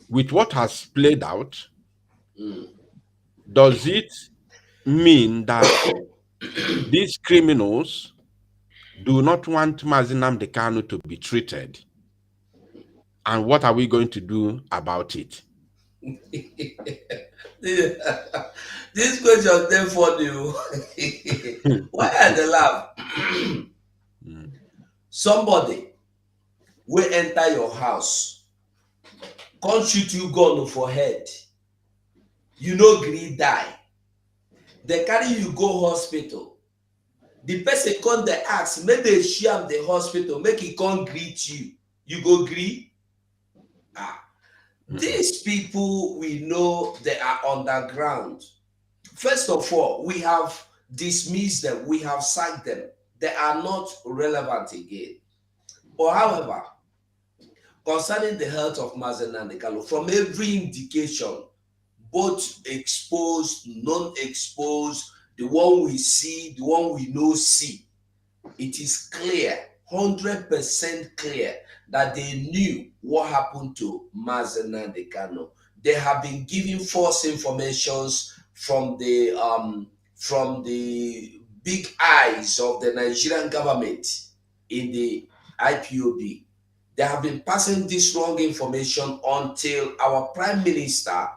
with what has played out, does it mean that these criminals do not want Mazi Nnamdi Kanu to be treated? And what are we going to do about it? This question then for you. Why are they laugh? Somebody will enter your house, can't shoot you gun for head. You no gree die. They carry you go hospital. The person come they ask, make they share the hospital, make he come greet you. You go gree? These people, we know they are underground. First of all, we have dismissed them, we have sacked them. They are not relevant again. Or however, concerning the health of Mazi Nnamdi Kanu, from every indication, both exposed, non-exposed, the one we see, the one we know see, it is clear, 100% clear, that they knew what happened to Mazi Nnamdi Kanu. They have been giving false informations from the big eyes of the Nigerian government in the IPOB. They have been passing this wrong information until our Prime Minister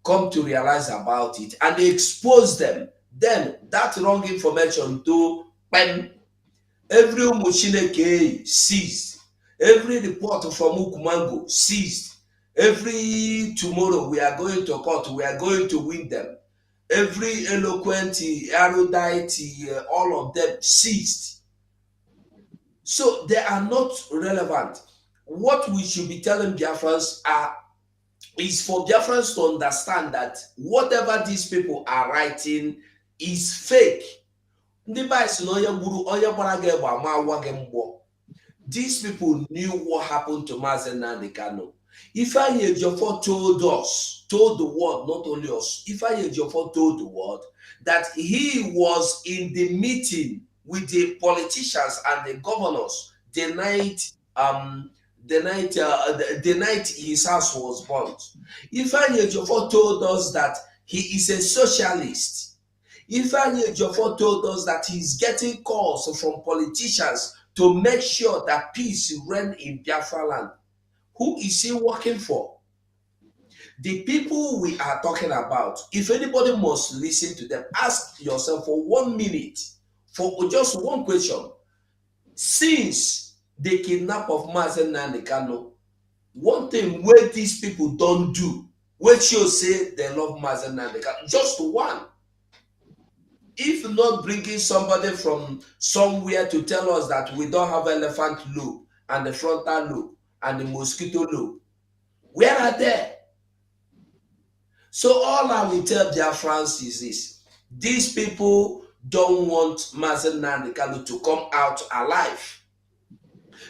come to realize about it and expose them. Then that wrong information to every Mushineke seized, every report from Ukumango seized, every tomorrow we are going to court, we are going to win them. Every eloquent, erudite, all of them seized. So they are not relevant. What we should be telling Biafrans is for Biafrans to understand that whatever these people are writing is fake. These people knew what happened to Mazen Nnamdi Kanu. Ifeanyi Ejiofor told the world, not only us, Ifeanyi Ejiofor told the world that he was in the meeting with the politicians and the governors the night his house was burnt. Ifeanyi Ejiofor told us that he is a socialist. Ifeanyi Ejiofor told us that he's getting calls from politicians to make sure that peace reign in Biafra land. Who is he working for? The people we are talking about, if anybody must listen to them, ask yourself for 1 minute, for just one question. Since the kidnap of Mazen Nnamdi Kanu, one thing where these people don't do, which you say they love Mazen Nnamdi Kanu, just one. If not bringing somebody from somewhere to tell us that we don't have elephant lobe and the frontal lobe and the mosquito lobe, where are they? So all I will tell their friends is this: these people don't want Mazen Nnamdi Kanu to come out alive.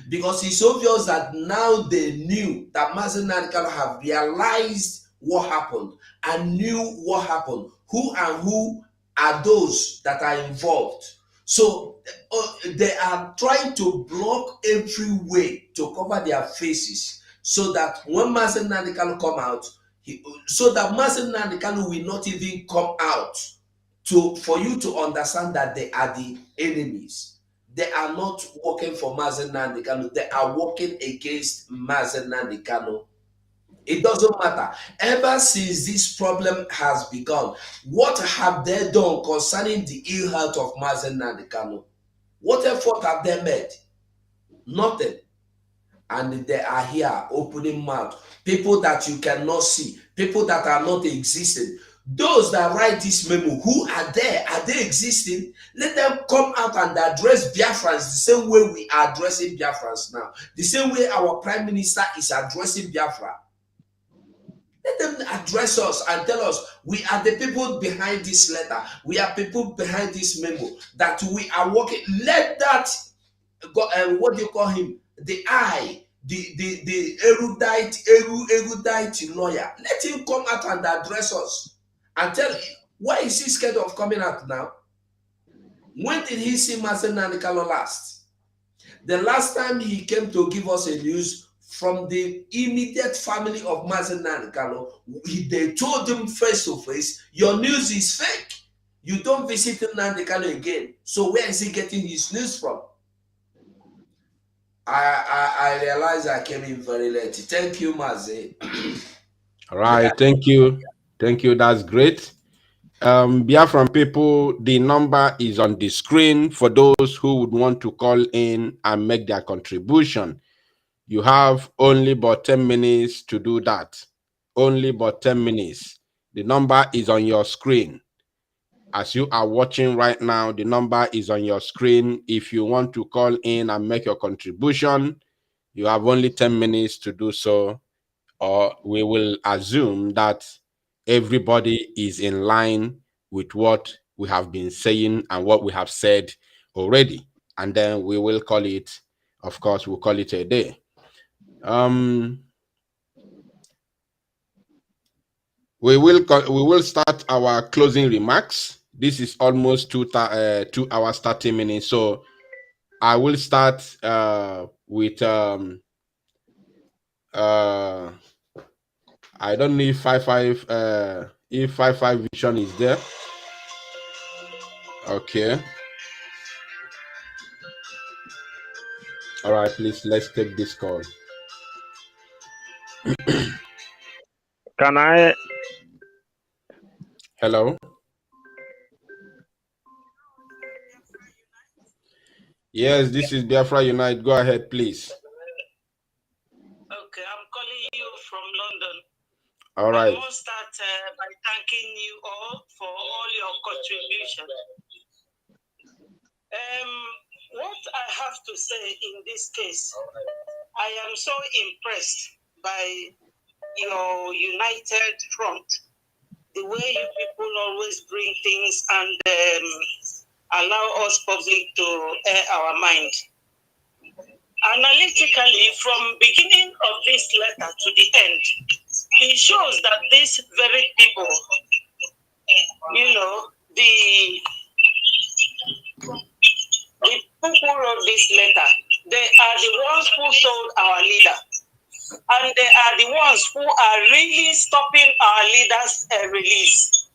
Because it's obvious that now they knew that Mazen Nnamdi Kanu have realized what happened and knew what happened. Who and who are those that are involved? So they are trying to block every way to cover their faces so that when Mazen Nnamdi Kanu come out, so that Mazen Nnamdi Kanu will not even come out for you to understand that they are the enemies. They are not working for Mazen Nnamdi Kanu. They are working against Mazen Nnamdi Kanu. It doesn't matter. Ever since this problem has begun, what have they done concerning the ill health of Mazen Nnamdi Kanu? What effort have they made? Nothing. And they are here opening mouth. People that you cannot see. People that are not existing. Those that write this memo, who are there? Are they existing? Let them come out and address Biafrans the same way we are addressing Biafrans now. The same way our Prime Minister is addressing Biafra. Let them address us and tell us, we are the people behind this letter. We are people behind this memo. That we are working. Let that, what do you call him? The erudite lawyer. Let him come out and address us. And tell him, why is he scared of coming out now? When did he see Mazen Nnamdi Kanu last? The last time he came to give us a news from the immediate family of Mazen Nnamdi Kanu, they told him face to face, your news is fake. You don't visit Nnamdi Kanu again. So where is he getting his news from? I realized I came in very late. Thank you, Mazen. All right, thank you. Thank you. That's great. Biafran people, the number is on the screen for those who would want to call in and make their contribution. You have only about 10 minutes to do that. Only about 10 minutes. The number is on your screen. As you are watching right now, the number is on your screen. If you want to call in and make your contribution, you have only 10 minutes to do so, or we will assume that everybody is in line with what we have been saying and what we have said already. And then we will call it, of course, we'll call it a day. We will start our closing remarks. This is almost 2 hours 30 minutes. So I will start with I don't know if 55 vision is there. Okay. All right, please, let's take this call. Can I? Hello? Yes, this is Biafra Unite. Go ahead, please. Okay, I'm calling you from London. All right. I must start by thanking you all for all your contribution. What I have to say in this case, I am so impressed by your united front, the way you people always bring things and allow us public to air our mind. Analytically, from beginning of this letter to the end, it shows that these very people, you know, the people who wrote this letter, they are the ones who sold our leader. And they are the ones who are really stopping our leader's release.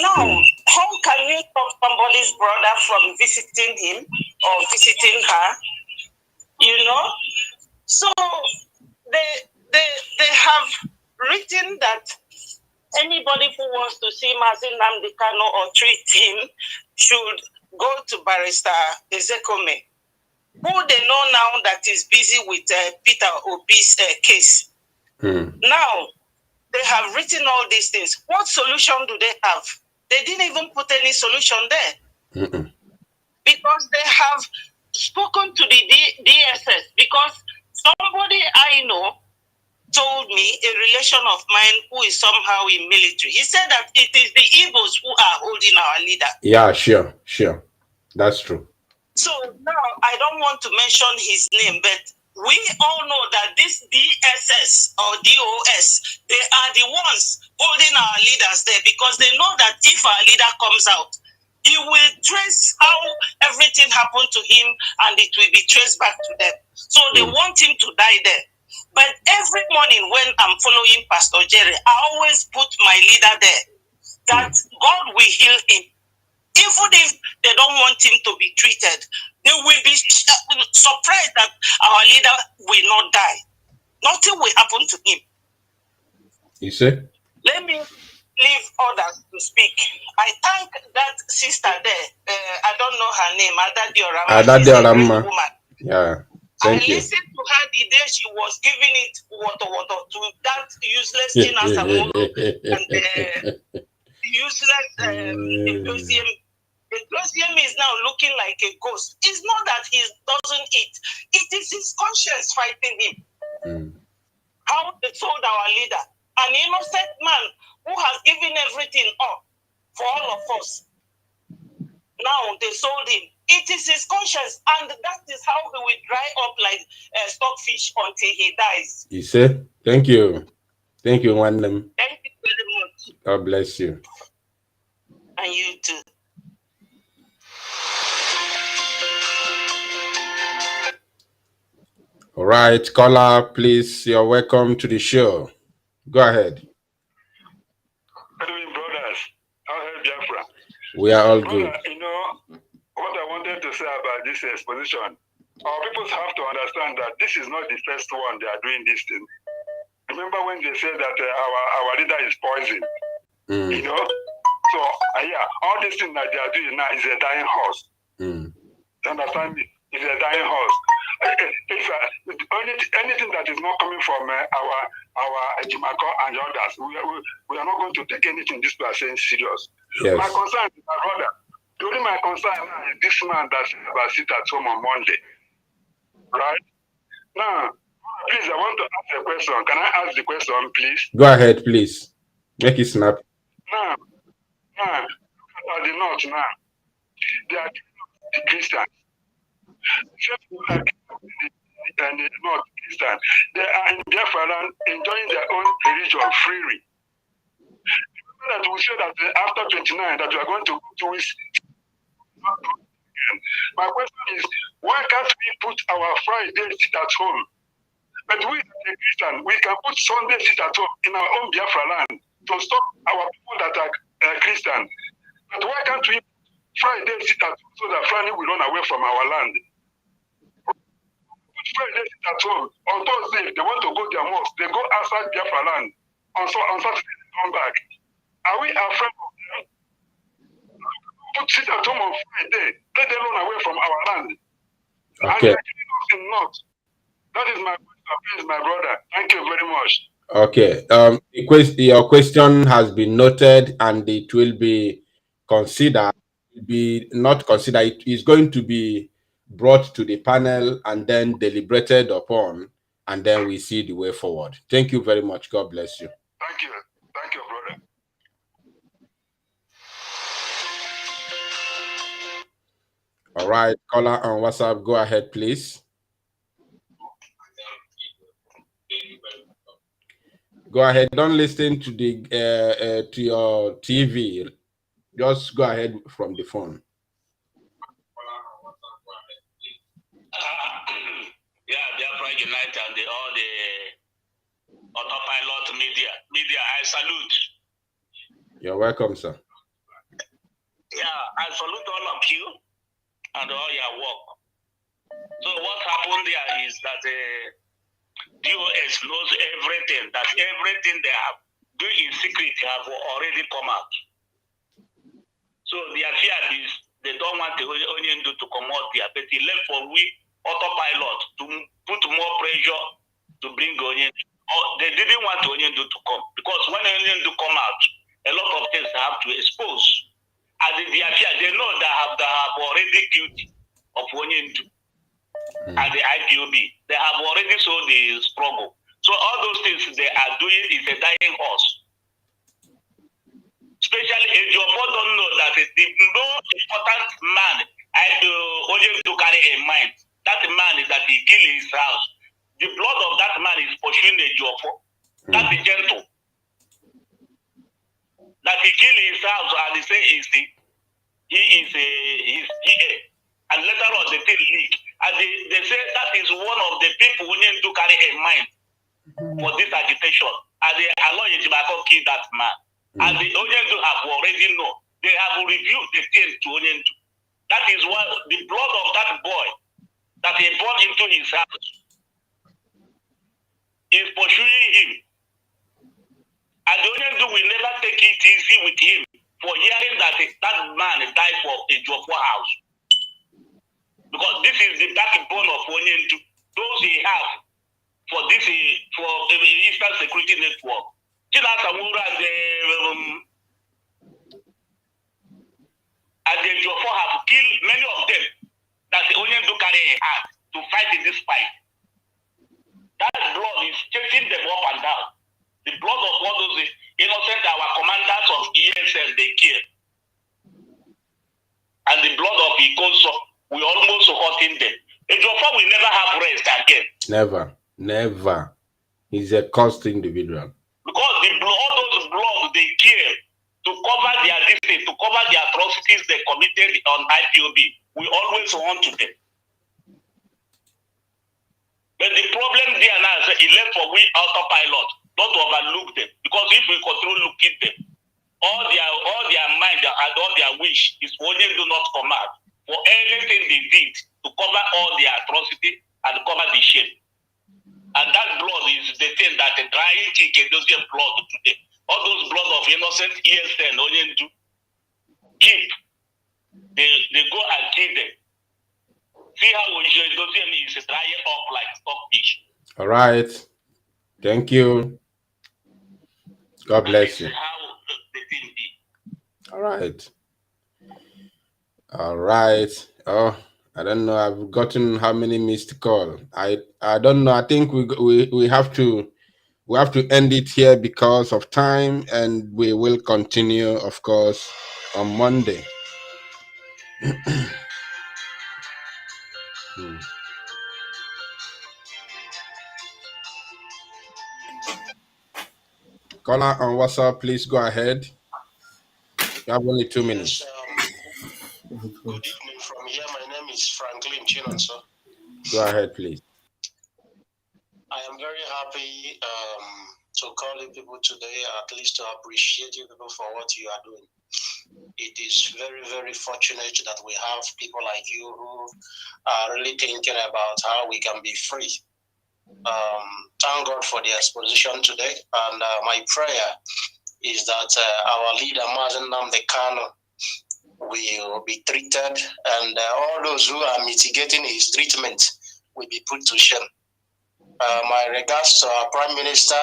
Now, how can you stop somebody's brother from visiting him or visiting her? You know? So they have written that anybody who wants to see Mazin Nnamdi Kanu or treat him should go to Barrister Ezekome, who they know now that is busy with Peter Obi's case. Now, they have written all these things. What solution do they have? They didn't even put any solution there. Because they have spoken to the DSS, because somebody I know told me, a relation of mine who is somehow in military, he said that it is the Igbos who are holding our leader. Yeah, sure. That's true. So now I don't want to mention his name, but we all know that this DSS or DOS, they are the ones holding our leaders there, because they know that if our leader comes out, he will trace how everything happened to him and it will be traced back to them. So they want him to die there. But every morning when I'm following Pastor Jerry, I always put my leader there, that God will heal him. Even if they don't want him to be treated, they will be surprised that our leader will not die. Nothing will happen to him. You see? Let me leave others to speak. I thank that sister there. I don't know her name. She's a great woman. Yeah. Thank you. I listened to her the day she was giving it water to that useless Chinasamolo and the useless Eklosium. Eklosium is now looking like a ghost. It's not that he doesn't eat. It is his conscience fighting him. How they sold our leader, an innocent man who has given everything up for all of us. Now they sold him. It is his conscience, and that is how he will dry up like stockfish until he dies. You see? Thank you. Thank you, Wandem. Thank you very much. God bless you. And you too. All right, caller, please, you're welcome to the show. Go ahead. Good evening, brothers. How are Biafra? We are all Brother, good. you know, what I wanted to say about this exposition, our people have to understand that this is not the first one they are doing this thing. Remember when they said that our leader is poison? You know? So, yeah, all this thing that they are doing now is a dying horse. You understand me? It's a dying horse. If anything that is not coming from our Jimako and others, we are not going to take anything this people are saying serious. Yes. My concern is my brother. During my concern is this man that sit at home on Monday. Right? Now, please, I want to ask a question. Can I ask the question, please? Go ahead, please. Make it snap. Now, at the north now, they are the Christians. And the North Christian, they are in Biafra land enjoying their own religion freely. That we say that after 29 that we are going to go to this. My question is, why can't we put our Friday sit at home? But we as a Christian, we can put Sunday sit at home in our own Biafra land to stop our people that are Christian. But why can't we Friday sit at home so that Friday will run away from our land? Friday sit at home. On Thursday, they want to go their mosque. They go outside Biafra land. On Saturday, they come back. Are we afraid of them? Put sit at home on Friday. Let them run away from our land. Okay. And they're killing us in North. That is my question, please, my brother. Thank you very much. Okay. Your question has been noted, and it will be considered. Be not considered. It is going to be brought to the panel and then deliberated upon, and then we see the way forward. Thank you very much. God bless you. Thank you. Thank you, brother. All right, caller on WhatsApp, go ahead, please. Go ahead. Don't listen to the to your TV. Just go ahead from the phone. Yeah, Biafra Unite and all the autopilot media, I salute. You're welcome, sir. Yeah, I salute all of you and all your work. So what happened there is that DOS knows everything, that everything they have do in secret have already come out. So their fear is they don't want the Onion to come out there, but he left for we autopilot to put more pressure to bring Onion. They didn't want Onion to come because when Onion come out, a lot of things have to expose. And their fear, they know they have already guilty of Onion and the IPOB. They have already saw the struggle. So all those things they are doing is a dying horse. Especially if your father don't know that the most important man I only to carry in mind. That man is that he kill his house. The blood of that man is pursuing the Jofo. That is gentle. That he kill his house and he say he is and later on the thing leak. And they say that is one of the people who need to carry in mind for this agitation. And they allow Yejibako kill that man. And the Onyendu have already know. They have reviewed the thing to Onyendu. That is what the blood of that boy that he born into his house is pursuing him. And the Onyendu will never take it easy with him for hearing that that man died for a Jofo house. Because this is the backbone of Onyendu. Those he have for this for the Eastern Security Network. And the Jofo have killed many of them that the Onyendu carry a heart to fight in this fight. That blood is chasing them up and down. The blood of all those innocent, our commanders of ESL, they kill. And the blood of Ikoso, we almost hurting them. A Jofo will never have rest again. Never. He's a cursed individual. Because all those blood they kill to cover their distance, to cover the atrocities they committed on IPOB, we always want to them. But the problem there now is that it left for we autopilot, not to overlook them. Because if we continue looking them, all their mind and all their wish is only do not come out for anything they did to cover all their atrocity and cover the shame. And that blood is the thing that the drying chicken does get blood today. All those blood of innocent ESN only do keep. They go and kill them. See how we is drying up like stockfish. All right. Thank you. God bless you. How the thing be. All right. All right. Oh, I don't know. I've gotten how many missed call. I don't know. I think we have to end it here because of time, and we will continue, of course, on Monday. Caller on WhatsApp, please go ahead. You have only 2 minutes. Good evening from here. My name is Franklin Chinonso. Go ahead, please. I am very happy to call you people today, at least to appreciate you people for what you are doing. It is very, very fortunate that we have people like you who are really thinking about how we can be free. Thank God for the exposition today. And my prayer is that our leader, Mazen Namdekano, will be treated, and all those who are mitigating his treatment will be put to shame. My regards to our Prime Minister.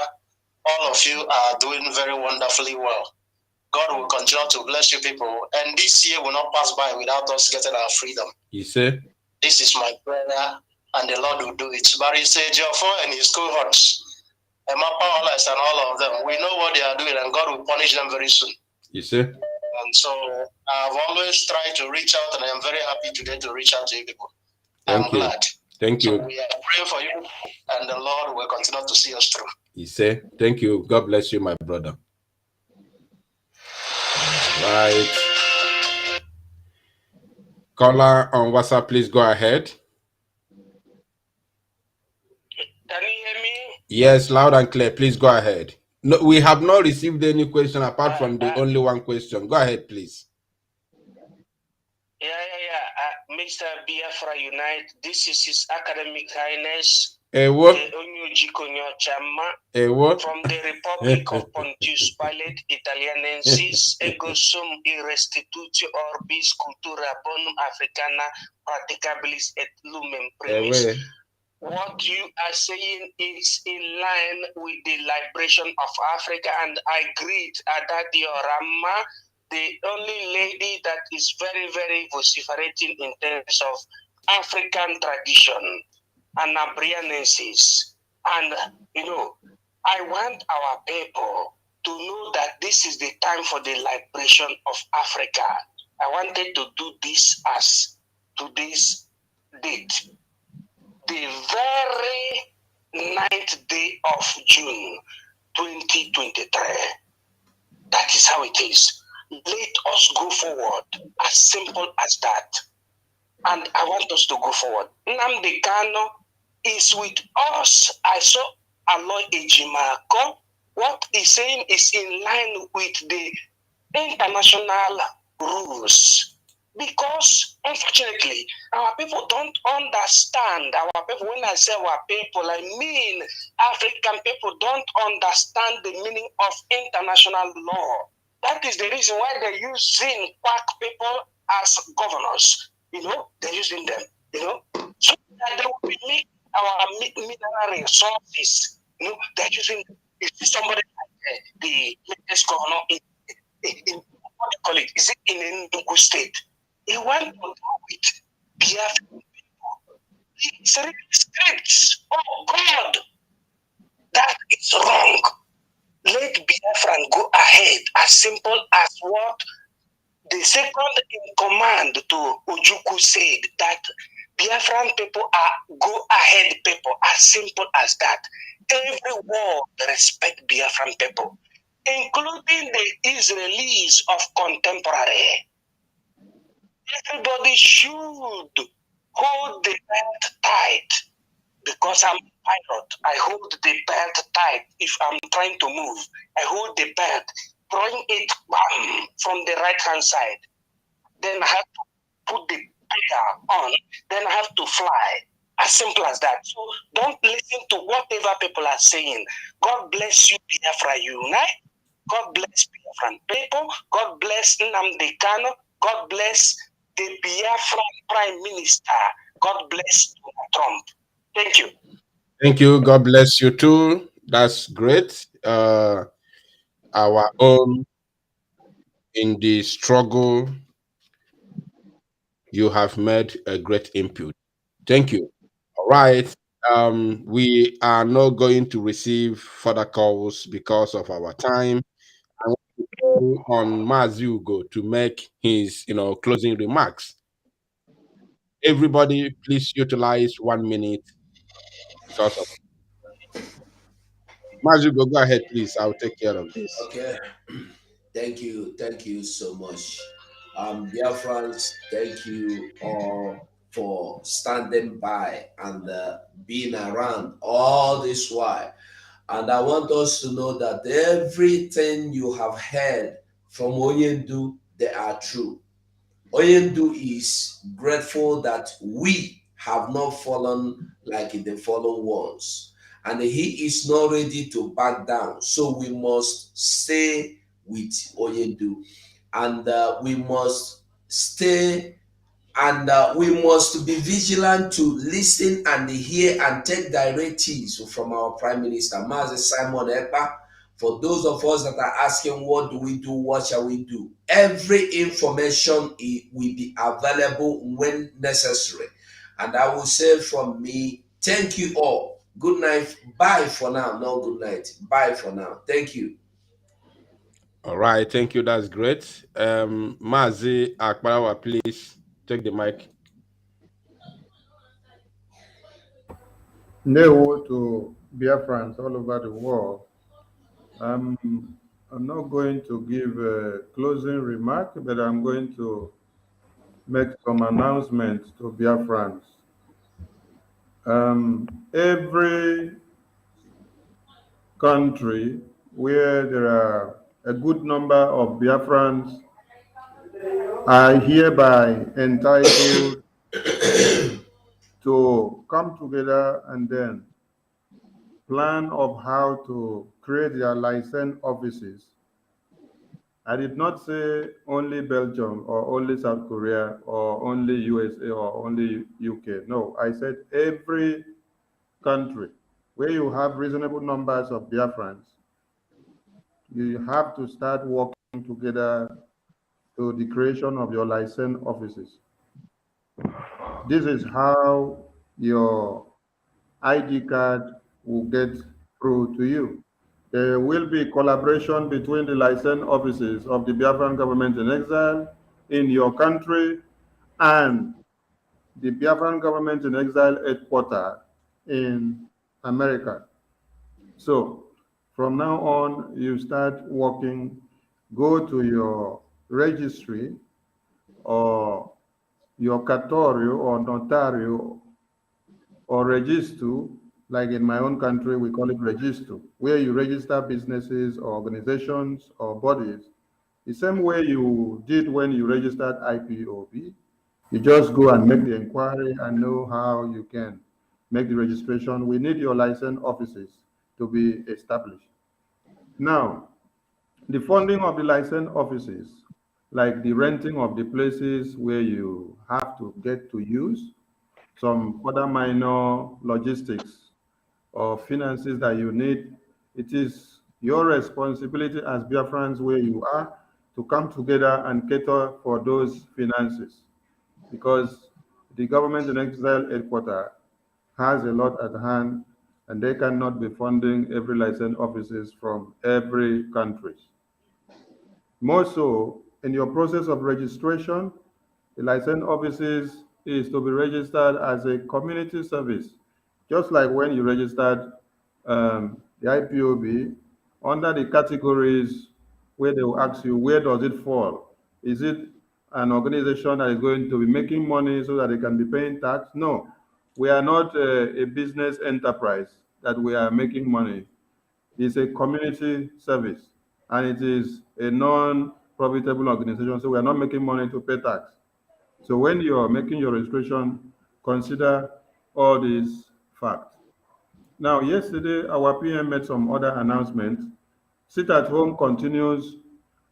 All of you are doing very wonderfully well. God will continue to bless you people, and this year will not pass by without us getting our freedom. You say? This is my prayer, and the Lord will do it. But he said, Geoffrey and his cohorts, Emma Powerless and all of them, we know what they are doing, and God will punish them very soon. You say? And so I've always tried to reach out, and I'm very happy today to reach out to you people. Thank you. Glad. Thank you. So we are praying for you, and the Lord will continue to see us through. You say? Thank you. God bless you, my brother. Right. Caller on WhatsApp, please go ahead. Can you hear me? Yes, loud and clear. Please go ahead. No, we have not received any question apart from the only one question. Go ahead, please. Yeah. Mr. Biafra Unite, this is His Academic Highness, Ewo. Ewo. From the Republic of Pontius Pilate Italianensis, ego sum irrestitutio orbis cultura bonum africana praticabilis et lumen premis. Ewe. What you are saying is in line with the liberation of Africa, and I greet Ada Diorama, the only lady that is very, very vociferating in terms of African tradition and Abrianensis. And, I want our people to know that this is the time for the liberation of Africa. I wanted to do this as today's date. The very 9th day of June 2023. That is how it is. Let us go forward. As simple as that. And I want us to go forward. Nnamdi Kanu is with us. I saw Aloy Ejimako. What he's saying is in line with the international rules. Because, unfortunately, our people don't understand. Our people, when I say our people, I mean African people don't understand the meaning of international law. That is the reason why they're using quack people as governors. They're using them, so that they will be making our mineral resources. They're using them. You see somebody like the latest governor in what do you call it? Is it in Enugu State? He went to do with Biafran people. He's reading scripts. Oh God, that is wrong. Let Biafran go ahead, as simple as what the second in command to Ojukwu said, that Biafran people are go ahead people, as simple as that. Every world respect Biafran people, including the Israelis of contemporary. Everybody should hold the belt tight, because I'm a pilot. I hold the belt tight. If I'm trying to move, I hold the belt, throwing it from the right hand side. Then I have to put the gear on. Then I have to fly. As simple as that. So don't listen to whatever people are saying. God bless you, Biafra Unite. God bless Biafran people. God bless Nnamdi Kanu. God bless the Biafran Prime Minister. God bless Donald Trump. Thank you. Thank you. God bless you too. That's great. Our own in the struggle, you have made a great input. Thank you. All right. We are not going to receive further calls because of our time. I want to call on Mazugo to make his, closing remarks. Everybody, please utilize 1 minute because of Mazugo. Go ahead, please. I'll take care of this. Okay. Thank you so much. Dear friends, thank you all for standing by and being around all this while. And I want us to know that everything you have heard from Oyendu, they are true. Oyendu is grateful that we have not fallen like the fallen ones, and he is not ready to back down. So we must stay with Oyendu, and we must stay and we must be vigilant to listen and hear and take directives from our Prime Minister, Mazi Simon Ekpa. For those of us that are asking, what do we do? What shall we do? Every information will be available when necessary. And I will say from me, thank you all. Good night. Bye for now. No, good night. Bye for now. Thank you. All right. Thank you. That's great. Mazi Akbarawa, please take the mic. Newo to Biafrans all over the world. I'm not going to give a closing remark, but I'm going to make some announcements to Biafrans. Every country where there are a good number of Biafrans are hereby entitled to come together and then plan of how to create their license offices. I did not say only Belgium or only South Korea or only USA or only UK. No, I said every country where you have reasonable numbers of Biafrans, you have to start working together to the creation of your license offices. This is how your ID card will get through to you. There will be collaboration between the license offices of the Biafran government in exile in your country and the Biafran government in exile headquarters in America. So from now on, you start working, go to your registry or your cartorio or notario or register, like in my own country, we call it register, where you register businesses or organizations or bodies. The same way you did when you registered IPOB, you just go and make the inquiry and know how you can make the registration. We need your license offices to be established. Now, the funding of the license offices, like the renting of the places where you have to get to use, some other minor logistics or finances that you need, it is your responsibility as Biafrans where you are to come together and cater for those finances, because the government in exile headquarters has a lot at hand and they cannot be funding every license offices from every country. More so, in your process of registration, the license offices is to be registered as a community service, just like when you registered the IPOB under the categories where they will ask you, where does it fall? Is it an organization that is going to be making money so that they can be paying tax? No, we are not a business enterprise that we are making money. It's a community service and it is a non-profitable organization, so we are not making money to pay tax. So when you are making your registration, consider all these facts. Now, yesterday, our PM made some other announcements. Sit at home continues,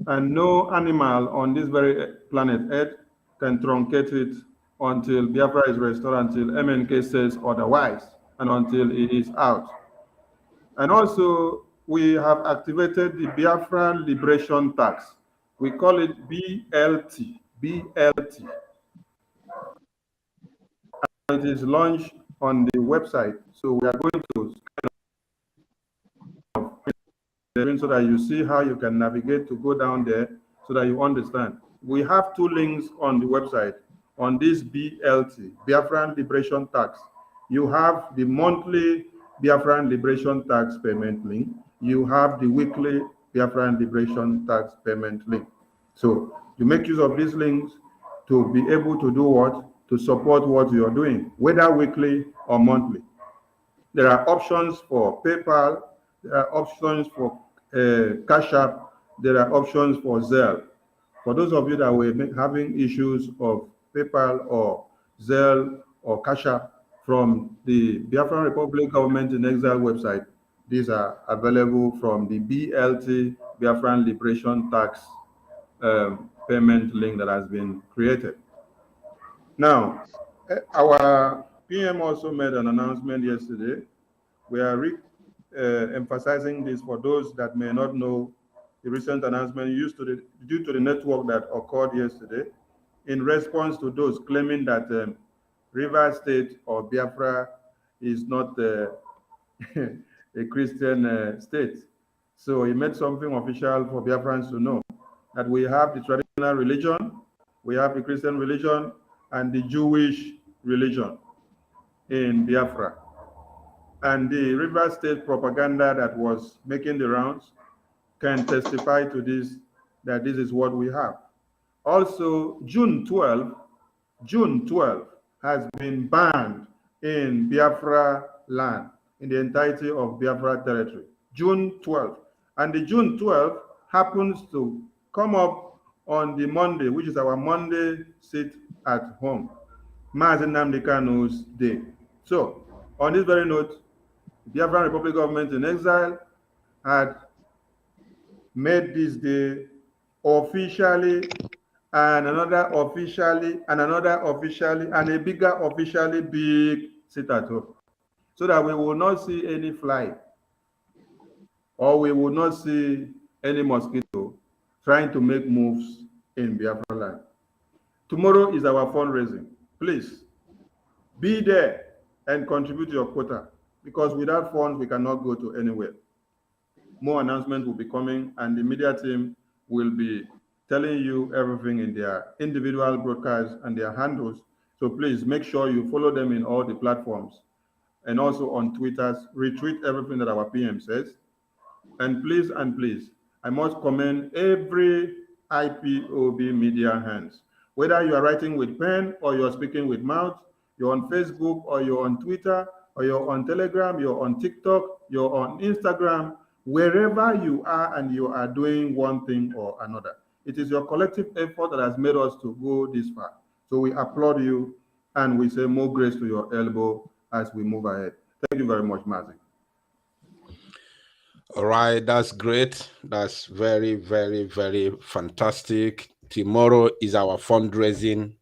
and no animal on this very planet Earth can truncate it until Biafra is restored, until MNK says otherwise, and until it is out. And also, we have activated the Biafra Liberation Tax. We call it BLT. BLT. And it is launched on the website. So we are going to so that you see how you can navigate to go down there so that you understand. We have two links on the website on this BLT, Biafran Liberation Tax. You have the monthly Biafran Liberation Tax payment link. You have the weekly Biafran Liberation Tax payment link. So you make use of these links to be able to do what? To support what you are doing, whether weekly or monthly. There are options for PayPal, there are options for Cash App, there are options for Zelle. For those of you that were having issues of PayPal or Zelle or Cash App from the Biafran Republic Government in Exile website, these are available from the BLT, Biafran Liberation Tax payment link that has been created. Now, our PM also made an announcement yesterday. We are emphasizing this for those that may not know the recent announcement due to the network that occurred yesterday in response to those claiming that River State or Biafra is not a Christian state. So he made something official for Biafrans to know that we have the traditional religion, we have the Christian religion, and the Jewish religion in Biafra. And the River State propaganda that was making the rounds can testify to this, that this is what we have. Also, June 12 has been banned in Biafra land, in the entirety of Biafra territory. June 12. And the June 12 happens to come up on the Monday, which is our Monday sit at home, Mazi Nnamdi Kanu's day. So, on this very note, the Biafran Republic Government in Exile had made this day officially, and another officially, and another officially, and a bigger officially big sit at home, so that we will not see any fly, or we will not see any mosquito trying to make moves in Biafra land. Tomorrow is our fundraising. Please be there and contribute your quota, because without funds, we cannot go to anywhere. More announcements will be coming, and the media team will be telling you everything in their individual broadcasts and their handles. So please make sure you follow them in all the platforms, and also on Twitter, retweet everything that our PM says. And please, I must commend every IPOB media hands. Whether you are writing with pen or you're speaking with mouth, you're on Facebook or you're on Twitter or you're on Telegram, you're on TikTok, you're on Instagram, wherever you are and you are doing one thing or another. It is your collective effort that has made us to go this far. So we applaud you and we say more grace to your elbow as we move ahead. Thank you very much, Mazi. All right, that's great. That's very, very, very fantastic. Tomorrow is our fundraising.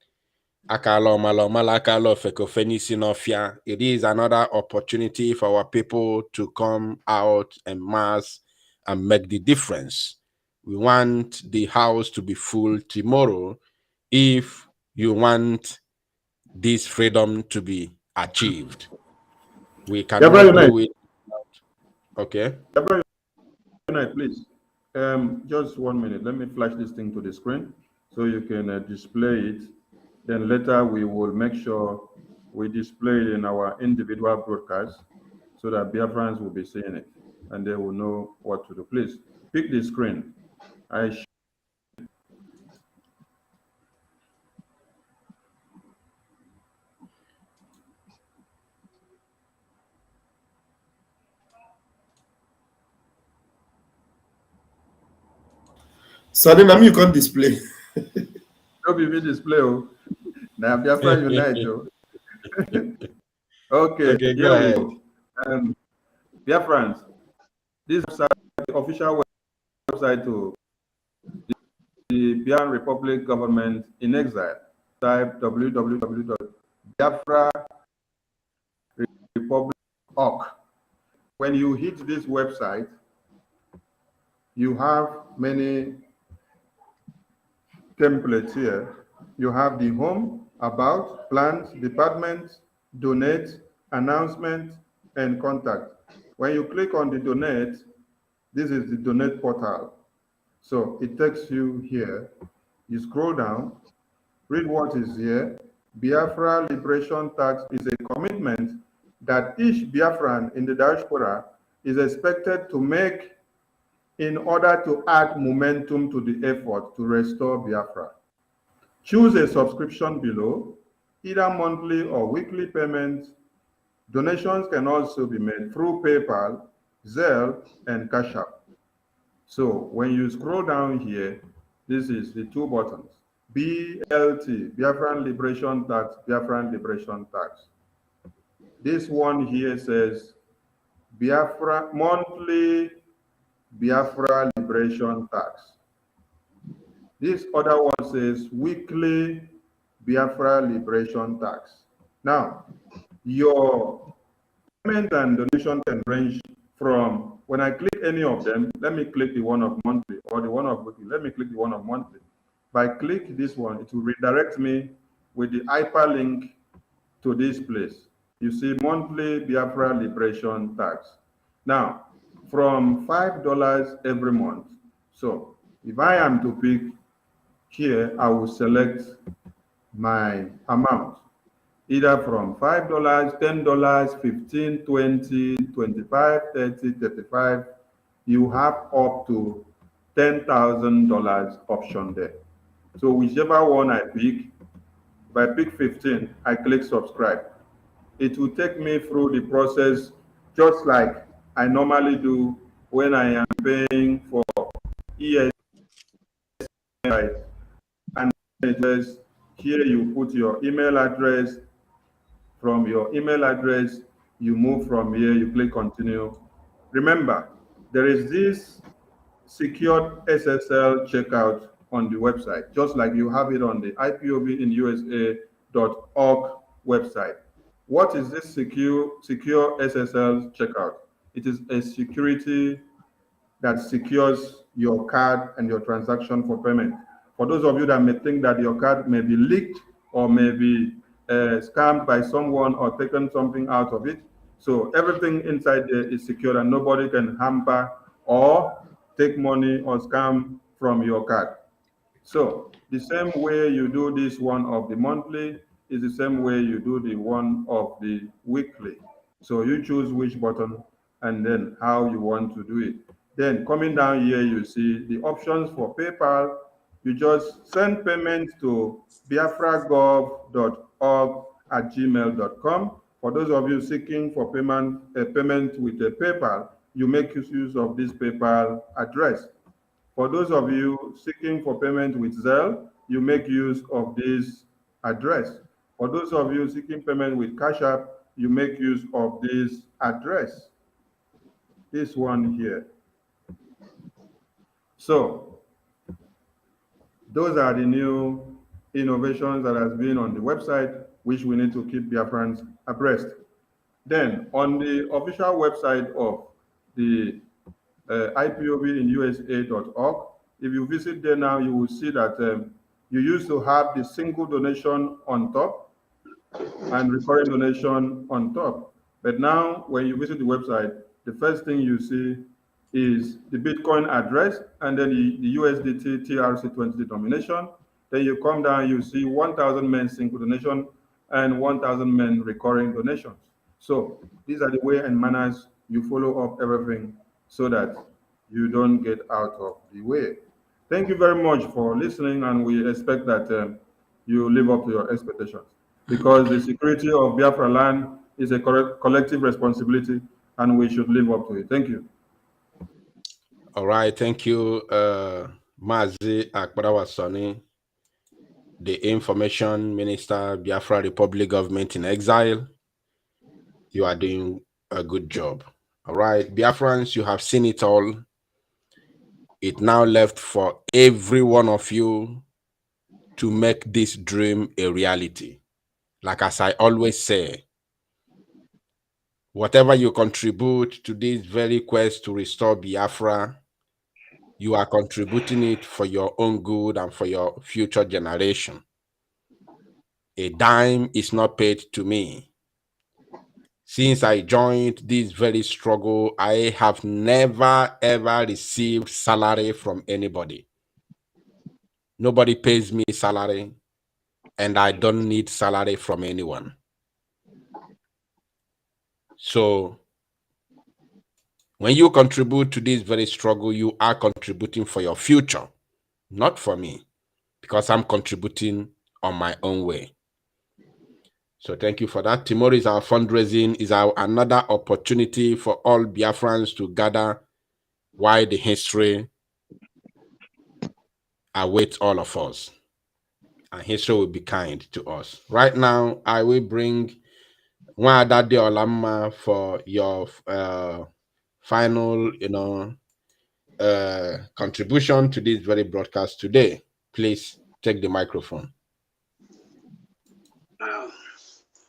It is another opportunity for our people to come out en masse and make the difference. We want the house to be full tomorrow if you want this freedom to be achieved. We cannot do it. Okay. Please, just 1 minute. Let me flash this thing to the screen so you can display it. Then later we will make sure we display it in our individual broadcasts so that Biafrans will be seeing it and they will know what to do. Please pick the screen. So then you can't display. No, be display. Now Biafra Unite. Okay, go ahead. Biafrans, this is the official website to the Biafran Republic Government in Exile. Type www.biafrarepublic.org. When you hit this website, you have many templates here. You have the home, about, plans, departments, donate, announcement, and contact. When you click on the donate, this is the donate portal. So it takes you here. You scroll down, read what is here. Biafra Liberation Tax is a commitment that each Biafran in the diaspora is expected to make in order to add momentum to the effort to restore Biafra. Choose a subscription below, either monthly or weekly payments. Donations can also be made through PayPal, Zelle, and Cash App. So when you scroll down here, this is the two buttons. BLT, Biafran Liberation Tax, Biafran Liberation Tax. This one here says Biafra monthly Biafra Liberation Tax. This other one says weekly Biafra Liberation Tax. Now, your payment and donation can range from, when I click any of them, let me click the one of monthly or the one of weekly. Let me click the one of monthly. If I click this one, it will redirect me with the hyperlink to this place. You see monthly Biafra Liberation Tax. Now, from $5 every month. So if I am to pick here, I will select my amount, either from $5, $10, $15, $20, $25, $30, $35. You have up to $10,000 option there. So whichever one I pick, if I pick 15, I click subscribe. It will take me through the process just like I normally do when I am paying for ES. And address, here you put your email address. From your email address, you move from here, you click continue. Remember, there is this secured SSL checkout on the website, just like you have it on the IPOBinusa.org website. What is this secure SSL checkout? It is a security that secures your card and your transaction for payment. For those of you that may think that your card may be leaked or may be scammed by someone or taken something out of it, so everything inside there is secure and nobody can hamper or take money or scam from your card. So the same way you do this one of the monthly is the same way you do the one of the weekly. So you choose which button and then how you want to do it. Then coming down here, you see the options for PayPal. You just send payment to biafragov.org@gmail.com. For those of you seeking for payment with a PayPal, you make use of this PayPal address. For those of you seeking for payment with Zelle, you make use of this address. For those of you seeking payment with Cash App, you make use of this address, this one here. So those are the new innovations that has been on the website, which we need to keep Biafrans abreast. Then on the official website of the IPOBinusa.org, if you visit there now, you will see that you used to have the single donation on top and recurring donation on top. But now when you visit the website, the first thing you see is the Bitcoin address and then the USDT TRC20 denomination. Then you come down, you see 1,000 men single donation and 1,000 men recurring donations. So these are the way and manners you follow up everything so that you don't get out of the way. Thank you very much for listening, and we expect that you live up to your expectations, because the security of Biafra land is a collective responsibility, and we should live up to it. Thank you. All right, thank you, Mazi Akbarawa Sani, the Information Minister, Biafra Republic Government in Exile. You are doing a good job. All right, Biafrans, you have seen it all. It now left for every one of you to make this dream a reality. Like as I always say, whatever you contribute to this very quest to restore Biafra, you are contributing it for your own good and for your future generation. A dime is not paid to me. Since I joined this very struggle, I have never ever received salary from anybody. Nobody pays me salary, and I don't need salary from anyone. So when you contribute to this very struggle, you are contributing for your future, not for me, because I'm contributing on my own way. So thank you for that. Tomorrow is our fundraising, is another opportunity for all Biafrans to gather why the history awaits all of us, and history will be kind to us. Right now, I will bring Nwadade Olamma for your final, contribution to this very broadcast today. Please take the microphone.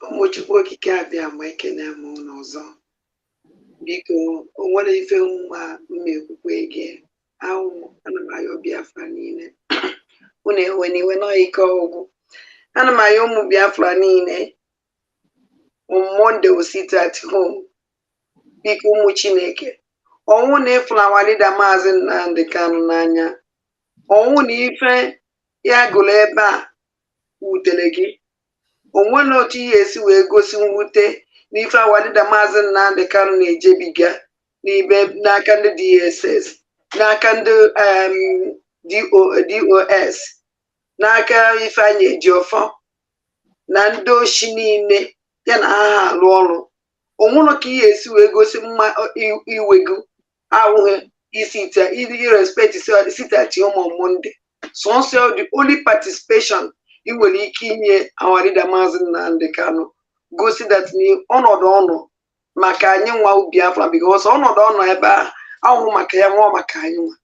Ụmụchukwu okike abịa ma ekene m unu ọzọ. Biko, o nwere ife nwa mmekwukwe gị ahụ ana m ayọ Biafra niile. Unu ewe n'iwe nọ ike ọgwụ. Ana m ayọ ụmụ Biafra niile. On Monday will sit at home. Biko ụmụ Chineke. Ọnwụ na ịfụlawa dịda Maazị Nnamdi Kanu n'anya. Ọnwụ na ife ya gụrụ ebe a wutere gị. Onwere otu ihe esi wee gosi mwute n'ife awadida Maazị Nnamdi Kanu na-ejebiga n'ibe n'aka ndị DSS, n'aka ndị DOS, n'aka Ifeanyi Ejiofor na ndị oshi niile ya na ha alụ ọrụ. Onwere ka ihe esi wee gosi mma iwego ahụghị isi irespect sitati ụmụ Monde. Sọnsọ the only participation ị nwere ike inye awarida Maazị Nnamdi Kanu gosi that ọnọdụ ọnụ maka anyị nwa Biafra, because ọnọdụ ọnụ ebe ahụ maka ya nwa maka anyị nwa,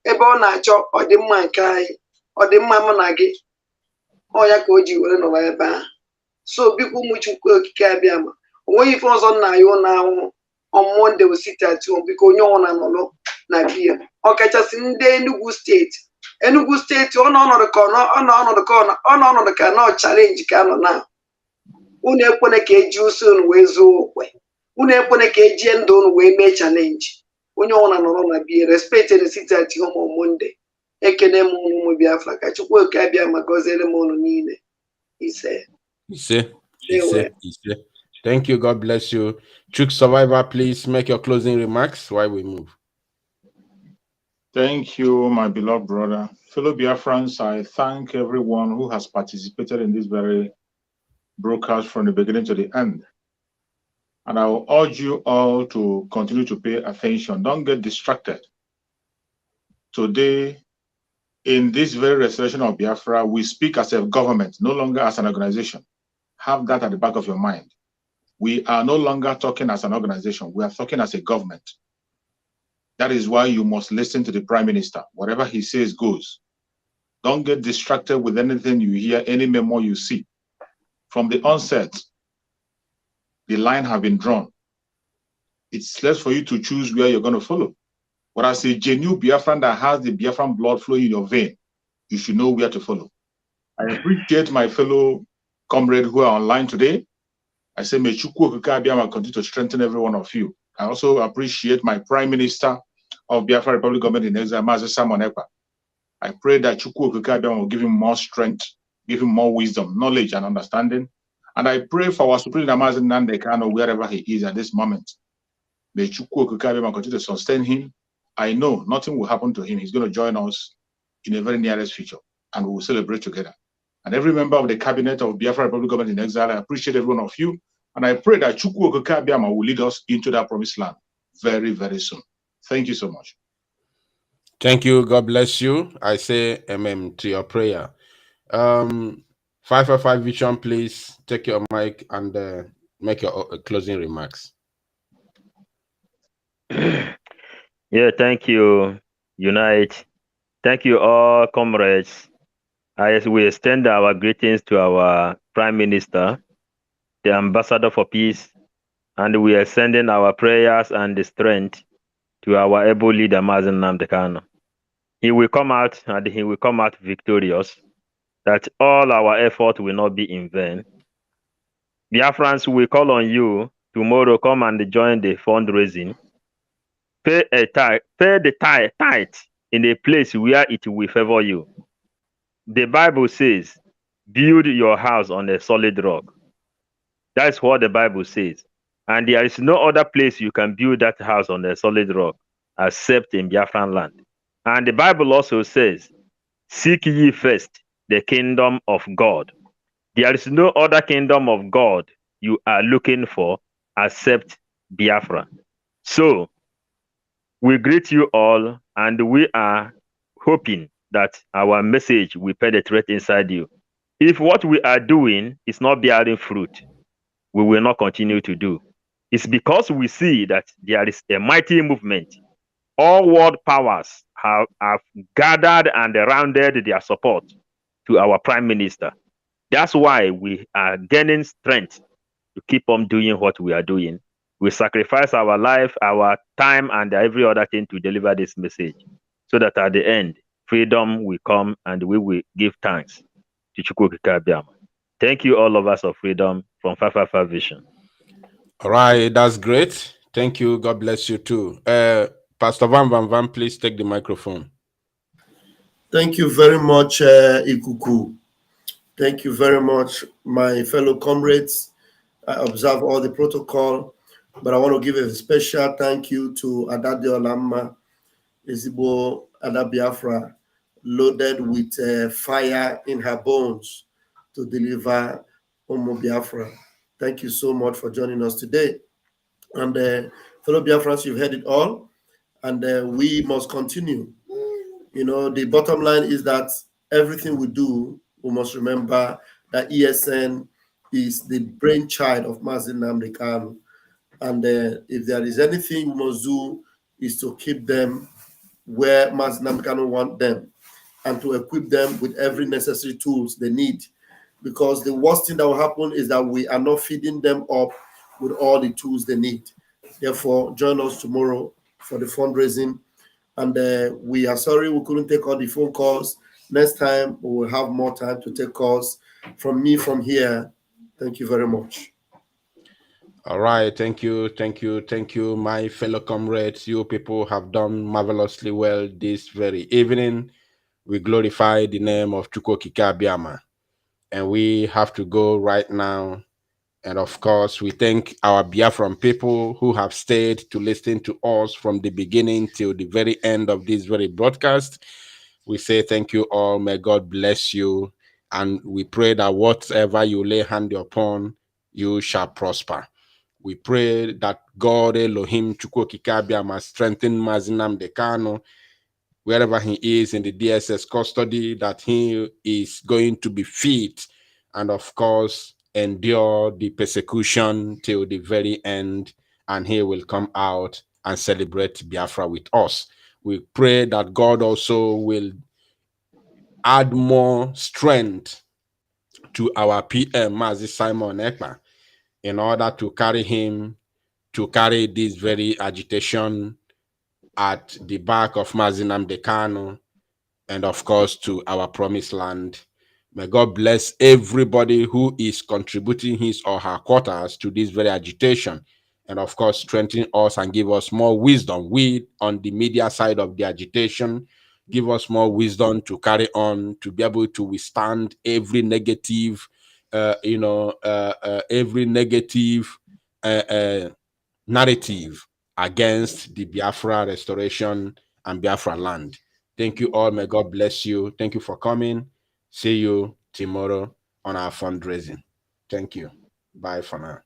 ebe ọ na-achọ ọdịmma nke anyị, ọdịmma mụ na gị, ọ ya ka o ji were nọrọ ebe ahụ. So biko ụmụ Chukwu okike abịa ma onweghị ife ọzọ nna ya ụlọ ahụ on Monday will sit at home, biko onye ọnwụ na nọrọ na biya, ọkachasị ndị Enugu steeti. Enugu steeti ọnọdụ ka nọ chalenji ka nọ na unu ekwene ka eji uso unu wee zuo okwe, unu ekwene ka ejie ndụ unu wee mee chalenji. Onye ọbụla nọrọ na biya, respect the city at home on Monday. Ekene m unu ụmụ Biafra, ka Chukwu oke abịa ma gọziere m unu niile. Ise. Thank you. God bless you. Chuk Survivor, please make your closing remarks while we move. Thank you, my beloved brother. Fellow Biafrans, I thank everyone who has participated in this very broadcast from the beginning to the end. And I will urge you all to continue to pay attention. Don't get distracted. Today, in this very restoration of Biafra, we speak as a government, no longer as an organization. Have that at the back of your mind. We are no longer talking as an organization. We are talking as a government. That is why you must listen to the Prime Minister. Whatever he says goes. Don't get distracted with anything you hear, any memo you see. From the onset, the line has been drawn. It's left for you to choose where you're going to follow. But as a genuine Biafran that has the Biafran blood flowing in your vein, you should know where to follow. I appreciate my fellow comrades who are online today. I say, may Chukwu Okike continue to strengthen every one of you. I also appreciate my Prime Minister of Biafra Republic Government in Exile, Mazi Simon Ekpa. I pray that Chukwu Okike will give him more strength, give him more wisdom, knowledge, and understanding. And I pray for our Supreme Leader Mazi Nnamdi Kanu wherever he is at this moment. May Chukwu Okike continue to sustain him. I know nothing will happen to him. He's going to join us in the very nearest future, and we will celebrate together. And every member of the cabinet of Biafra Republic Government in Exile, I appreciate every one of you. And I pray that Chukwu Okike will lead us into that promised land very, very soon. Thank you so much. Thank you. God bless you. I say amen to your prayer. 555 Vision, please take your mic and make your closing remarks. Yeah, thank you, Unite. Thank you, all comrades. As we extend our greetings to our Prime Minister, the Ambassador for Peace, and we are sending our prayers and the strength to our able leader, Mazi Nnamdi Kanu. He will come out, and he will come out victorious, that all our effort will not be in vain. Biafrans, we call on you tomorrow, come and join the fundraising. Pay the tithe in a place where it will favor you. The Bible says, build your house on a solid rock. That's what the Bible says. And there is no other place you can build that house on a solid rock except in Biafran land. And the Bible also says, seek ye first the kingdom of God. There is no other kingdom of God you are looking for except Biafra. So, we greet you all, and we are hoping that our message will penetrate inside you. If what we are doing is not bearing fruit, we will not continue to do. It's because we see that there is a mighty movement. All world powers have gathered and rounded their support to our Prime Minister. That's why we are gaining strength to keep on doing what we are doing. We sacrifice our life, our time, and every other thing to deliver this message, so that at the end, freedom will come and we will give thanks to Chukwu Abiyama. Thank you, all lovers of freedom from 555 Vision. All right, that's great. Thank you. God bless you too. Pastor Van, please take the microphone. Thank you very much, Ikuku. Thank you very much, my fellow comrades. I observe all the protocol, but I want to give a special thank you to Adade Olamma, Ezigbo Ada Biafra, loaded with fire in her bones to deliver Omo Biafra. Thank you so much for joining us today. And fellow Biafrans, you've heard it all, and we must continue. You know, the bottom line is that everything we do, we must remember that ESN is the brainchild of Mazi Nnamdi Kanu. And if there is anything we must do, is to keep them where Mazi Nnamdi Kanu want them, and to equip them with every necessary tools they need. Because the worst thing that will happen is that we are not feeding them up with all the tools they need. Therefore, join us tomorrow for the fundraising. And we are sorry we couldn't take all the phone calls. Next time, we will have more time to take calls. From me from here, thank you very much. All right, thank you, my fellow comrades. You people have done marvelously well this very evening. We glorify the name of Chukwu Abiyama, and we have to go right now. And of course, we thank our Biafran people who have stayed to listen to us from the beginning till the very end of this very broadcast. We say thank you all. May God bless you. And we pray that whatever you lay hand upon, you shall prosper. We pray that God Elohim Chukwu Abiyama strengthen Mazi Nnamdi Kanu wherever he is in the DSS custody, that he is going to be fit and of course endure the persecution till the very end, and he will come out and celebrate Biafra with us. We pray that God also will add more strength to our PM, Mazi Simon Ekpa, in order to carry this very agitation at the back of Mazi Nnamdi Kanu, and of course to our promised land. May God bless everybody who is contributing his or her quarters to this very agitation, and of course strengthen us and give us more wisdom. We on the media side of the agitation, give us more wisdom to carry on, to be able to withstand every negative narrative against the Biafra restoration and Biafra land. Thank you all. May God bless you. Thank you for coming. See you tomorrow on our fundraising. Thank you. Bye for now.